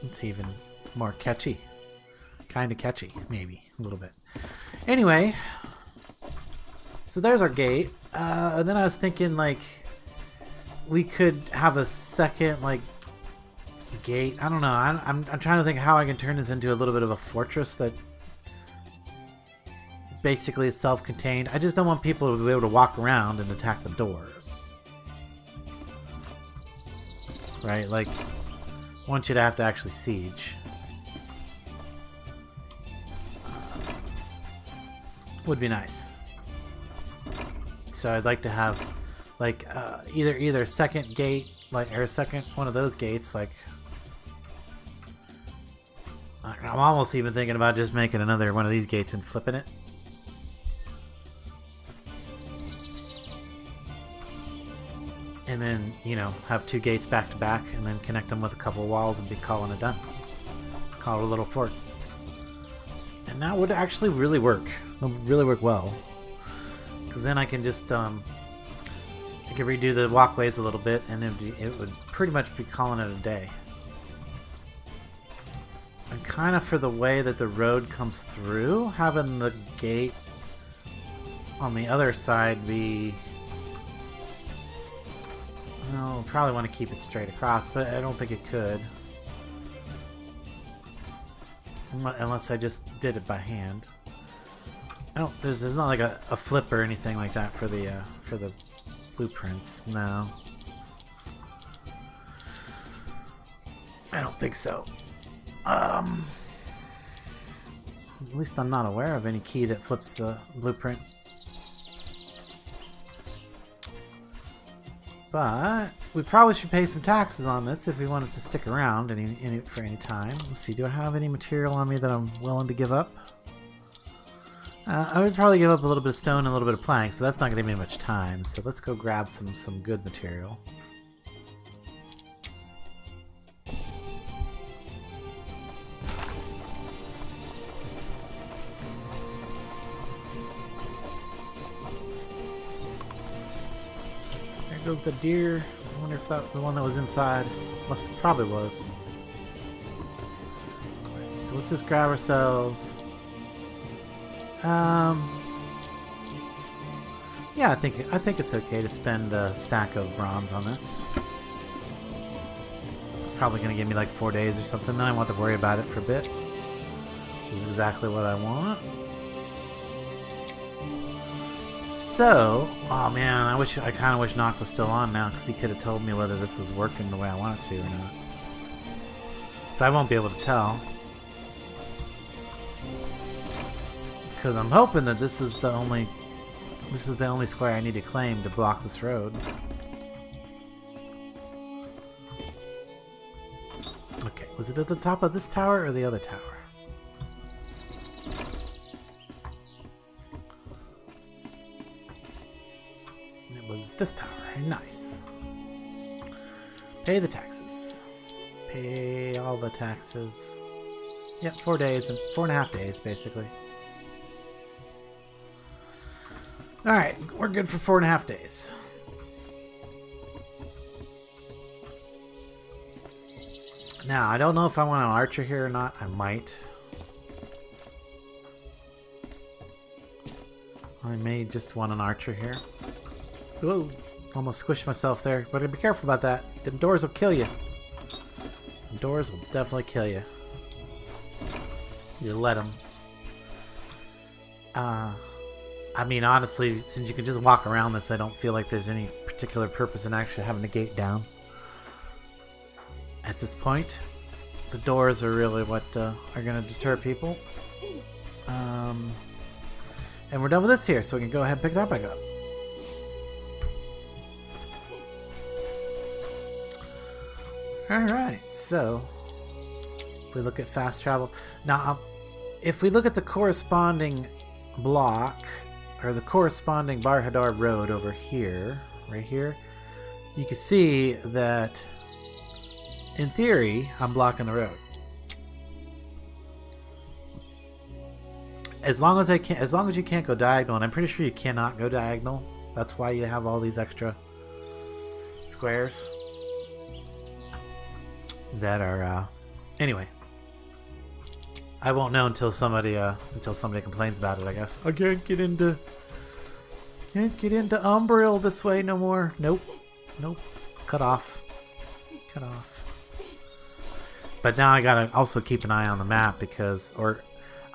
It's even more catchy. Kind of catchy, maybe. A little bit. Anyway. So there's our gate. And then I was thinking, like, we could have a second, like, gate. I don't know. I'm trying to think how I can turn this into a little bit of a fortress that basically is self-contained. I just don't want people to be able to walk around and attack the doors. Right? Like, I want you to have to actually siege. Would be nice. So I'd like to have, like, either second gate, like, or second one of those gates, like. I'm almost even thinking about just making another one of these gates and flipping it. And then, you know, have two gates back to back and then connect them with a couple of walls and be calling it done. Call it a little fort. And that would actually really work. It would really work well. Because then I can just, I can redo the walkways a little bit and it would pretty much be calling it a day. And kind of for the way that the road comes through, having the gate on the other side be No, probably want to keep it straight across, but I don't think it could. Unless I just did it by hand. I don't. There's not like a flip or anything like that for the blueprints. No. I don't think so. At least I'm not aware of any key that flips the blueprint. But we probably should pay some taxes on this if we wanted to stick around for any time. Let's see, do I have any material on me that I'm willing to give up? I would probably give up a little bit of stone and a little bit of planks, but that's not going to give me much time. So let's go grab some good material. There goes the deer. I wonder if that was the one that was inside. Probably was. Right, so let's just grab ourselves. Yeah, I think it's okay to spend a stack of bronze on this. It's probably gonna give me like 4 days or something. Then I won't have to worry about it for a bit. This is exactly what I want. So, oh man, I kind of wish Knock was still on now, because he could have told me whether this is working the way I want it to or not. So I won't be able to tell. Because I'm hoping that this is the only square I need to claim to block this road. Okay, was it at the top of this tower or the other tower? It was this tower. Nice. Pay the taxes. Pay all the taxes. Yep, 4 days and 4.5 days basically. Alright, we're good for 4.5 days. Now, I don't know if I want an archer here or not. I might. I may just want an archer here. Whoa, almost squished myself there. But be careful about that. The doors will kill you. The doors will definitely kill you. You let them. I mean, honestly, since you can just walk around this, I don't feel like there's any particular purpose in actually having the gate down. At this point, the doors are really what are going to deter people. And we're done with this here, so we can go ahead and pick that back up. Alright, so if we look at fast travel. Now, if we look at the corresponding block, or the corresponding Barhadar Road over here, right here, you can see that in theory I'm blocking the road. As long as you can't go diagonal, and I'm pretty sure you cannot go diagonal. That's why you have all these extra squares that are anyway. I won't know until somebody complains about it, I guess. I can't get into Umbril this way no more. Nope. Cut off. But now I gotta also keep an eye on the map because, or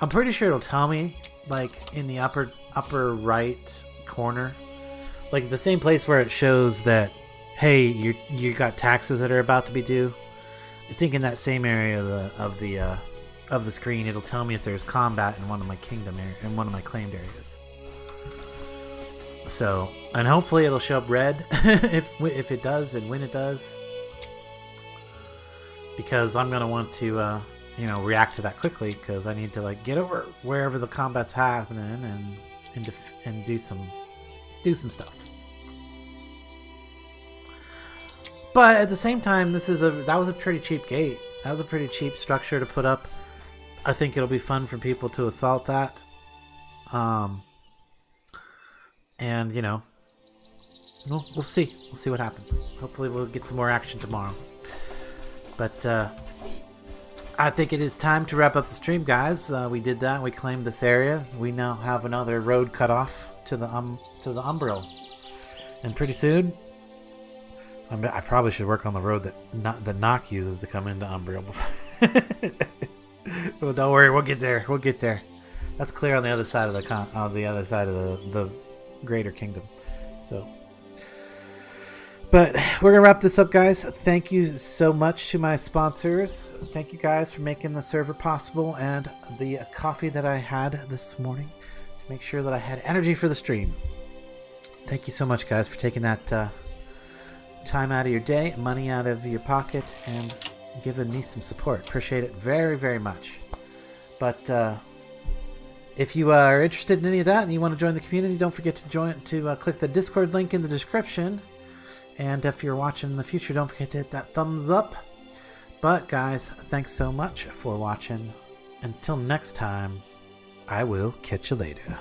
I'm pretty sure it'll tell me, like in the upper right corner, like the same place where it shows that, hey, you got taxes that are about to be due. I think in that same area of the screen, it'll tell me if there's combat in one of my claimed areas. So, and hopefully it'll show up red if it does and when it does, because I'm gonna want to react to that quickly, because I need to like get over wherever the combat's happening and do some stuff. But at the same time, that was a pretty cheap gate. That was a pretty cheap structure to put up. I think it'll be fun for people to assault that. And we'll see. We'll see what happens. Hopefully we'll get some more action tomorrow. But I think it is time to wrap up the stream, guys. We did that. We claimed this area. We now have another road cut off to the Umbril. And pretty soon, I probably should work on the road that Nock uses to come into Umbreon. Well, don't worry, we'll get there. We'll get there. That's clear on the other side of the Greater Kingdom. So, but we're gonna wrap this up, guys. Thank you so much to my sponsors. Thank you guys for making the server possible and the coffee that I had this morning to make sure that I had energy for the stream. Thank you so much, guys, for taking that time out of your day, money out of your pocket, and giving me some support. Appreciate it very, very much. But if you are interested in any of that and you want to join the community, don't forget to click the Discord link in the description. And if you're watching in the future, don't forget to hit that thumbs up. But guys, thanks so much for watching. Until next time, I will catch you later.